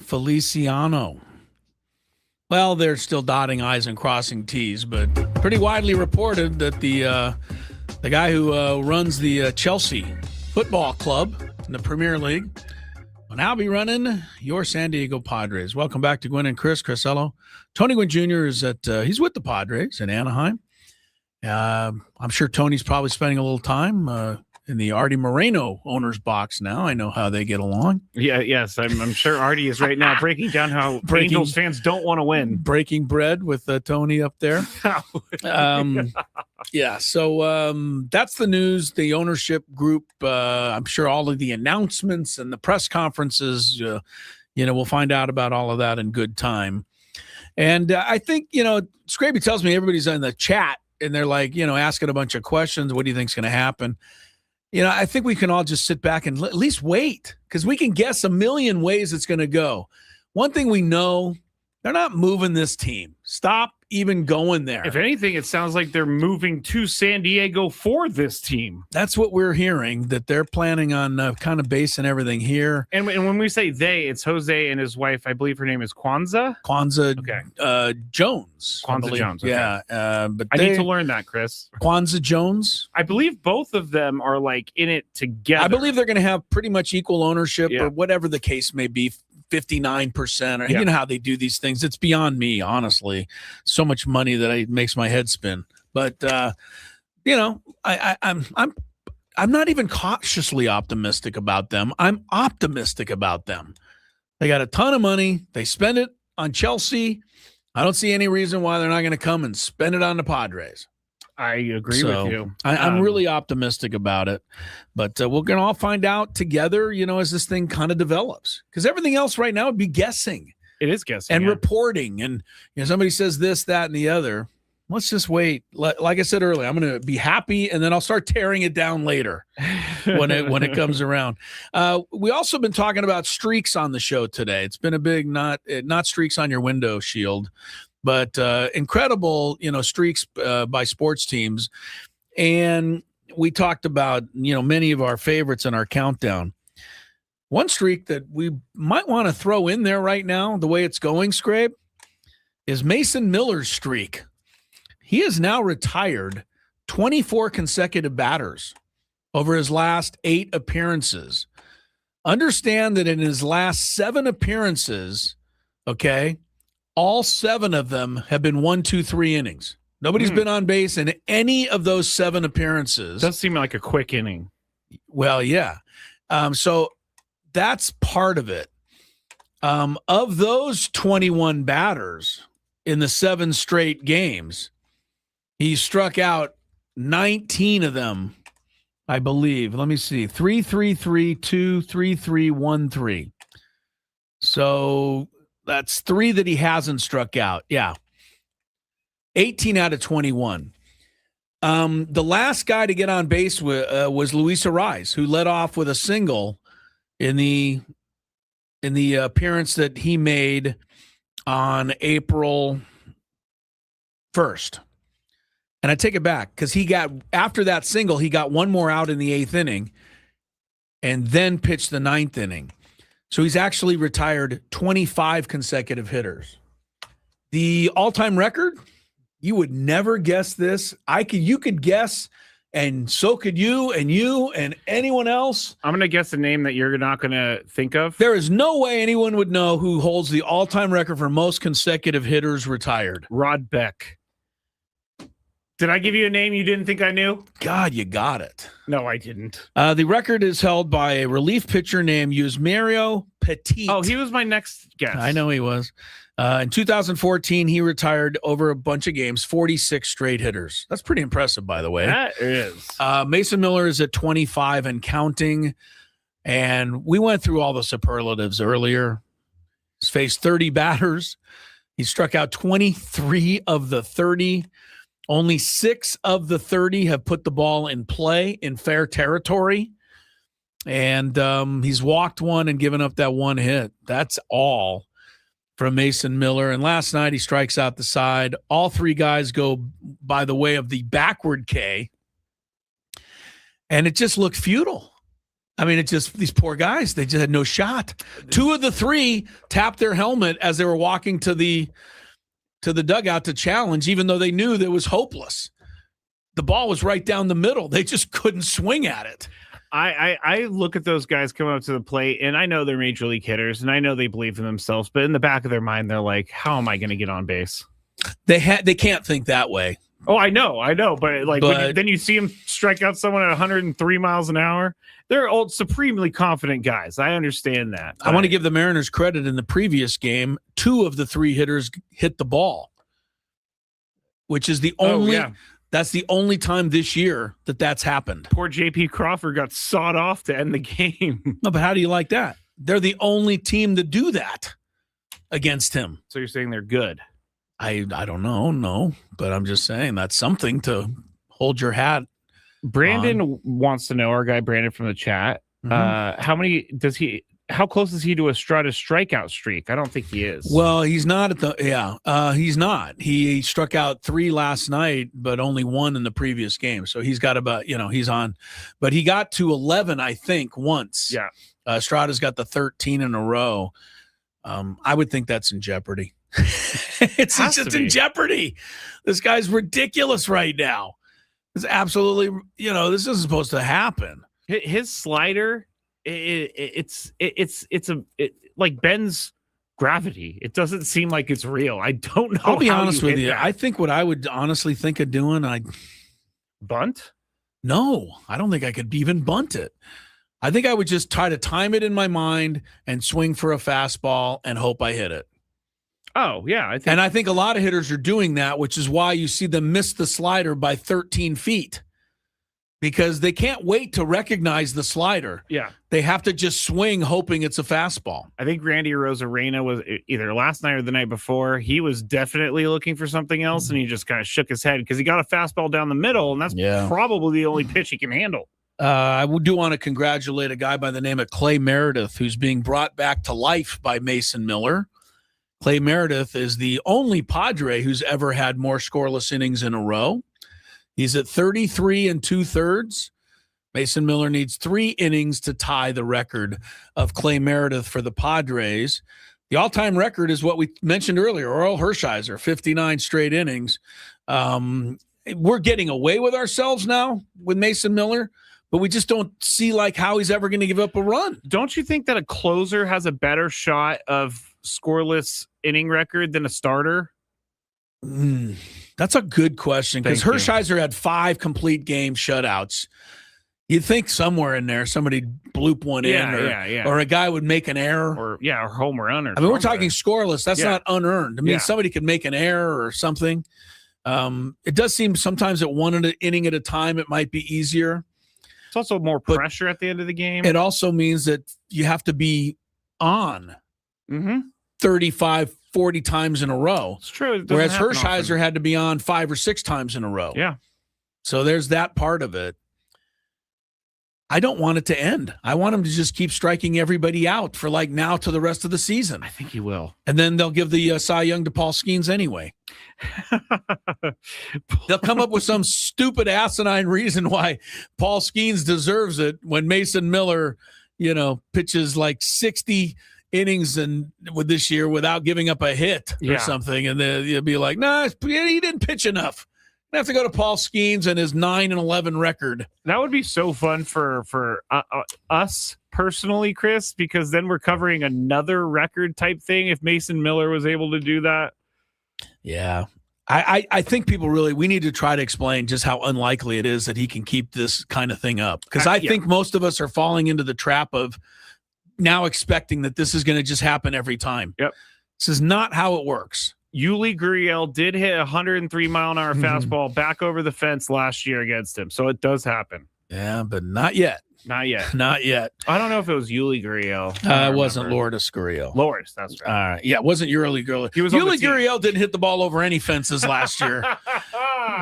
Feliciano. Well, they're still dotting I's and crossing T's, but pretty widely reported that the guy who runs the Chelsea Football Club in the Premier League will now be running your San Diego Padres. Welcome back to Gwynn and Chris. Crisello. Tony Gwynn Jr. is he's with the Padres in Anaheim. I'm sure Tony's probably spending a little time in the Artie Moreno owner's box now. I know how they get along. Yes. I'm sure Artie is right now breaking down how Angels fans don't want to win. Breaking bread with Tony up there. Yeah, so that's the news. The ownership group, I'm sure all of the announcements and the press conferences, we'll find out about all of that in good time. And I think, Scrappy tells me everybody's in the chat and they're like, asking a bunch of questions. What do you think's going to happen? I think we can all just sit back and at least wait because we can guess a million ways it's going to go. One thing we know, they're not moving this team. Stop even going there. If anything, it sounds like they're moving to San Diego for this team. That's what we're hearing, that they're planning on kind of basing everything here. And when we say they, it's Jose and his wife. I believe her name is Kwanzaa. Jones. Kwanzaa Jones. Okay. Yeah. But I need to learn that, Chris. Kwanzaa Jones. I believe both of them are like in it together. I believe they're going to have pretty much equal ownership or whatever the case may be. 59%, or you know how they do these things. It's beyond me, honestly. So much money that it makes my head spin. But I'm not even cautiously optimistic about them. I'm optimistic about them. They got a ton of money. They spend it on Chelsea. I don't see any reason why they're not going to come and spend it on the Padres. I agree with you. I'm really optimistic about it, but we're going to all find out together, as this thing kind of develops, because everything else right now would be guessing. It is guessing and reporting. And somebody says this, that, and the other. Let's just wait. Like I said earlier, I'm going to be happy, and then I'll start tearing it down later when it comes around. We also been talking about streaks on the show today. It's been a big not streaks on your window shield, but incredible, streaks by sports teams. And we talked about, many of our favorites in our countdown. One streak that we might want to throw in there right now, the way it's going, Scrape, is Mason Miller's streak. He has now retired 24 consecutive batters over his last 8 appearances. Understand that in his last 7 appearances, all 7 of them have been 1, 2, 3 innings. Nobody's been on base in any of those 7 appearances. Does seem like a quick inning. Well, yeah. So that's part of it. Of those 21 batters in the 7 straight games, he struck out 19 of them, I believe. Let me see. 3-3-3, 2, 3-3, 1-3. So that's 3 that he hasn't struck out. Yeah. 18 out of 21. The last guy to get on base was Luis Ariz, who led off with a single in the appearance that he made on April 1st. And I take it back because after that single, he got one more out in the 8th inning and then pitched the 9th inning. So he's actually retired 25 consecutive hitters. The all-time record, you would never guess this. You could guess, and so could you and anyone else. I'm going to guess a name that you're not going to think of. There is no way anyone would know who holds the all-time record for most consecutive hitters retired. Rod Beck. Did I give you a name you didn't think I knew? God, you got it. No, I didn't. The record is held by a relief pitcher named Yusmerio Petit. Oh, he was my next guess. I know he was. In 2014, he retired over a bunch of games, 46 straight hitters. That's pretty impressive, by the way. That is. Mason Miller is at 25 and counting. And we went through all the superlatives earlier. He's faced 30 batters. He struck out 23 of the 30. Only 6 of the 30 have put the ball in play in fair territory. And he's walked one and given up that one hit. That's all from Mason Miller. And last night he strikes out the side. All 3 guys go by the way of the backward K. And it just looked futile. I mean, it just, these poor guys, they just had no shot. 2 of the 3 tapped their helmet as they were walking to the dugout to challenge, even though they knew that it was hopeless. The ball was right down the middle. They just couldn't swing at it. I look at those guys coming up to the plate, and I know they're major league hitters, and I know they believe in themselves, but in the back of their mind, they're like, how am I going to get on base? They can't think that way. Oh, I know, but then you see them strike out someone at 103 miles an hour. They're old, supremely confident guys. I understand that. I want to give the Mariners credit. In the previous game, 2 of the 3 hitters hit the ball, which is the only. That's the only time this year that's happened. Poor J.P. Crawford got sawed off to end the game. No, but how do you like that? They're the only team to do that against him. So you're saying they're good? I don't know, no, but I'm just saying that's something to hold your hat. Brandon wants to know, our guy Brandon from the chat, how close is he to a strikeout streak? I don't think he is. Well, he's not he's not. He struck out 3 last night, but only 1 in the previous game. So he's got about, he's on, but he got to 11, I think, once. Yeah. Estrada's got the 13 in a row. I would think that's in jeopardy. It's just in jeopardy. This guy's ridiculous right now. It's absolutely, this isn't supposed to happen. His slider, it's like bends gravity. It doesn't seem like it's real. I don't know. I'll be honest with you. That. I think what I would honestly think of doing, bunt. No, I don't think I could even bunt it. I think I would just try to time it in my mind and swing for a fastball and hope I hit it. Oh, yeah. I think a lot of hitters are doing that, which is why you see them miss the slider by 13 feet. Because they can't wait to recognize the slider. Yeah. They have to just swing hoping it's a fastball. I think Randy Arozarena was either last night or the night before. He was definitely looking for something else, and he just kind of shook his head because he got a fastball down the middle, and that's probably the only pitch he can handle. I do want to congratulate a guy by the name of Clay Meredith, who's being brought back to life by Mason Miller. Clay Meredith is the only Padre who's ever had more scoreless innings in a row. He's at 33 2/3. Mason Miller needs 3 innings to tie the record of Clay Meredith for the Padres. The all-time record is what we mentioned earlier, Earl Hershiser, 59 straight innings. We're getting away with ourselves now with Mason Miller, but we just don't see how he's ever going to give up a run. Don't you think that a closer has a better shot of scoreless inning record than a starter? That's a good question, because Hershiser had 5 complete game shutouts. You'd think somewhere in there somebody bloop one in, or a guy would make an error, or home run. We're talking scoreless. That's not unearned. I mean, somebody could make an error or something. It does seem sometimes at 1 inning at a time it might be easier. It's also more pressure at the end of the game. It also means that you have to be on 35, 40 times in a row. It's true. Whereas Hershiser had to be on 5 or 6 times in a row. Yeah. So there's that part of it. I don't want it to end. I want him to just keep striking everybody out for now to the rest of the season. I think he will. And then they'll give the Cy Young to Paul Skeens anyway. They'll come up with some stupid asinine reason why Paul Skeens deserves it when Mason Miller, pitches 60 innings with this year without giving up a hit or something. And then you'll be like, nah, he didn't pitch enough. I have to go to Paul Skeens and his 9-11 record. That would be so fun for us personally, Chris, because then we're covering another record type thing if Mason Miller was able to do that. Yeah. I think people we need to try to explain just how unlikely it is that he can keep this kind of thing up. Because I think most of us are falling into the trap of now expecting that this is going to just happen every time. Yep. This is not how it works. Yuli Gurriel did hit a 103-mile-an-hour fastball back over the fence last year against him. So it does happen. Yeah, but not yet. Not yet. Not yet. I don't know if it was Yuli Gurriel. It wasn't Lourdes Gurriel. Lourdes, that's right. All right. Yeah, it wasn't Yuli Gurriel. Yuli Gurriel didn't hit the ball over any fences last year.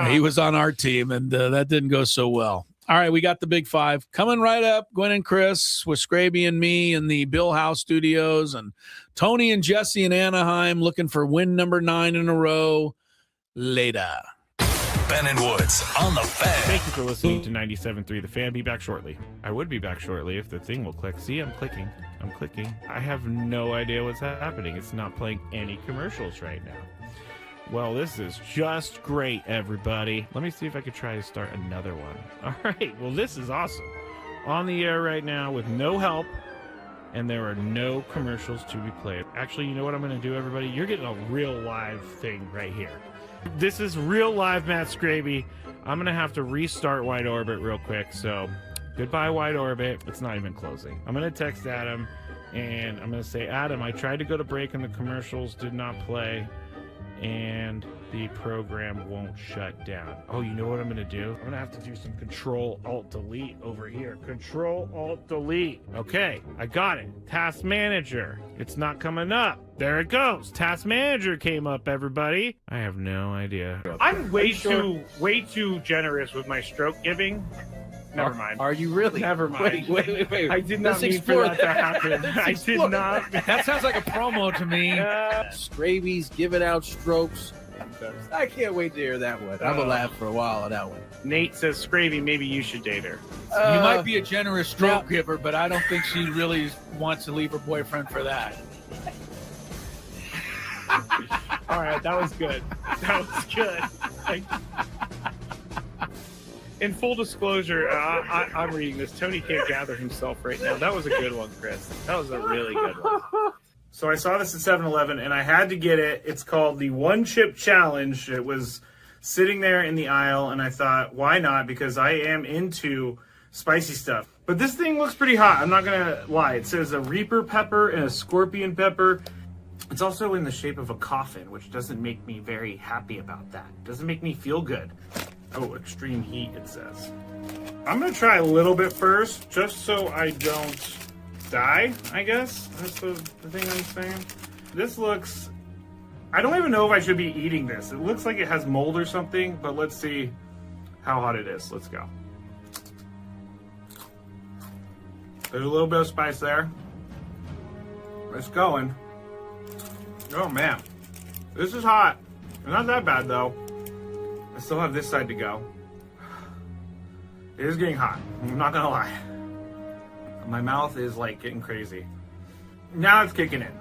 He was on our team, and that didn't go so well. All right, we got the big five coming right up. Gwynn and Chris with Scraby and me in the Bill House studios, and Tony and Jesse in Anaheim looking for win number 9 in a row later. Ben and Woods on the Fan. Thank you for listening to 97.3 The Fan. Be back shortly. I would be back shortly if the thing will click. See, I'm clicking. I have no idea what's happening. It's not playing any commercials right now. Well, this is just great, everybody. Let me see if I could try to start another one. All right. Well, this is awesome. On the air right now with no help, and there are no commercials to be played. Actually, you know what I'm going to do, everybody? You're getting a real live thing right here. This is real live Matt Scraby. I'm going to have to restart Wide Orbit real quick. So goodbye, Wide Orbit. It's not even closing. I'm going to text Adam, and I'm going to say, Adam, I tried to go to break and the commercials did not play, and the program won't shut down. Oh, you know what I'm going to do? I'm going to have to do some Control-Alt-Delete over here. Control-Alt-Delete. Okay, I got it. Task Manager. It's not coming up. There it goes. Task Manager came up, everybody. I have no idea. I'm way too generous with my stroke giving. Never mind. Are you really? Never mind. Wait. I did not mean for that to happen. I did not. That sounds like a promo to me. Scraby's giving out strokes. I can't wait to hear that one. I'm going to laugh for a while on that one. Nate says, Scravy, maybe you should date her. You might be a generous stroke giver, but I don't think she really wants to leave her boyfriend for that. All right, that was good. In full disclosure, I'm reading this. Tony can't gather himself right now. That was a good one, Chris. That was a really good one. So I saw this at 7-Eleven, and I had to get it. It's called the One Chip Challenge. It was sitting there in the aisle, and I thought, why not? Because I am into spicy stuff. But this thing looks pretty hot. I'm not going to lie. It says a Reaper pepper and a Scorpion pepper. It's also in the shape of a coffin, which doesn't make me very happy about that. It doesn't make me feel good. Oh, extreme heat, it says. I'm going to try a little bit first, just so I don't die, I guess. That's the thing I'm saying. This looks... I don't even know if I should be eating this. It looks like it has mold or something, but let's see how hot it is. Let's go. There's a little bit of spice there. It's going. Oh, man. This is hot. It's not that bad, though. I still have this side to go. It is getting hot. I'm not gonna lie. My mouth is like getting crazy. Now it's kicking in.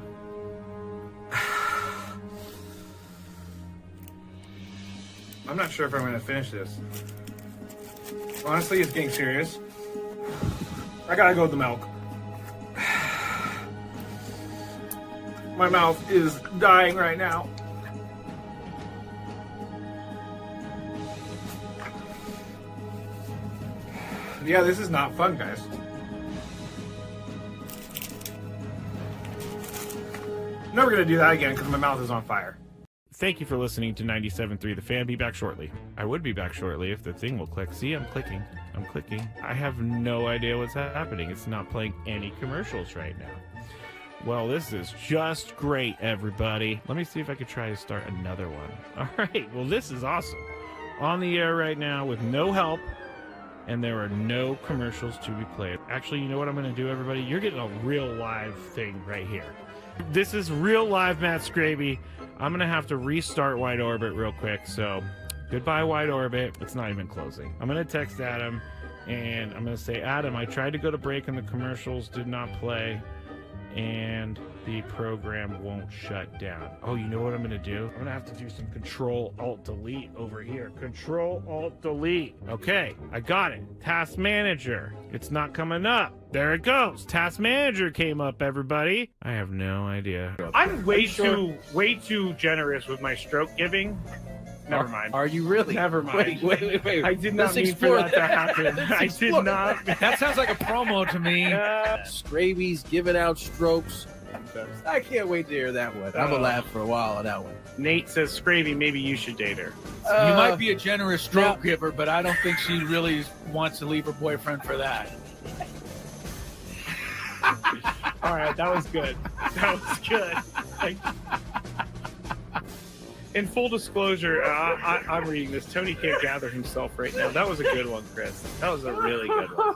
I'm not sure if I'm gonna finish this. Honestly, it's getting serious. I gotta go with the milk. My mouth is dying right now. Yeah, this is not fun, guys. Never gonna do that again because my mouth is on fire. Thank you for listening to 97.3 The Fan. Be back shortly. I would be back shortly if the thing will click. See, I'm clicking. I have no idea what's happening. It's not playing any commercials right now. Well, this is just great, everybody. Let me see if I could try to start another one. All right. Well, this is awesome. On the air right now with no help, and there are no commercials to be played. Actually, you know what I'm going to do, everybody? You're getting a real live thing right here. This is real live Matt Scraby. I'm going to have to restart Wide Orbit real quick. So goodbye, Wide Orbit. It's not even closing. I'm going to text Adam, and I'm going to say, Adam, I tried to go to break and the commercials did not play, and the program won't shut down. Oh, you know what I'm going to do? I'm going to have to do some Control-Alt-Delete over here. Control-Alt-Delete. Okay, I got it. Task Manager. It's not coming up. There it goes. Task Manager came up, everybody. I have no idea. I'm way too generous with my stroke giving. Never mind. Are you really? Never mind. Wait. I did not Let's mean for explore that to happen. I did not. That sounds like a promo to me. Scraby's giving out strokes. I can't wait to hear that one. I'm gonna laugh for a while on that one. Nate says, Scravy, maybe you should date her. You might be a generous stroke giver, but I don't think she really wants to leave her boyfriend for that. All right, that was good. That was good. In full disclosure, I'm reading this. Tony can't gather himself right now. That was a good one, Chris. That was a really good one.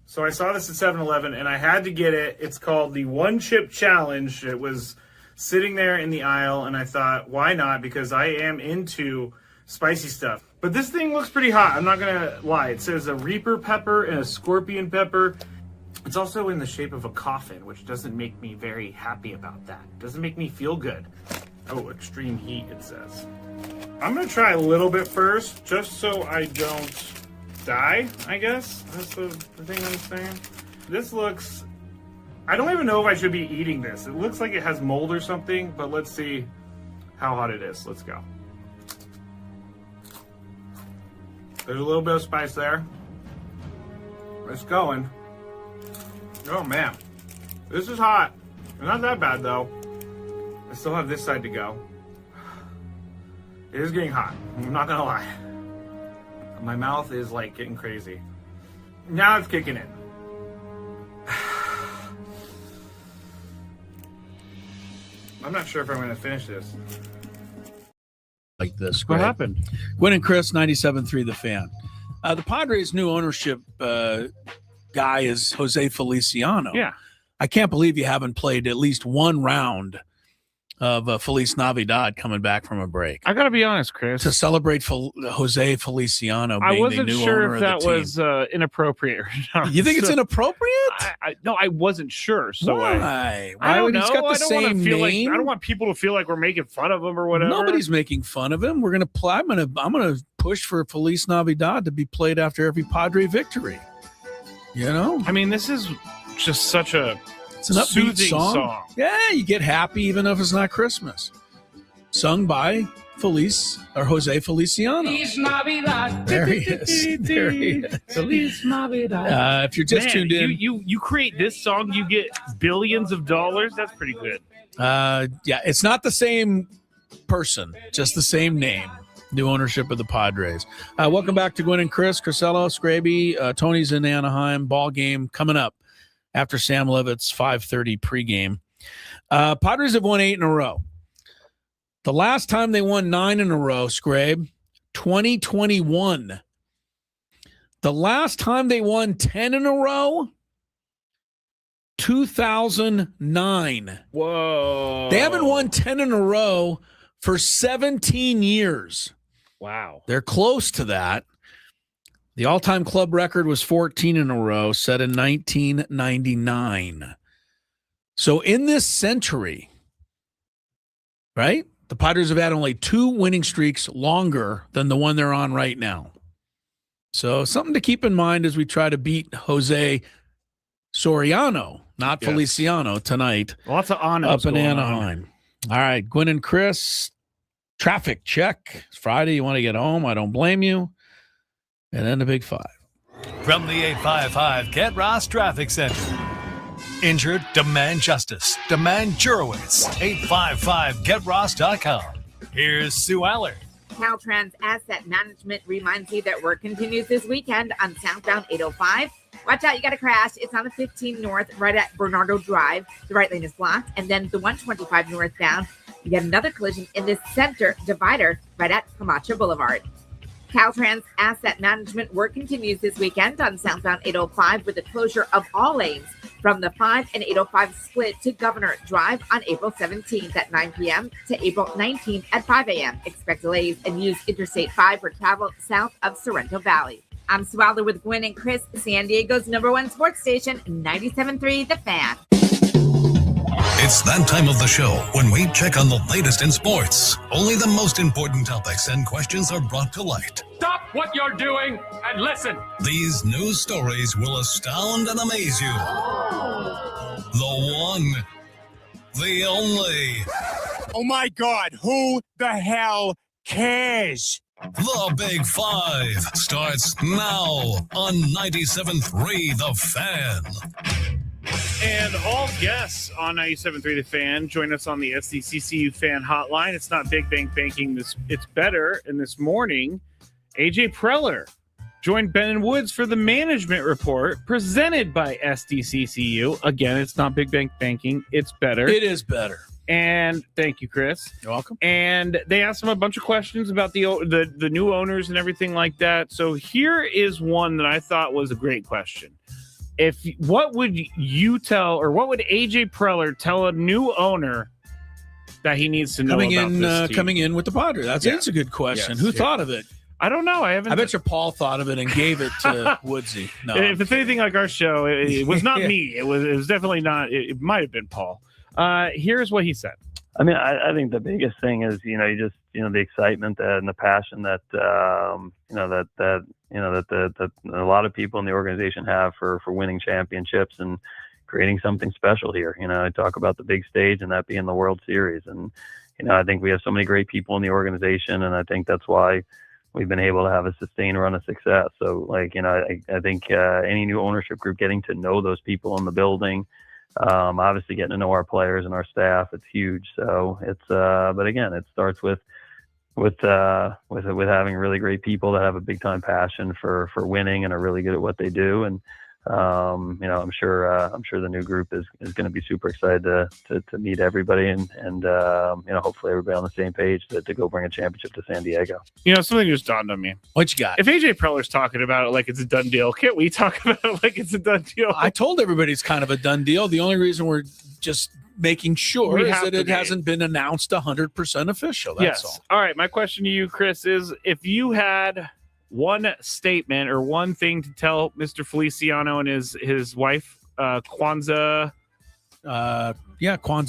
So I saw this at 7-Eleven, and I had to get it. It's called the One Chip Challenge. It was sitting there in the aisle, and I thought, why not? Because I am into spicy stuff. But this thing looks pretty hot. I'm not going to lie. It says a Reaper pepper and a Scorpion pepper. It's also in the shape of a coffin, which doesn't make me very happy about that. It doesn't make me feel good. Oh, extreme heat, it says. I'm going to try a little bit first, just so I don't die, I guess. That's the thing I'm saying. This looks... I don't even know if I should be eating this. It looks like it has mold or something, but let's see how hot it is. Let's go. There's a little bit of spice there. It's going. Oh, man. This is hot. Not that bad, though. I still have this side to go. It is getting hot. I'm not going to lie. My mouth is, like, getting crazy. Now it's kicking in. I'm not sure if I'm going to finish this. Like this. What happened? Gwynn and Chris, 97.3 The Fan. The Padres' new ownership guy is Jose Feliciano. Yeah. I can't believe you haven't played at least one round of Feliz Navidad coming back from a break. I got to be honest, Chris. To celebrate Jose Feliciano being I wasn't the new sure owner if of the that team. was inappropriate or not. You think it's inappropriate? No, I wasn't sure. So Why? I don't know. He's got the I don't want same to feel name. like I don't want people to feel like we're making fun of him or whatever. Nobody's making fun of him. We're gonna play. I'm gonna push for Feliz Navidad to be played after every Padre victory. You know, I mean, this is just such a it's an upbeat soothing song. Yeah, you get happy even if it's not Christmas. Sung by Jose Feliciano. Feliz Navidad. There he is. There he is. Feliz Navidad. If you're just tuned in, you create this song, you get billions of dollars. That's pretty good. Yeah, it's not the same person, just the same name. New ownership of the Padres. Welcome back to Gwynn and Chris, Crisello, Scraby. Tony's in Anaheim. Ball game coming up after Sam Levitt's 5:30 pregame. Padres have won 8 in a row. The last time they won 9 in a row, Scrabe, 2021. The last time they won 10 in a row, 2009. Whoa. They haven't won 10 in a row for 17 years. Wow. They're close to that. The all-time club record was 14 in a row, set in 1999. So in this century, right, the Padres have had only 2 winning streaks longer than the one they're on right now. So something to keep in mind as we try to beat Jose Soriano, not Feliciano, tonight. Lots of honors up in Anaheim. All right, Gwynn and Chris, traffic check. It's Friday. You want to get home? I don't blame you. And then the Big Five. From the 855 Get Ross Traffic Center. Injured? Demand justice. Demand Jurowitz. 855GetRoss.com. Here's Sue Allard. Caltrans Asset Management reminds you that work continues this weekend on southbound 805. Watch out, you got to crash. It's on the 15 North right at Bernardo Drive. The right lane is blocked. And then the 125 northbound, you get another collision in the center divider right at Camacho Boulevard. Caltrans Asset Management work continues this weekend on southbound 805 with the closure of all lanes from the 5 and 805 split to Governor Drive on April 17th at 9 p.m. to April 19th at 5 a.m. Expect delays and use Interstate 5 for travel south of Sorrento Valley. I'm Sue Allard with Gwynn and Chris, San Diego's #1 sports station, 97.3 The Fan. It's that time of the show when we check on the latest in sports. Only the most important topics and questions are brought to light. Stop what you're doing and listen. These news stories will astound and amaze you. The one, the only. Oh my God, who the hell cares? The Big Five starts now on 97.3 The Fan. And all guests on 97.3 The Fan join us on the SDCCU Fan Hotline. It's not Big Bang Banking. It's better. And this morning, AJ Preller joined Ben and Woods for the Management Report presented by SDCCU. Again, it's not Big Bang Banking. It's better. It is better. And thank you, Chris. You're welcome. And they asked him a bunch of questions about the new owners and everything like that. So here is one that I thought was a great question. What would you tell, or what would AJ Preller tell a new owner that he needs to know about this team? Coming in with the Padres? That's a good question. Yes, Who thought of it? I don't know. I bet you Paul thought of it and gave it to Woodsy. No, if it's anything like our show, it was not me. It was definitely not. It might have been Paul. Here's what he said. I mean, I think the biggest thing is, the excitement and the passion that, that a lot of people in the organization have for winning championships and creating something special here. I talk about the big stage and that being the World Series. And, I think we have so many great people in the organization, and I think that's why we've been able to have a sustained run of success. So, I think any new ownership group, getting to know those people in the building, obviously getting to know our players and our staff, it's huge. So it's, but again, it starts with having really great people that have a big time passion for winning and are really good at what they do. And, I'm sure the new group is going to be super excited to meet everybody and hopefully everybody on the same page to go bring a championship to San Diego. Something just dawned on me. What you got? If AJ Preller's talking about it like it's a done deal, can't we talk about it like it's a done deal? I told everybody it's kind of a done deal. The only reason we're just making sure is that it hasn't been announced 100% official. That's all. All right. My question to you, Chris, is if you had one statement or one thing to tell Mr. Feliciano and his wife, Kwanzaa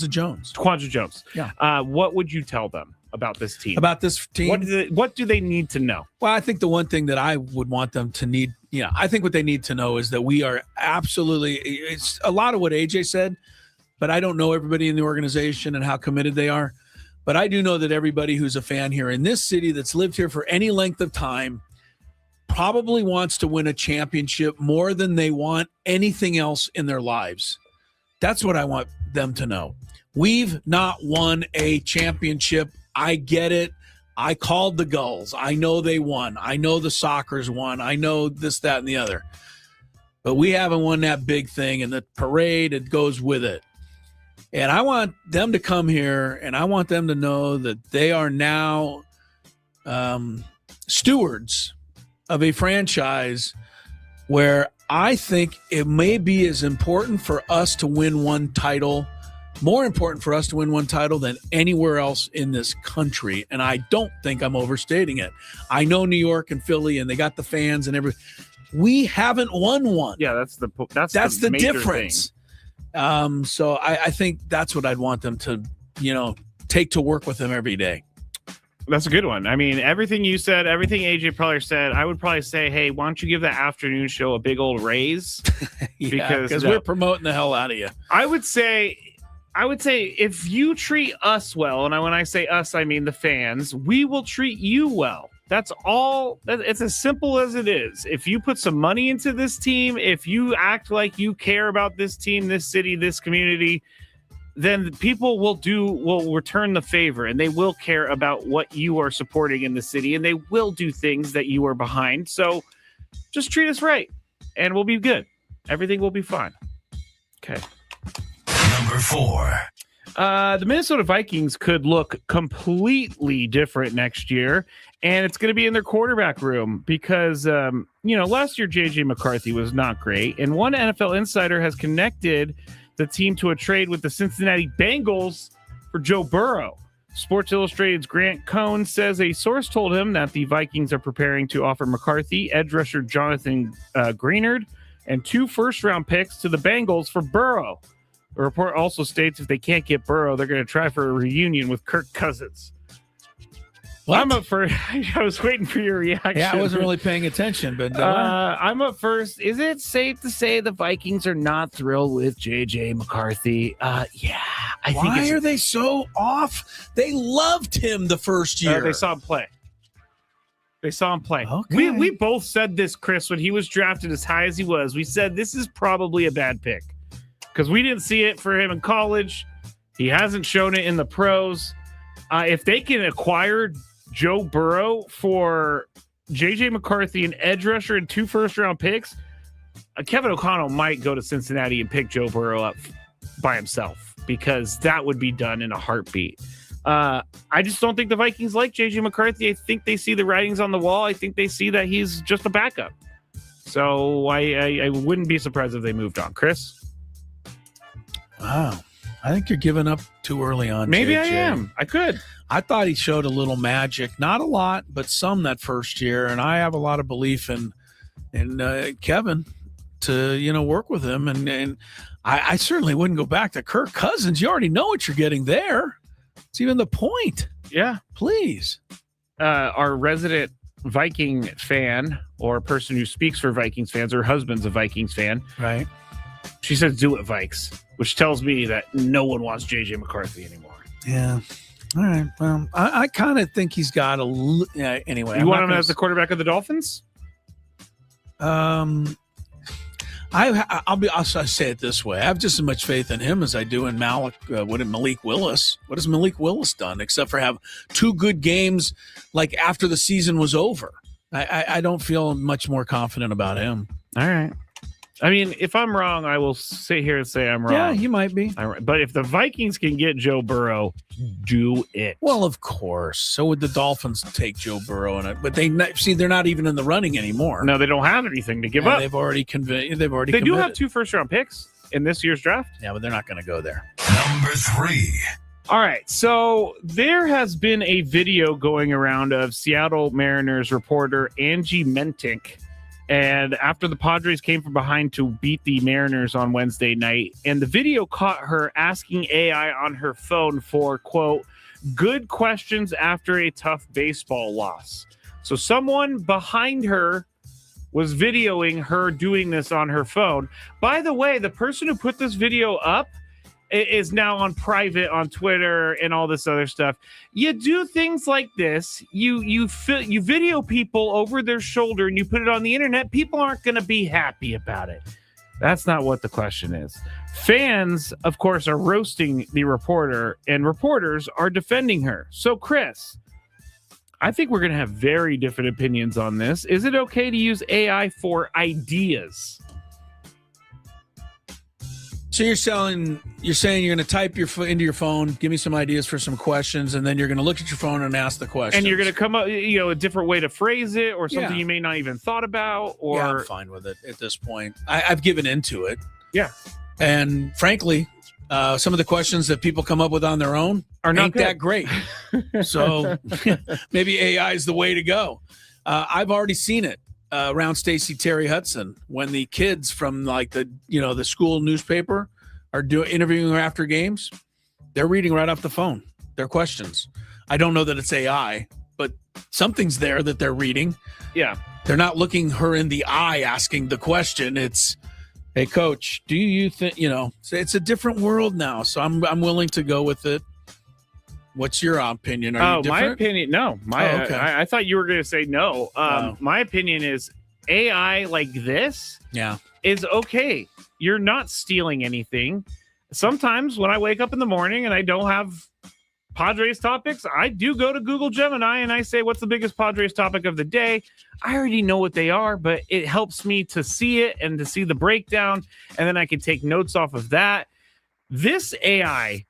Jones. Yeah. What would you tell them about this team? About this team? What do they need to know? Well, I think the one thing that I would want them to need, I think what they need to know is that we are absolutely, it's a lot of what AJ said, but I don't know everybody in the organization and how committed they are. But I do know that everybody who's a fan here in this city that's lived here for any length of time probably wants to win a championship more than they want anything else in their lives. That's what I want them to know. We've not won a championship. I get it. I called the Gulls. I know they won. I know the Sockers won. I know this, that, and the other. But we haven't won that big thing, and the parade, it goes with it. And I want them to come here, and I want them to know that they are now stewards of a franchise where I think it may be as important for us to win one title, more important for us to win one title than anywhere else in this country. And I don't think I'm overstating it. I know New York and Philly, and they got the fans and everything. We haven't won one. Yeah, that's the difference. So I think that's what I'd want them to, take to work with them every day. That's a good one. I mean, everything you said, everything AJ Preller said, I would probably say, hey, why don't you give the afternoon show a big old raise? Because we're promoting the hell out of you. I would say if you treat us well, and when I say us, I mean the fans, we will treat you well. That's all. It's as simple as it is. If you put some money into this team, if you act like you care about this team, this city, this community, then people will return the favor, and they will care about what you are supporting in the city, and they will do things that you are behind. So just treat us right, and we'll be good. Everything will be fine. Okay. Number 4. The Minnesota Vikings could look completely different next year, and it's going to be in their quarterback room because, last year J.J. McCarthy was not great, and one NFL insider has connected the team to a trade with the Cincinnati Bengals for Joe Burrow. Sports Illustrated's Grant Cohn says a source told him that the Vikings are preparing to offer McCarthy, edge rusher Jonathan Greenard, and 2 first-round picks to the Bengals for Burrow. The report also states if they can't get Burrow, they're going to try for a reunion with Kirk Cousins. What? I'm up first. I was waiting for your reaction. Yeah, I wasn't really paying attention, but I'm up first. Is it safe to say the Vikings are not thrilled with J.J. McCarthy? Yeah, Why are they so off? They loved him the first year. They saw him play. Okay. We both said this, Chris, when he was drafted as high as he was. We said this is probably a bad pick because we didn't see it for him in college. He hasn't shown it in the pros. If they can acquire Joe Burrow for J.J. McCarthy, an edge rusher, and 2 first-round picks, Kevin O'Connell might go to Cincinnati and pick Joe Burrow up by himself because that would be done in a heartbeat. I just don't think the Vikings like J.J. McCarthy. I think they see the writings on the wall. I think they see that he's just a backup. So I wouldn't be surprised if they moved on. Chris? Wow. I think you're giving up too early on. Maybe JJ. I am. I could. I thought he showed a little magic. Not a lot, but some that first year. And I have a lot of belief in Kevin to, work with him. And I certainly wouldn't go back to Kirk Cousins. You already know what you're getting there. It's even the point. Yeah. Please. Our resident Viking fan or person who speaks for Vikings fans, her husband's a Vikings fan. Right. She says, do it, Vikes, which tells me that no one wants J.J. McCarthy anymore. Yeah. All right. Well, I kind of think he's got anyway. You want him as the quarterback of the Dolphins? I'll say it this way. I have just as much faith in him as I do in Malik Willis. What has Malik Willis done except for have 2 good games like after the season was over? I don't feel much more confident about him. All right. I mean, if I'm wrong, I will sit here and say I'm wrong. Yeah, you might be. But if the Vikings can get Joe Burrow, do it. Well, of course. So would the Dolphins take Joe Burrow in it. But they're not even in the running anymore. No, they don't have anything to give up. They've already committed. They do have 2 first-round picks in this year's draft. Yeah, but they're not going to go there. Number 3. All right, so there has been a video going around of Seattle Mariners reporter Angie Mentink. And after the Padres came from behind to beat the Mariners on Wednesday night, and the video caught her asking AI on her phone for, quote, good questions after a tough baseball loss. So someone behind her was videoing her doing this on her phone. By the way, the person who put this video up is now on private on Twitter and all this other stuff. You do things like this. You video people over their shoulder and you put it on the internet. People aren't going to be happy about it. That's not what the question is. Fans, of course, are roasting the reporter and reporters are defending her. So, Chris, I think we're going to have very different opinions on this. Is it okay to use AI for ideas? So you're saying you're going to type into your phone, give me some ideas for some questions, and then you're going to look at your phone and ask the questions. And you're going to come up, a different way to phrase it, or something you may not even thought about. Or I'm fine with it at this point. I've given into it. Yeah, and frankly, some of the questions that people come up with on their own are not that great. So maybe AI is the way to go. I've already seen it. Around Stacey Terry Hudson when the kids from the school newspaper are interviewing her after games, they're reading right off the phone their questions. I don't know that it's AI, but something's there that they're reading. Yeah, they're not looking her in the eye asking the question. It's, hey coach, do you think it's a different world now? So I'm willing to go with it. What's your opinion? Are you different? My opinion, no. Okay. I thought you were going to say no. My opinion is AI like this is okay. You're not stealing anything. Sometimes when I wake up in the morning and I don't have Padres topics, I do go to Google Gemini and I say, what's the biggest Padres topic of the day? I already know what they are, but it helps me to see it and to see the breakdown, and then I can take notes off of that. This AI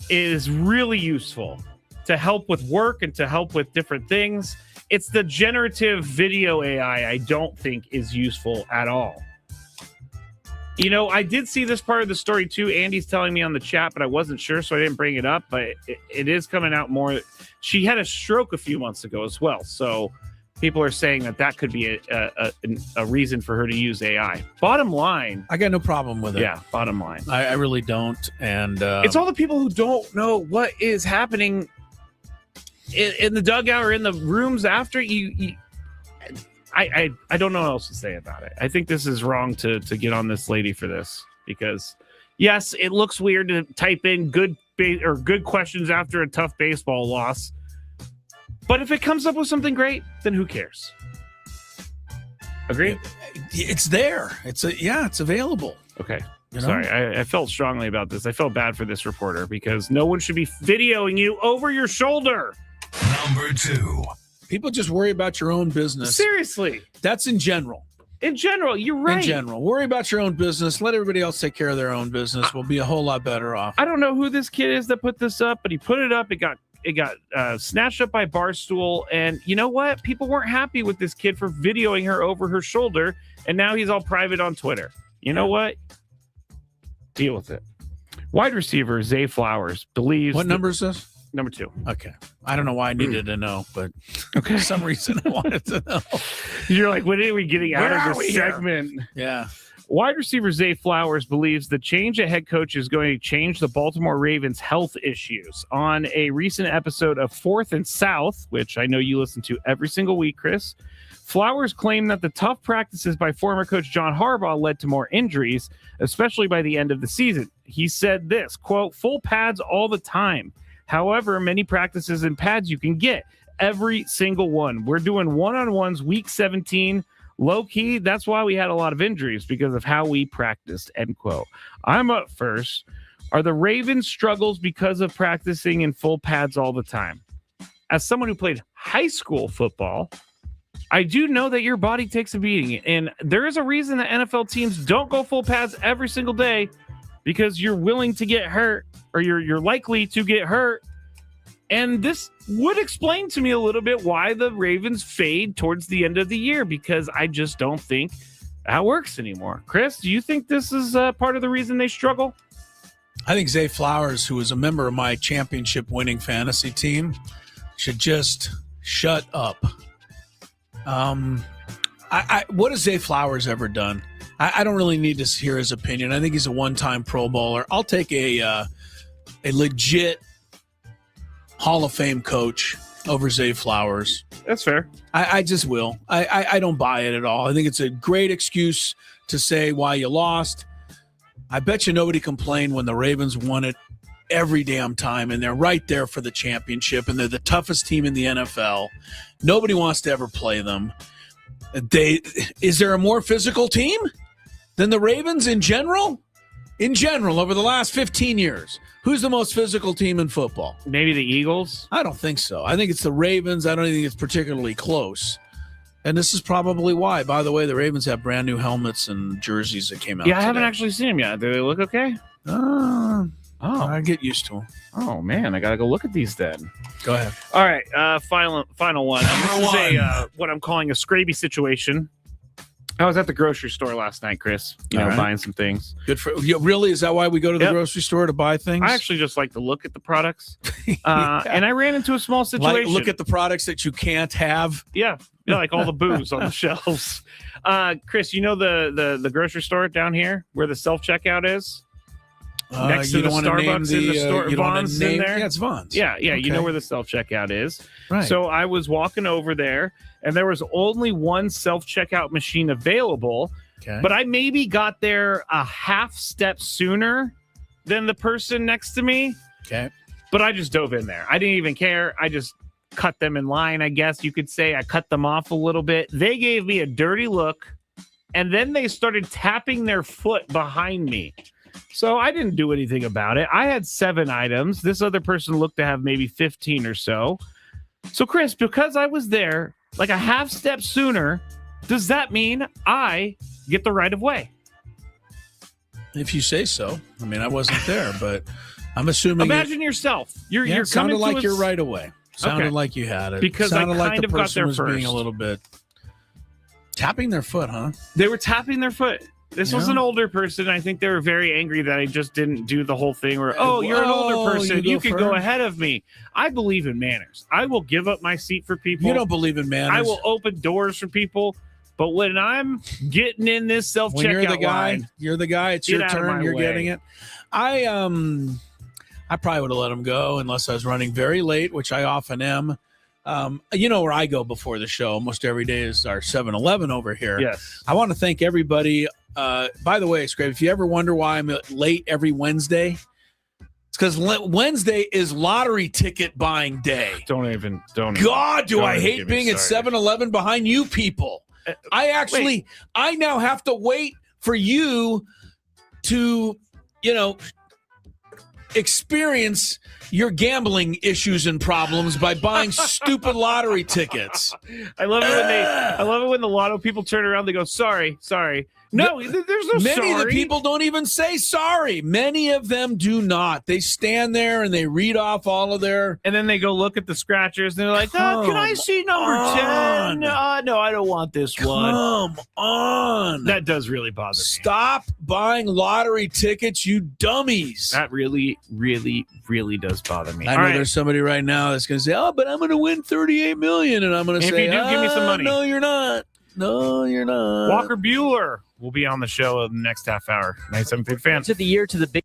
is really useful to help with work and to help with different things. It's the generative video AI I don't think is useful at all. I did see this part of the story too. Andy's telling me on the chat, but I wasn't sure, so I didn't bring it up. But it is coming out more. She had a stroke a few months ago as well. So people are saying that could be a reason for her to use AI. Bottom line, I got no problem with it. Yeah, bottom line. I really don't. And it's all the people who don't know what is happening in the dugout or in the rooms after you. I don't know what else to say about it. I think this is wrong to get on this lady for this, because Yes, it looks weird to type in good questions after a tough baseball loss. But if it comes up with something great, then who cares? Agree? It's there. It's available. Okay. You know? Sorry, I felt strongly about this. I felt bad for this reporter because no one should be videoing you over your shoulder. Number 2. People just worry about your own business. Seriously. That's in general. In general, you're right. In general. Worry about your own business. Let everybody else take care of their own business. We'll be a whole lot better off. I don't know who this kid is that put this up, but he put it up. It got snatched up by Barstool. And you know what? People weren't happy with this kid for videoing her over her shoulder. And now he's all private on Twitter. You know what? Deal with it. Wide receiver Zay Flowers believes. What number is this? Number 2. Okay. I don't know why I needed to know, but for some reason I wanted to know. You're like, when are we getting out Where of this segment? Yeah. Wide receiver Zay Flowers believes the change at head coach is going to change the Baltimore Ravens' health issues. On a recent episode of 4th and South, which I know you listen to every single week, Chris, Flowers claimed that the tough practices by former coach John Harbaugh led to more injuries, especially by the end of the season. He said this, quote, full pads all the time. However, many practices and pads you can get. Every single one. We're doing one-on-ones week 17. Low-key, that's why we had a lot of injuries, because of how we practiced, end quote. I'm up first. Are the Ravens' struggles because of practicing in full pads all the time? As someone who played high school football, I do know that your body takes a beating. And there is a reason that NFL teams don't go full pads every single day, because you're willing to get hurt, or you're likely to get hurt. And this would explain to me a little bit why the Ravens fade towards the end of the year, because I just don't think that works anymore. Chris, do you think this is part of the reason they struggle? I think Zay Flowers, who is a member of my championship-winning fantasy team, should just shut up. What has Zay Flowers ever done? I don't really need to hear his opinion. I think he's a one-time Pro Bowler. I'll take a legit Hall of Fame coach over Zay Flowers. That's fair. I just will. I don't buy it at all. I think it's a great excuse to say why you lost. I bet you nobody complained when the Ravens won it every damn time, and they're right there for the championship, and they're the toughest team in the NFL. Nobody wants to ever play them. Is there a more physical team than the Ravens in general? In general, over the last 15 years, who's the most physical team in football? Maybe the Eagles? I don't think so. I think it's the Ravens. I don't think it's particularly close. And this is probably why. By the way, the Ravens have brand new helmets and jerseys that came out Yeah, I today. haven't actually seen them yet. Do they look okay? I get used to them. Oh, man, I got to go look at these then. Go ahead. All right, final one. This is what I'm calling a Scraby situation. I was at the grocery store last night, Chris, buying some things. Good for you. Really? Is that why we go to the grocery store, to buy things? I actually just like to look at the products. And I ran into a small situation. Look at the products that you can't have? Yeah, like all the booze on the shelves. Chris, you know the grocery store down here where the self-checkout is? Next to the Starbucks in the store, Vons in there. Yeah, it's Vons. Yeah, okay. You know where the self-checkout is. Right. So I was walking over there, and there was only one self-checkout machine available. Okay. But I maybe got there a half step sooner than the person next to me. Okay. But I just dove in there. I didn't even care. I just cut them in line, I guess you could say. I cut them off a little bit. They gave me a dirty look, and then they started tapping their foot behind me. So I didn't do anything about it. I had 7 items. This other person looked to have maybe 15 or so. So, Chris, because I was there like a half step sooner, does that mean I get the right of way? If you say so. I mean, I wasn't there, but I'm assuming. Imagine yourself. You're sounded coming like you're right away. Sounded like you had it. Because sounded I like kind the of got person there was first. being a little bit tapping their foot, huh? They were tapping their foot. This was an older person. I think they were very angry that I just didn't do the whole thing where, you're an older person. You can go ahead of me. I believe in manners. I will give up my seat for people. You don't believe in manners. I will open doors for people. But when I'm getting in this self-checkout when you're the guy, line, you're the guy. It's your turn. You're getting it. I probably would have let him go unless I was running very late, which I often am. You know where I go before the show almost every day is our 7-Eleven over here. Yes. I want to thank everybody. By the way, Scrape, if you ever wonder why I'm late every Wednesday, it's because Wednesday is lottery ticket buying day. Don't even. God, do I hate get being me at started. 7-Eleven behind you people. I now have to wait for you to, experience your gambling issues and problems by buying stupid lottery tickets. I love it when the lotto people turn around. They go, sorry. No, there's no Many sorry. of the people don't even say sorry. Many of them do not. They stand there and they read off all of their... And then they go look at the scratchers and they're like, can I see number 10? No, I don't want this one. Come on. That does really bother me. Stop buying lottery tickets, you dummies. That really, really, really does bother me. I know there's somebody right now that's going to say, but I'm going to win $38 million. And I'm going to say, if you do, give me some money. No, you're not. No, you're not. Walker Buehler will be on the show in the next half hour. 97 Big Fan. To the year to the big.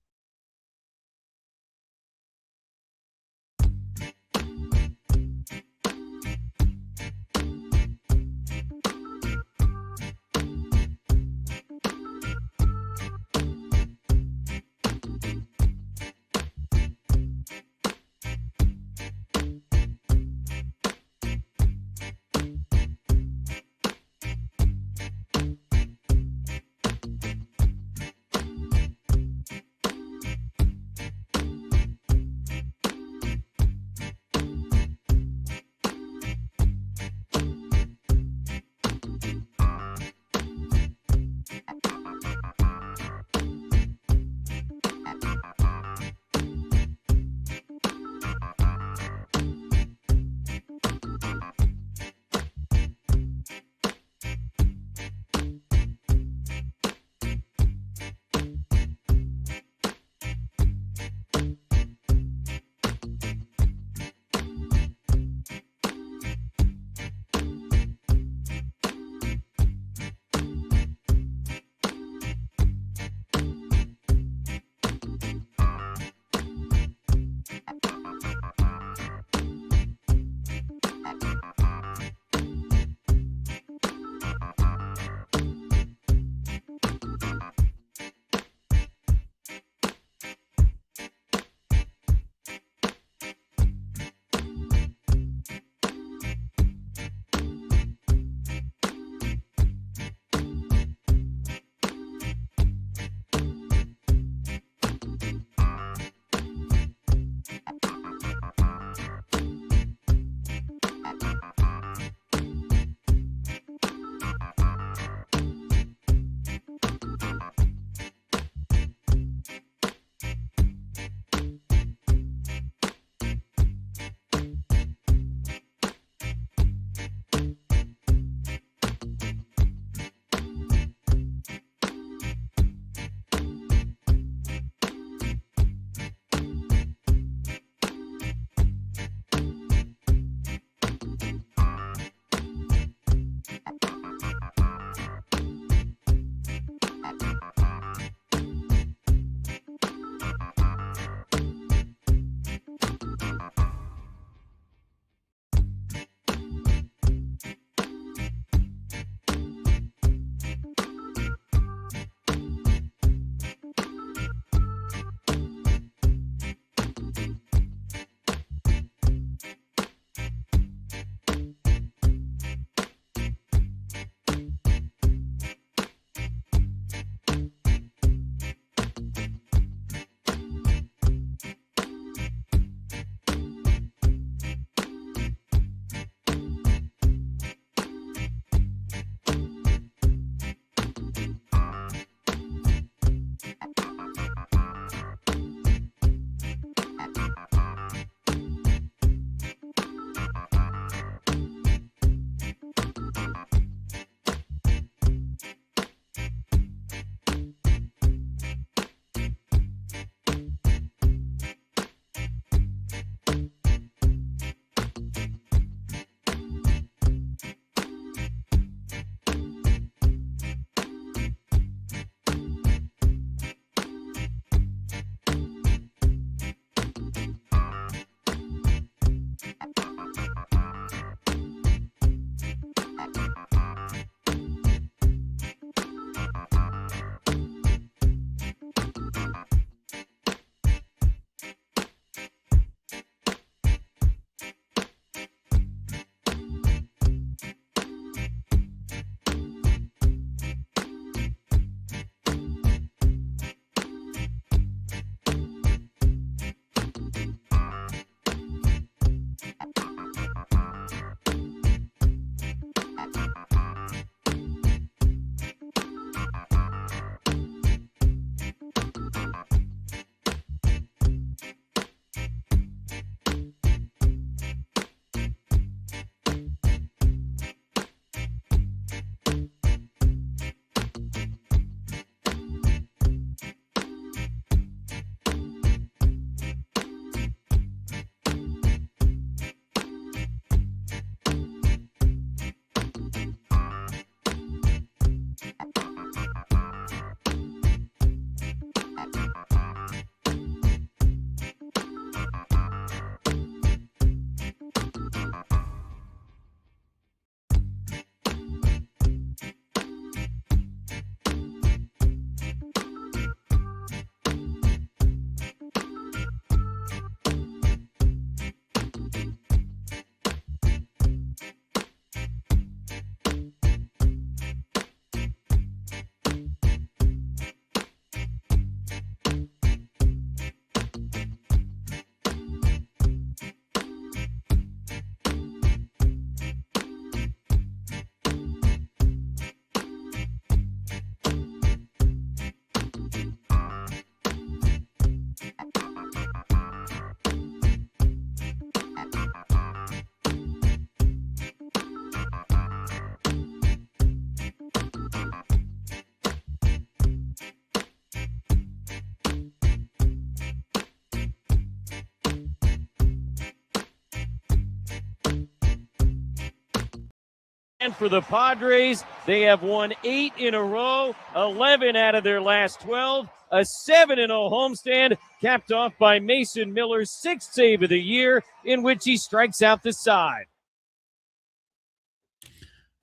And for the Padres, they have won 8 in a row, 11 out of their last 12, a 7-0 homestand, capped off by Mason Miller's 6th save of the year, in which he strikes out the side.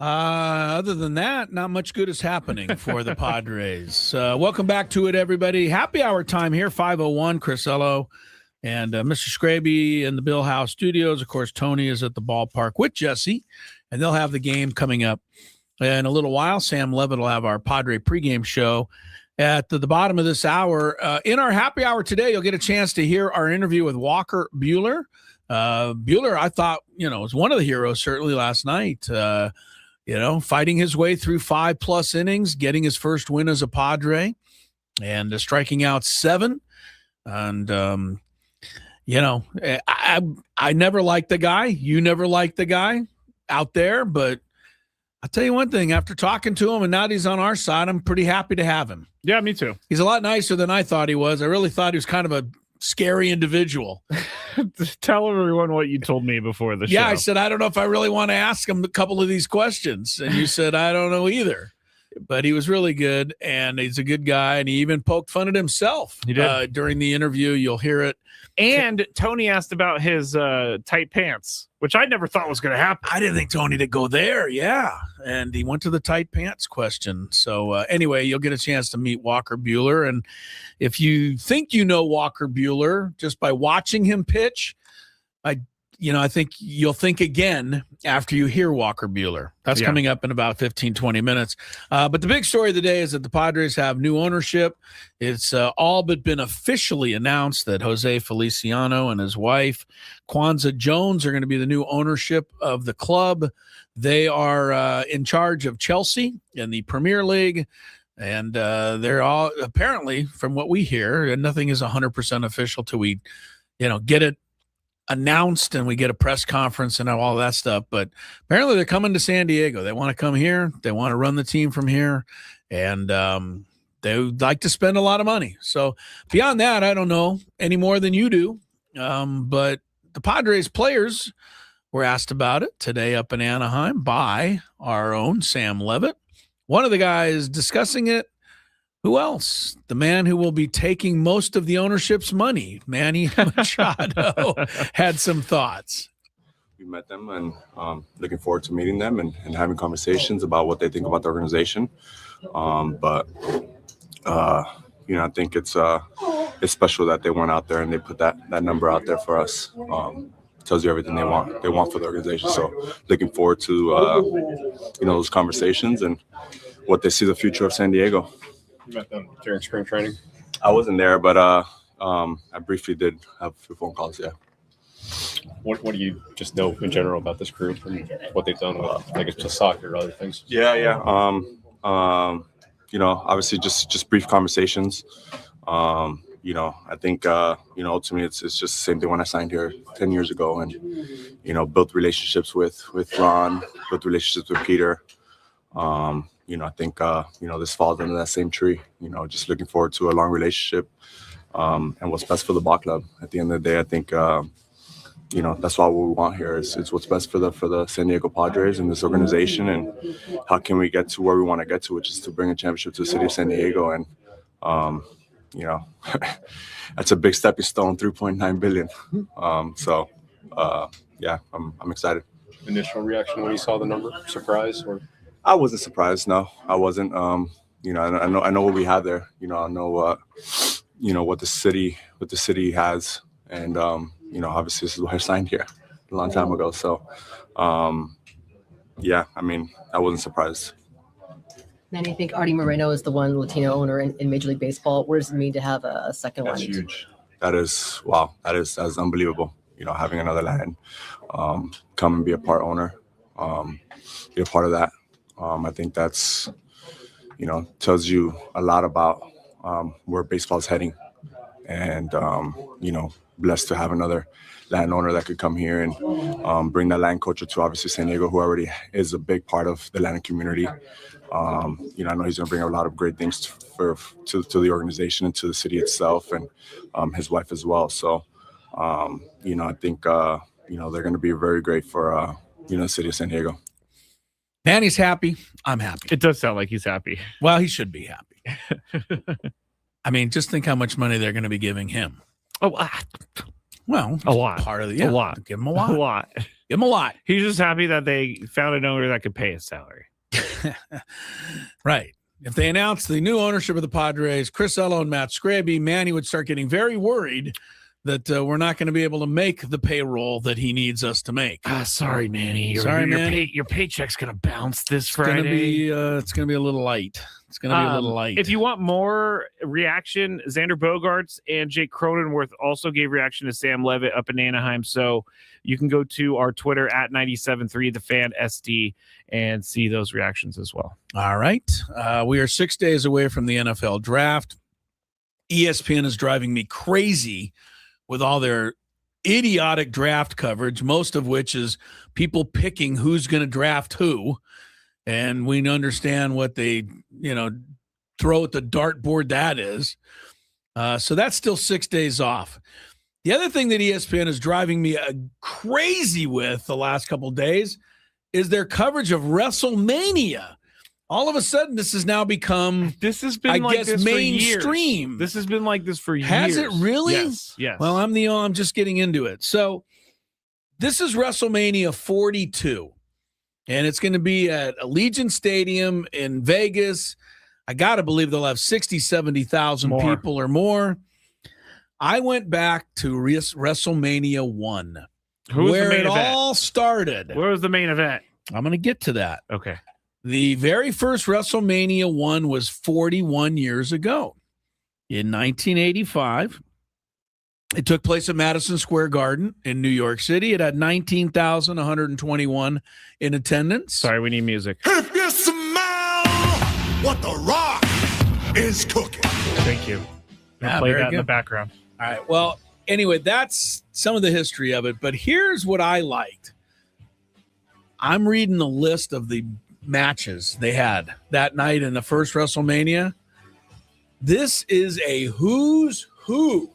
Other than that, not much good is happening for the Padres. Welcome back to it, everybody. Happy hour time here, 5:01, Chris Ello and Mr. Scraby in the Bill House Studios. Of course, Tony is at the ballpark with Jesse, and they'll have the game coming up in a little while. Sam Levitt will have our Padre pregame show at the bottom of this hour. In our happy hour today, you'll get a chance to hear our interview with Walker Buehler. Buehler, I thought, was one of the heroes certainly last night. Fighting his way through 5+ innings, getting his first win as a Padre, and striking out 7. And, I never liked the guy. You never liked the guy out there. But I'll tell you one thing, after talking to him and now that he's on our side, I'm pretty happy to have him. Yeah, me too. He's a lot nicer than I thought he was. I really thought he was kind of a scary individual. Tell everyone what you told me before the show. Yeah, I said, I don't know if I really want to ask him a couple of these questions. And you said, I don't know either. But he was really good, and he's a good guy, and he even poked fun at himself. He did. During the interview. You'll hear it. And Tony asked about his tight pants, which I never thought was going to happen. I didn't think Tony would go there, yeah. And he went to the tight pants question. So anyway, you'll get a chance to meet Walker Buehler. And if you think you know Walker Buehler just by watching him pitch, I think you'll think again after you hear Walker Buehler. That's coming up in about 15, 20 minutes. But the big story of the day is that the Padres have new ownership. It's all but been officially announced that Jose Feliciano and his wife, Kwanzaa Jones, are going to be the new ownership of the club. They are in charge of Chelsea in the Premier League. And they're all, apparently, from what we hear, and nothing is 100% official till we, get it announced and we get a press conference and all that stuff. But apparently they're coming to San Diego. They want to come here. They want to run the team from here. And they would like to spend a lot of money. So beyond that, I don't know any more than you do. But the Padres players were asked about it today up in Anaheim by our own Sam Levitt. One of the guys discussing it, who else? The man who will be taking most of the ownership's money, Manny Machado, had some thoughts. We met them and looking forward to meeting them and having conversations about what they think about the organization. I think it's special that they went out there and they put that number out there for us. Tells you everything they want for the organization. So looking forward to those conversations and what they see the future of San Diego. You met them during spring training? I wasn't there, but I briefly did have a few phone calls, yeah. What do you just know in general about this group and what they've done with, I guess, just soccer or other things? Yeah. Obviously just brief conversations. I think, ultimately it's just the same thing when I signed here 10 years ago and, built relationships with Ron, built relationships with Peter. I think, this falls under that same tree, just looking forward to a long relationship and what's best for the ball club. At the end of the day, I think, that's all we want here is what's best for the San Diego Padres and this organization and how can we get to where we want to get to, which is to bring a championship to the city of San Diego. And, that's a big stepping stone, $3.9 billion. I'm excited. Initial reaction when you saw the number? Surprise or? I wasn't surprised. No, I wasn't. I know what we had there. I know what the city has, and obviously this is why I signed here a long time ago. So, I wasn't surprised. And I think Artie Moreno is the one Latino owner in Major League Baseball. What does it mean to have a second one? That's huge. That is wow. That's unbelievable. Having another Latin come and be a part owner, be a part of that. I think that's, tells you a lot about where baseball is heading. And, blessed to have another Latin owner that could come here and bring that Latin culture to obviously San Diego, who already is a big part of the Latin community. I know he's going to bring a lot of great things to the organization and to the city itself and his wife as well. So, I think, they're going to be very great for, the city of San Diego. Manny's happy. I'm happy. It does sound like he's happy. Well, he should be happy. I mean, just think how much money they're going to be giving him. Oh, well, a lot. Part of the, yeah, a lot. Give him a lot. A lot. Give him a lot. He's just happy that they found an owner that could pay his salary. Right. If they announced the new ownership of the Padres, Chris Ello and Matt Scraby, Manny would start getting very worried that we're not going to be able to make the payroll that he needs us to make. Sorry, Manny. Your paycheck's going to bounce this Friday. It's going to be a little light. It's going to be a little light. If you want more reaction, Xander Bogaerts and Jake Cronenworth also gave reaction to Sam Levitt up in Anaheim. So you can go to our Twitter at 97.3 The Fan SD and see those reactions as well. All right. We are 6 days away from the NFL draft. ESPN is driving me crazy with all their idiotic draft coverage, most of which is people picking who's going to draft who. And we understand what they, throw at the dartboard that is. So that's still 6 days off. The other thing that ESPN is driving me crazy with the last couple of days is their coverage of WrestleMania. All of a sudden, this has now become, mainstream. This has been like this for years. Has it really? Yes. Well, I'm just getting into it. So this is WrestleMania 42, and it's going to be at Allegiant Stadium in Vegas. I got to believe they'll have 60, 70,000 people or more. I went back to WrestleMania 1, where it all started. Where was the main event? I'm going to get to that. Okay. The very first WrestleMania 1 was 41 years ago. In 1985, it took place at Madison Square Garden in New York City. It had 19,121 in attendance. Sorry, we need music. If you smell what The Rock is cooking. Thank you. I'll play that in the background. All right. Well, anyway, that's some of the history of it. But here's what I liked. I'm reading the list of the matches they had that night in the first WrestleMania. This is a who's who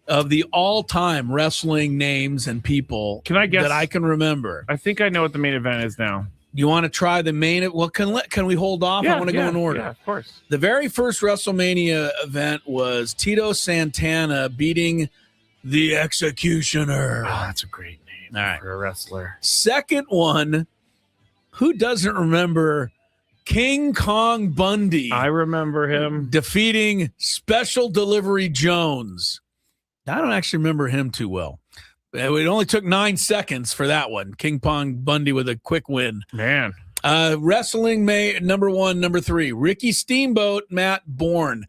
of the all-time wrestling names and people Can I guess that I can remember. I think I know what the main event is now. You want to try the main? Well, can we hold off? I want to go in order. Yeah, of course. The very first WrestleMania event was Tito Santana beating the Executioner. Oh, that's a great name for a wrestler. Second one, who doesn't remember King Kong Bundy? I remember him. Defeating Special Delivery Jones. I don't actually remember him too well. It only took 9 seconds for that one. King Kong Bundy with a quick win. Man. Wrestling number 1, number 3. Ricky Steamboat, Matt Bourne.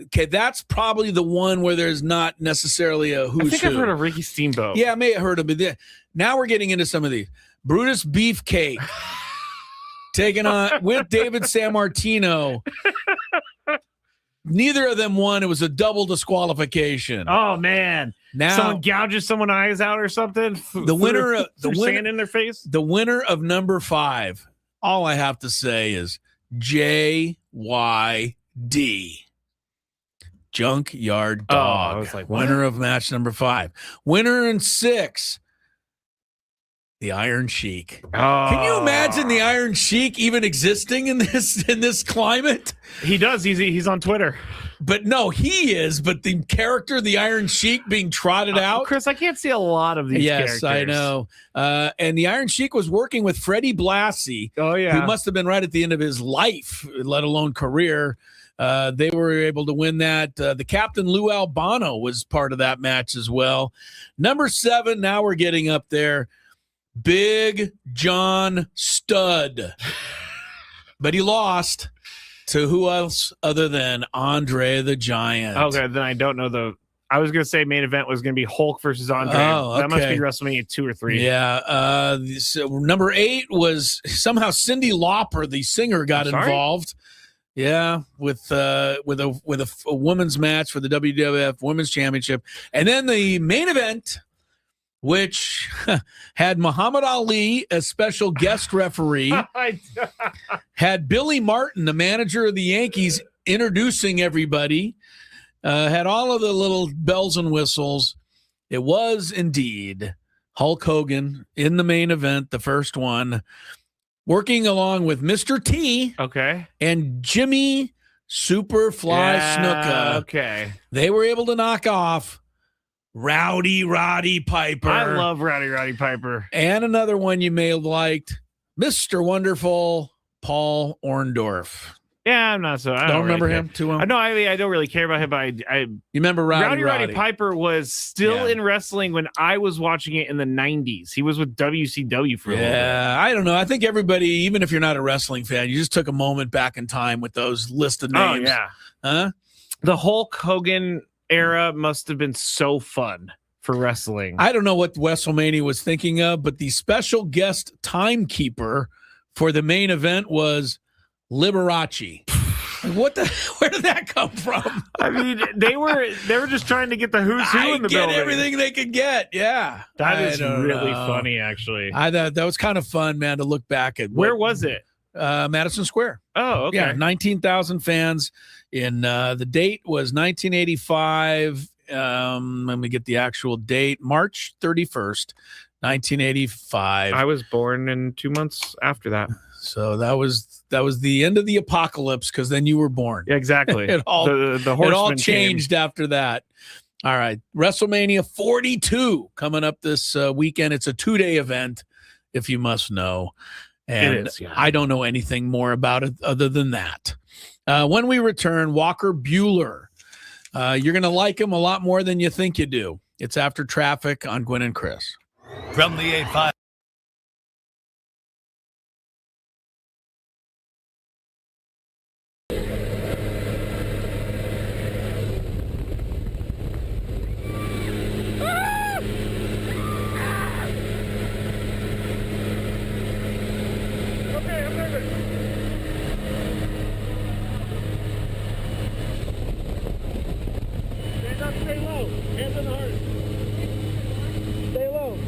Okay, that's probably the one where there's not necessarily a who's who. I think I've heard of Ricky Steamboat. Yeah, I may have heard of it. Now we're getting into some of these. Brutus Beefcake. Taking on with David Sammartino. Neither of them won. It was a double disqualification. Oh man! Now someone gouges someone's eyes out or something. The winner of sand in their face. The winner of number 5. All I have to say is JYD. Junkyard Dog. I was like, winner of match number 5. Winner in 6. The Iron Sheik. Oh. Can you imagine the Iron Sheik even existing in this climate? He does. He's on Twitter. But no, he is. But the character, the Iron Sheik, being trotted out. Chris, I can't see a lot of these characters. Yes, I know. And the Iron Sheik was working with Freddie Blassie. Oh, yeah. Who must have been right at the end of his life, let alone career. They were able to win that. The captain, Lou Albano, was part of that match as well. Number 7, now we're getting up there. Big John Studd. But he lost to who else other than Andre the Giant. Okay, then I don't know I was going to say main event was going to be Hulk versus Andre. Oh, okay. That must be WrestleMania 2 or 3. Yeah. So number 8 was somehow Cyndi Lauper, the singer, got involved. Yeah, with a women's match for the WWF Women's Championship. And then the main event, which had Muhammad Ali as special guest referee, had Billy Martin, the manager of the Yankees, introducing everybody, had all of the little bells and whistles. It was indeed Hulk Hogan in the main event, the first one, working along with Mr. T. Okay. And Jimmy Superfly Snuka. Okay. They were able to knock off Rowdy Roddy Piper. I love Rowdy Piper. And another one you may have liked, Mr. Wonderful Paul Orndorff. Yeah, I'm not so. I don't remember really him too well. No, I don't really care about him. But you remember Rowdy Piper was still in wrestling when I was watching it in the 90s. He was with WCW for a little bit. I don't know. I think everybody, even if you're not a wrestling fan, you just took a moment back in time with those list of names. Oh yeah, huh? The Hulk Hogan era must have been so fun for wrestling. I don't know what Wrestlemania was thinking of, but the special guest timekeeper for the main event was Liberace. Where did that come from? I mean, they were just trying to get the who's who in the building. Everything they could get. Yeah. That is really funny, actually. I thought that was kind of fun, man, to look back at. Where was it? Madison Square. Oh, okay. Yeah, 19,000 fans. In the date was 1985. Let me get the actual date. March 31st, 1985. I was born in 2 months after that. So that was the end of the apocalypse, because then you were born. Yeah, exactly. It all Horseman changed after that. All right. WrestleMania 42 coming up this weekend. It's a 2-day event, if you must know. And it is, yeah. I don't know anything more about it other than that. When we return, Walker Buehler. You're going to like him a lot more than you think you do. It's After Traffic on Gwynn and Chris. From the 8-5. Stay low. Hands on the heart. Stay low.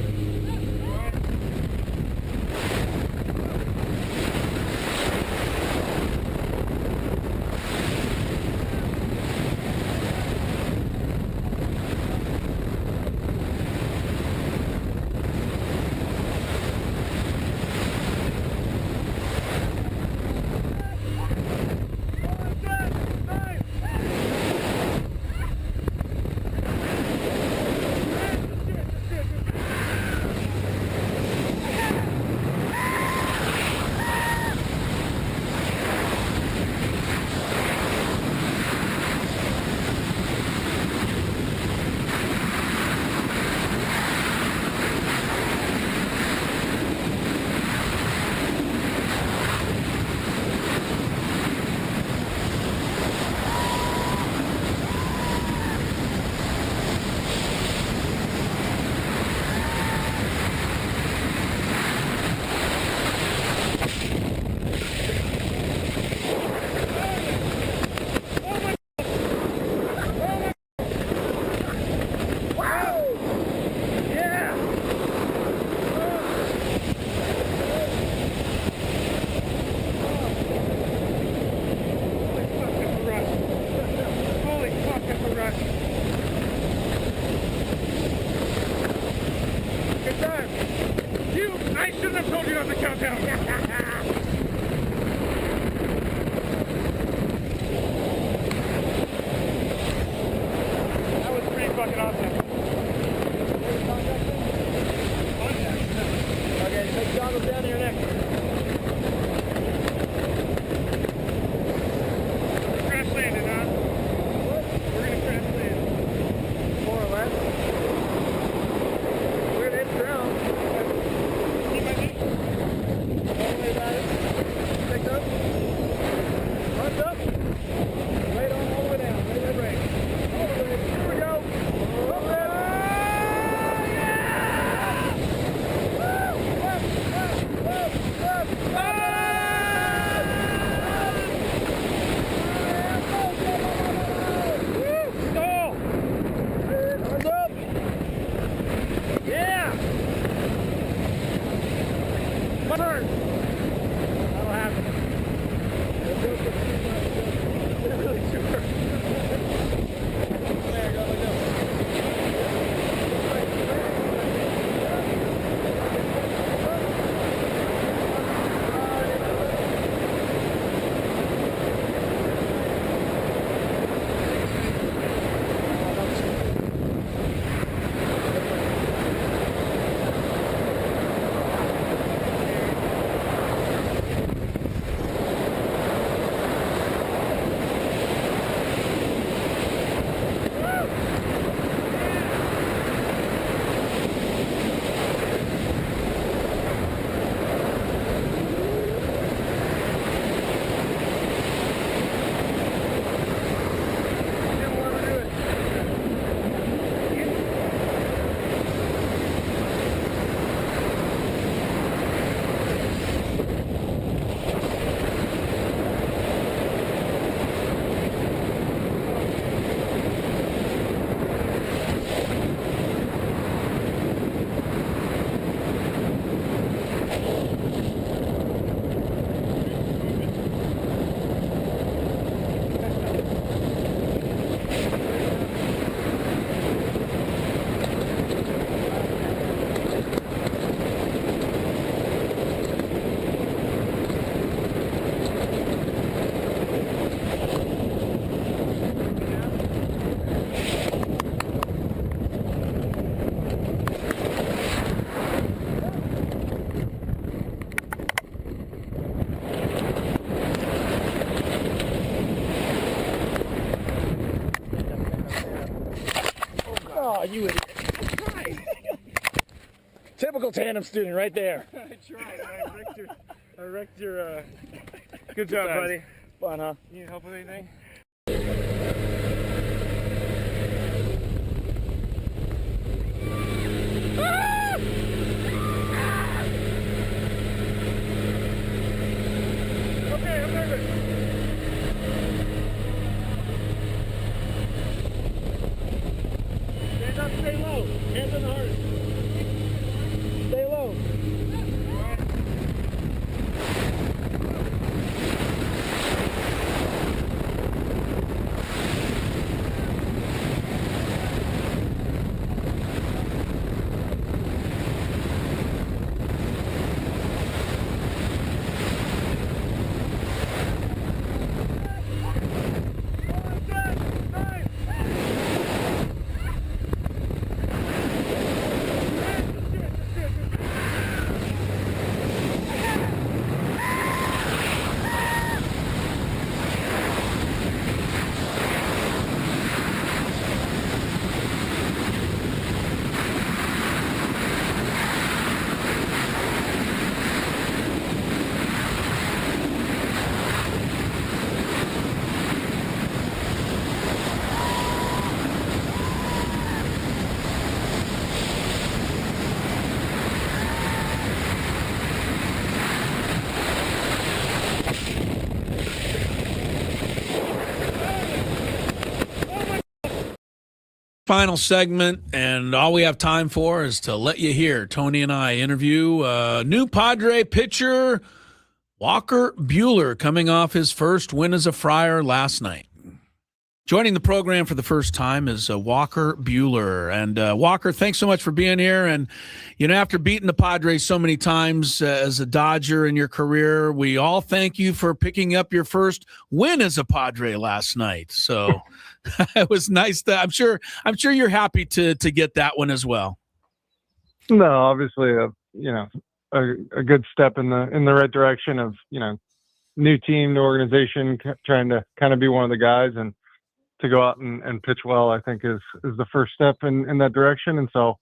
real tandem student right there. I tried. I wrecked your good job, buddy. Fun, huh? You need help with anything? Okay, I'm nervous. Stand up, stay low. Hands on the heart. Stay low. Final segment, and all we have time for is to let you hear Tony and I interview new Padre pitcher Walker Buehler, coming off his first win as a Friar last night. Joining the program for the first time is Walker Buehler. And Walker, thanks so much for being here. And, you know, after beating the Padres so many times as a Dodger in your career, we all thank you for picking up your first win as a Padre last night. So it was nice. I'm sure you're happy to get that one as well. No, obviously, a good step in the right direction of, new team, new organization, trying to kind of be one of the guys, and to go out and pitch well, I think is the first step in that direction. And so,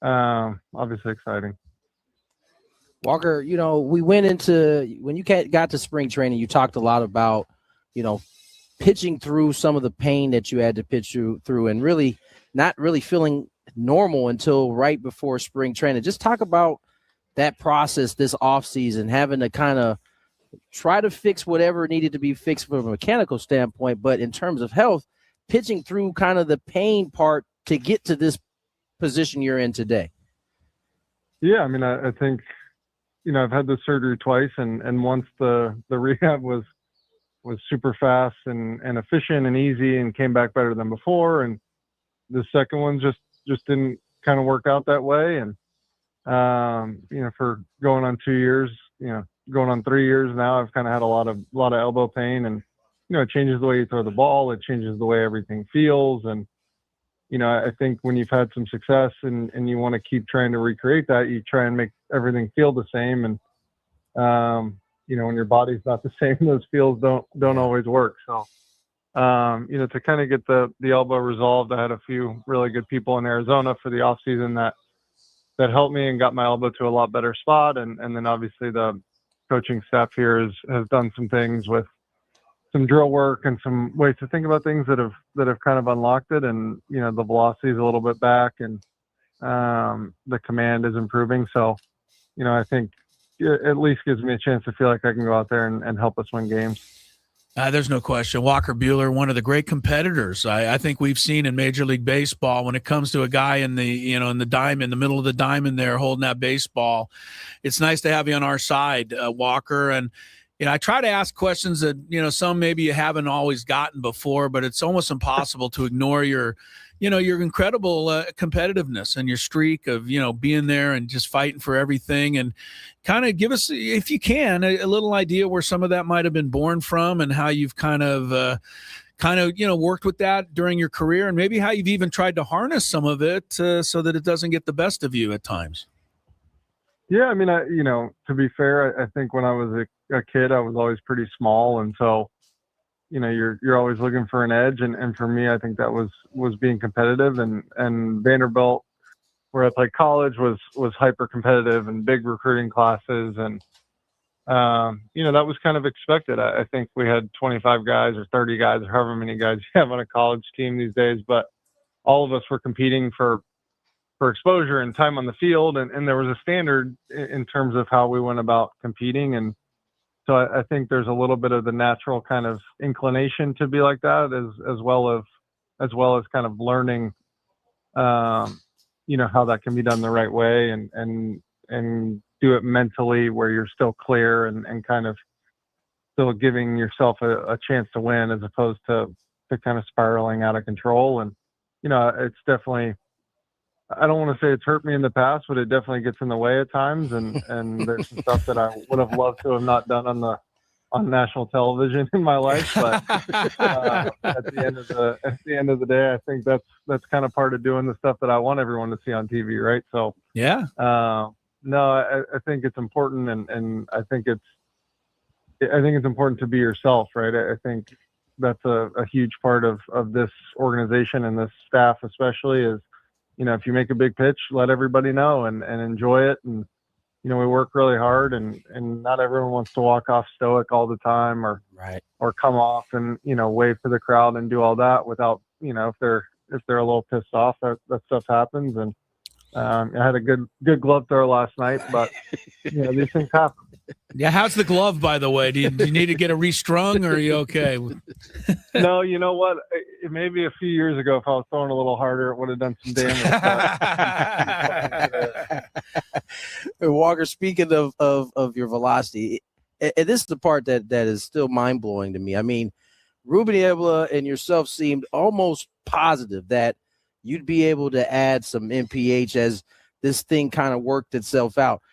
obviously exciting. Walker, we went into, when you got to spring training, you talked a lot about, pitching through some of the pain that you had to pitch through and really not really feeling normal until right before spring training. Just talk about that process this offseason, having to kind of try to fix whatever needed to be fixed from a mechanical standpoint, but in terms of health, pitching through kind of the pain part to get to this position you're in today. Yeah, I mean, I think, I've had the surgery twice, and once the rehab was super fast and efficient and easy and came back better than before, and the second one just didn't kind of work out that way. And for going on 2 years, going on 3 years now, I've kind of had a lot of elbow pain, and it changes the way you throw the ball, it changes the way everything feels. And I think when you've had some success and you want to keep trying to recreate that, you try and make everything feel the same. And when your body's not the same, those feels don't always work. So to kind of get the elbow resolved, I had a few really good people in Arizona for the off season that helped me and got my elbow to a lot better spot. And then obviously the coaching staff here has done some things with some drill work and some ways to think about things that have kind of unlocked it. And, the velocity is a little bit back, and the command is improving. So, I think it at least gives me a chance to feel like I can go out there and help us win games. There's no question. Walker Buehler, one of the great competitors I think we've seen in Major League Baseball. When it comes to a guy in the middle of the diamond there holding that baseball, it's nice to have you on our side, Walker. And I try to ask questions that some maybe you haven't always gotten before, but it's almost impossible to ignore your incredible competitiveness and your streak of being there and just fighting for everything. And kind of give us, if you can, a little idea where some of that might have been born from, and how you've kind of worked with that during your career, and maybe how you've even tried to harness some of it so that it doesn't get the best of you at times. Yeah, I mean, to be fair, I think when I was a kid, I was always pretty small, and so you're always looking for an edge, and for me, I think that was being competitive, and Vanderbilt where I played college was hyper competitive and big recruiting classes. And, that was kind of expected. I think we had 25 guys or 30 guys or however many guys you have on a college team these days, but all of us were competing for exposure and time on the field. And there was a standard in terms of how we went about competing. And so I think there's a little bit of the natural kind of inclination to be like that as well as kind of learning, how that can be done the right way and do it mentally where you're still clear and kind of still giving yourself a chance to win as opposed to kind of spiraling out of control. And, it's definitely, I don't want to say it's hurt me in the past, but it definitely gets in the way at times. And there's some stuff that I would have loved to have not done on national television in my life. But at the end of the day, I think that's kind of part of doing the stuff that I want everyone to see on TV. Right. So, yeah. No, I think it's important. And I think it's important to be yourself. Right. I think that's a huge part of this organization and this staff, especially is, if you make a big pitch, let everybody know and enjoy it. And, we work really hard and not everyone wants to walk off stoic all the time or come off and, wave to the crowd and do all that without, if they're a little pissed off, that stuff happens. And I had a good glove throw last night, but these things happen. Yeah. How's the glove, by the way? Do you need to get it restrung or are you okay? No, you know what? Maybe a few years ago, if I was throwing a little harder, it would have done some damage. Walker, speaking of your velocity, and this is the part that is still mind blowing to me. I mean, Ruben Ebla and yourself seemed almost positive that you'd be able to add some MPH as this thing kind of worked itself out.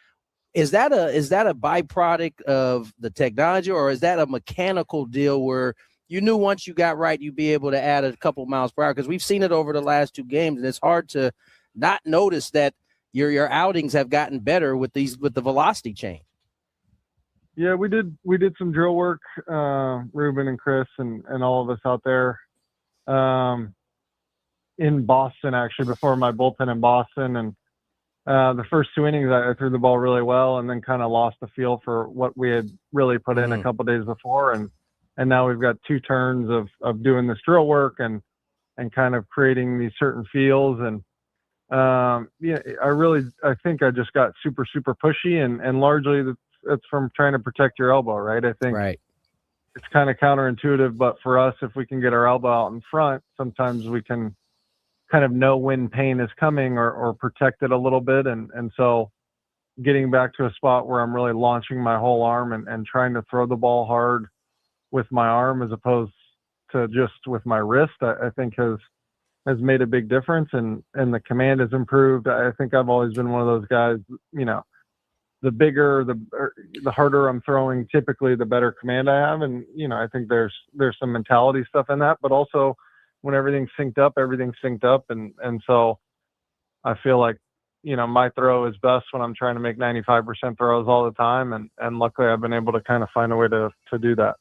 Is that a byproduct of the technology, or is that a mechanical deal where you knew once you got right, you'd be able to add a couple miles per hour? Because we've seen it over the last two games, and it's hard to not notice that your outings have gotten better with the velocity change. Yeah, we did some drill work, Ruben and Chris and all of us out there in Boston, actually, before my bullpen in Boston. And the first two innings, I threw the ball really well and then kind of lost the feel for what we had really put in a couple days before. And now we've got two turns of doing this drill work and kind of creating these certain feels. And I think I just got super, super pushy and largely it's from trying to protect your elbow, right? I think it's kind of counterintuitive, but for us, if we can get our elbow out in front, sometimes we can kind of know when pain is coming or protect it a little bit. And so getting back to a spot where I'm really launching my whole arm and trying to throw the ball hard with my arm as opposed to just with my wrist, I think has made a big difference. And the command has improved. I think I've always been one of those guys, the bigger, the harder I'm throwing, typically the better command I have. And, I think there's some mentality stuff in that, but also when everything's synced up. And so I feel like, my throw is best when I'm trying to make 95% throws all the time. And luckily I've been able to kind of find a way to do that.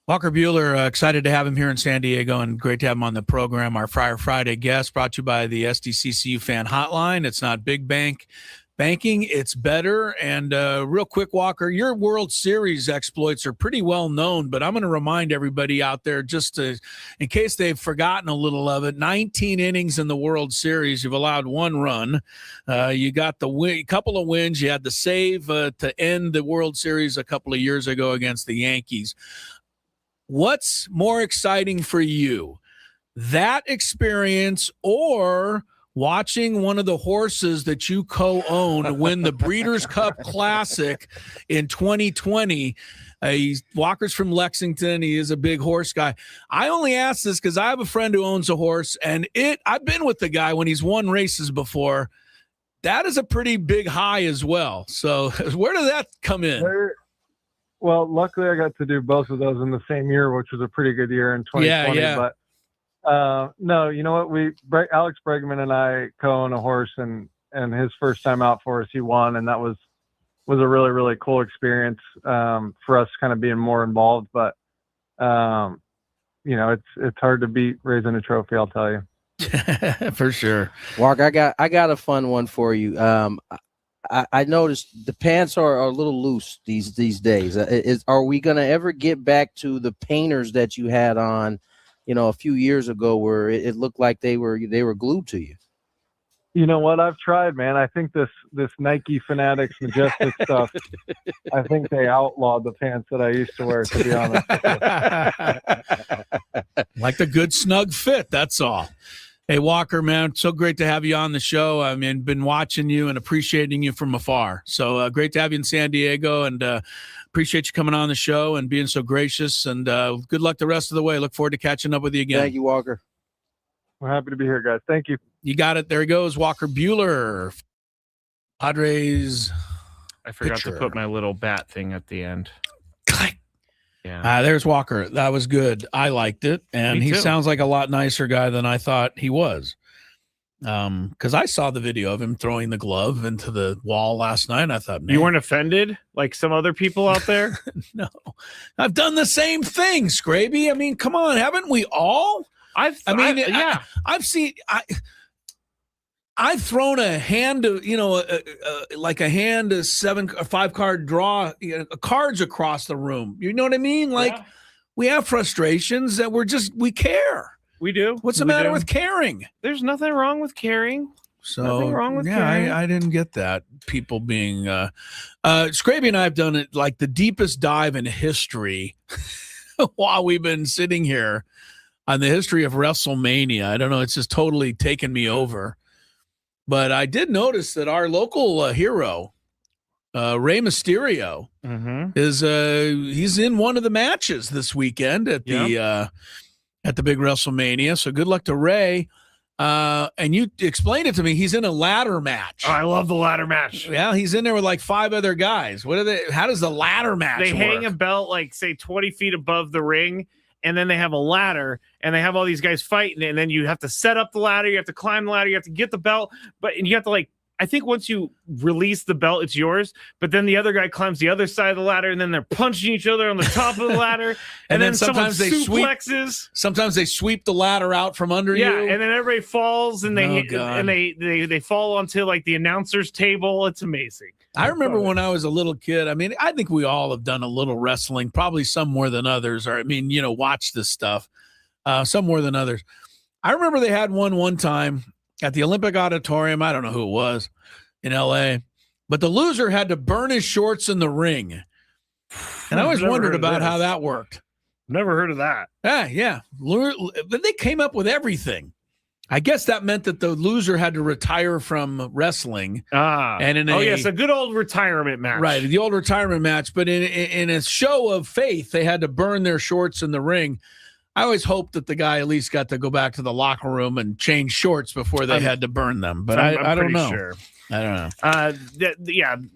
Walker Buehler, excited to have him here in San Diego and great to have him on the program. Our Friar Friday guest brought to you by the SDCCU Fan Hotline. It's not big banking, it's better. And real quick, Walker, your World Series exploits are pretty well known, but I'm going to remind everybody out there in case they've forgotten a little of it, 19 innings in the World Series. You've allowed one run. You got the couple of wins. You had the save to end the World Series a couple of years ago against the Yankees. What's more exciting for you, that experience or watching one of the horses that you co-own win the Breeders' Cup Classic in 2020? Walker's from Lexington. He is a big horse guy. I only ask this because I have a friend who owns a horse, and I've been with the guy when he's won races before. That is a pretty big high as well. So where did that come in? Well, luckily I got to do both of those in the same year, which was a pretty good year in 2020. Yeah. But no, you know what? Alex Bregman and I co-own a horse, and his first time out for us, he won, and that was a really, really cool experience for us, kind of being more involved. But it's hard to beat raising a trophy, I'll tell you. For sure. Walker, I got a fun one for you. I noticed the pants are a little loose these days. Are we going to ever get back to the painters that you had on, a few years ago, where it looked like they were glued to you? You know what? I've tried, man. I think this Nike Fanatics Majestic stuff, I think they outlawed the pants that I used to wear, to be honest. Like the good snug fit, that's all. Hey, Walker, man, so great to have you on the show. I mean, been watching you and appreciating you from afar. So great to have you in San Diego, and appreciate you coming on the show and being so gracious. And good luck the rest of the way. Look forward to catching up with you again. Thank you, Walker. We're happy to be here, guys. Thank you. You got it. There he goes, Walker Buehler. Padres. I forgot pitcher. to put my little bat thing at the end. Yeah. There's Walker. That was good. I liked it. And he sounds like a lot nicer guy than I thought he was. Because I saw the video of him throwing the glove into the wall last night. And I thought, man. You weren't offended like some other people out there? No. I've done the same thing, Scraby. I mean, come on. Haven't we all? I've seen I've thrown a hand of, like a hand of 5-card draw, cards across the room. You know what I mean? Like we have frustrations that we care. We do. What's the matter with caring? There's nothing wrong with caring. So nothing wrong with caring. I didn't get that. People being Scraby and I have done it like the deepest dive in history while we've been sitting here on the history of WrestleMania. I don't know. It's just totally taken me over. But I did notice that our local hero, Rey Mysterio, is he's in one of the matches this weekend at the big WrestleMania. So good luck to Rey. And you explained it to me. He's in a ladder match. Oh, I love the ladder match. Yeah, he's in there with like 5 other guys. What are they? How does the ladder match work? They hang a belt like say 20 feet above the ring. And then they have a ladder, and they have all these guys fighting, and then you have to set up the ladder, you have to climb the ladder, you have to get the belt, and you have to I think once you release the belt, it's yours, but then the other guy climbs the other side of the ladder, and then they're punching each other on the top of the ladder, and then sometimes they suplexes. Sometimes they sweep the ladder out from under you. Yeah, and then everybody falls, and they fall onto like the announcer's table. It's amazing. I remember when I was a little kid. I mean, I think we all have done a little wrestling, probably some more than others. Or watch this stuff, some more than others. I remember they had one time at the Olympic Auditorium. I don't know who it was in LA, but the loser had to burn his shorts in the ring. And I always wondered about how that worked. Never heard of that. Yeah. But they came up with everything. I guess that meant that the loser had to retire from wrestling. And yes, a good old retirement match. Right, the old retirement match. But in a show of faith, they had to burn their shorts in the ring. I always hoped that the guy at least got to go back to the locker room and change shorts before they had to burn them. But I don't know. Sure. I don't know.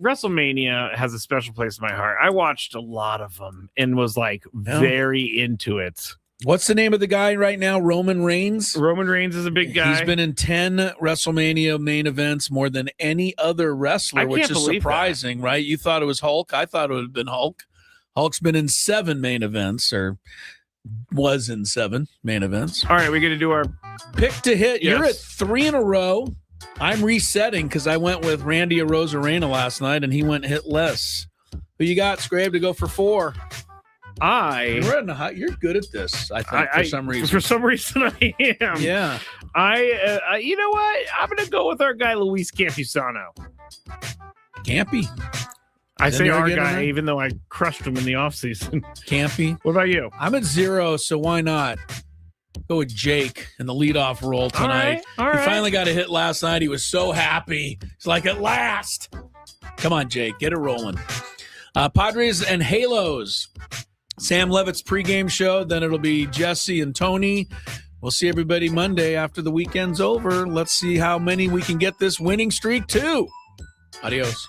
WrestleMania has a special place in my heart. I watched a lot of them and was very into it. What's the name of the guy right now? Roman Reigns? Roman Reigns is a big guy. He's been in 10 WrestleMania main events, more than any other wrestler, which is surprising, right? You thought it was Hulk. I thought it would have been Hulk. Hulk's been in 7 main events, or was in 7 main events. All right, we're going to do our pick to hit. Yes. You're at 3 in a row. I'm resetting because I went with Randy Arozarena last night, and he went hitless. Who you got, Scrabe, to go for 4? You're good at this, I think, for some reason. For some reason, I am. Yeah. You know what? I'm going to go with our guy, Luis Campusano. Campy? I say our guy, even though I crushed him in the offseason. Campy? What about you? I'm at 0, so why not? Go with Jake in the leadoff role tonight. All right. He finally got a hit last night. He was so happy. It's like, at last. Come on, Jake. Get it rolling. Padres and Halos. Sam Levitt's pregame show. Then it'll be Jesse and Tony. We'll see everybody Monday after the weekend's over. Let's see how many we can get this winning streak to. Adios.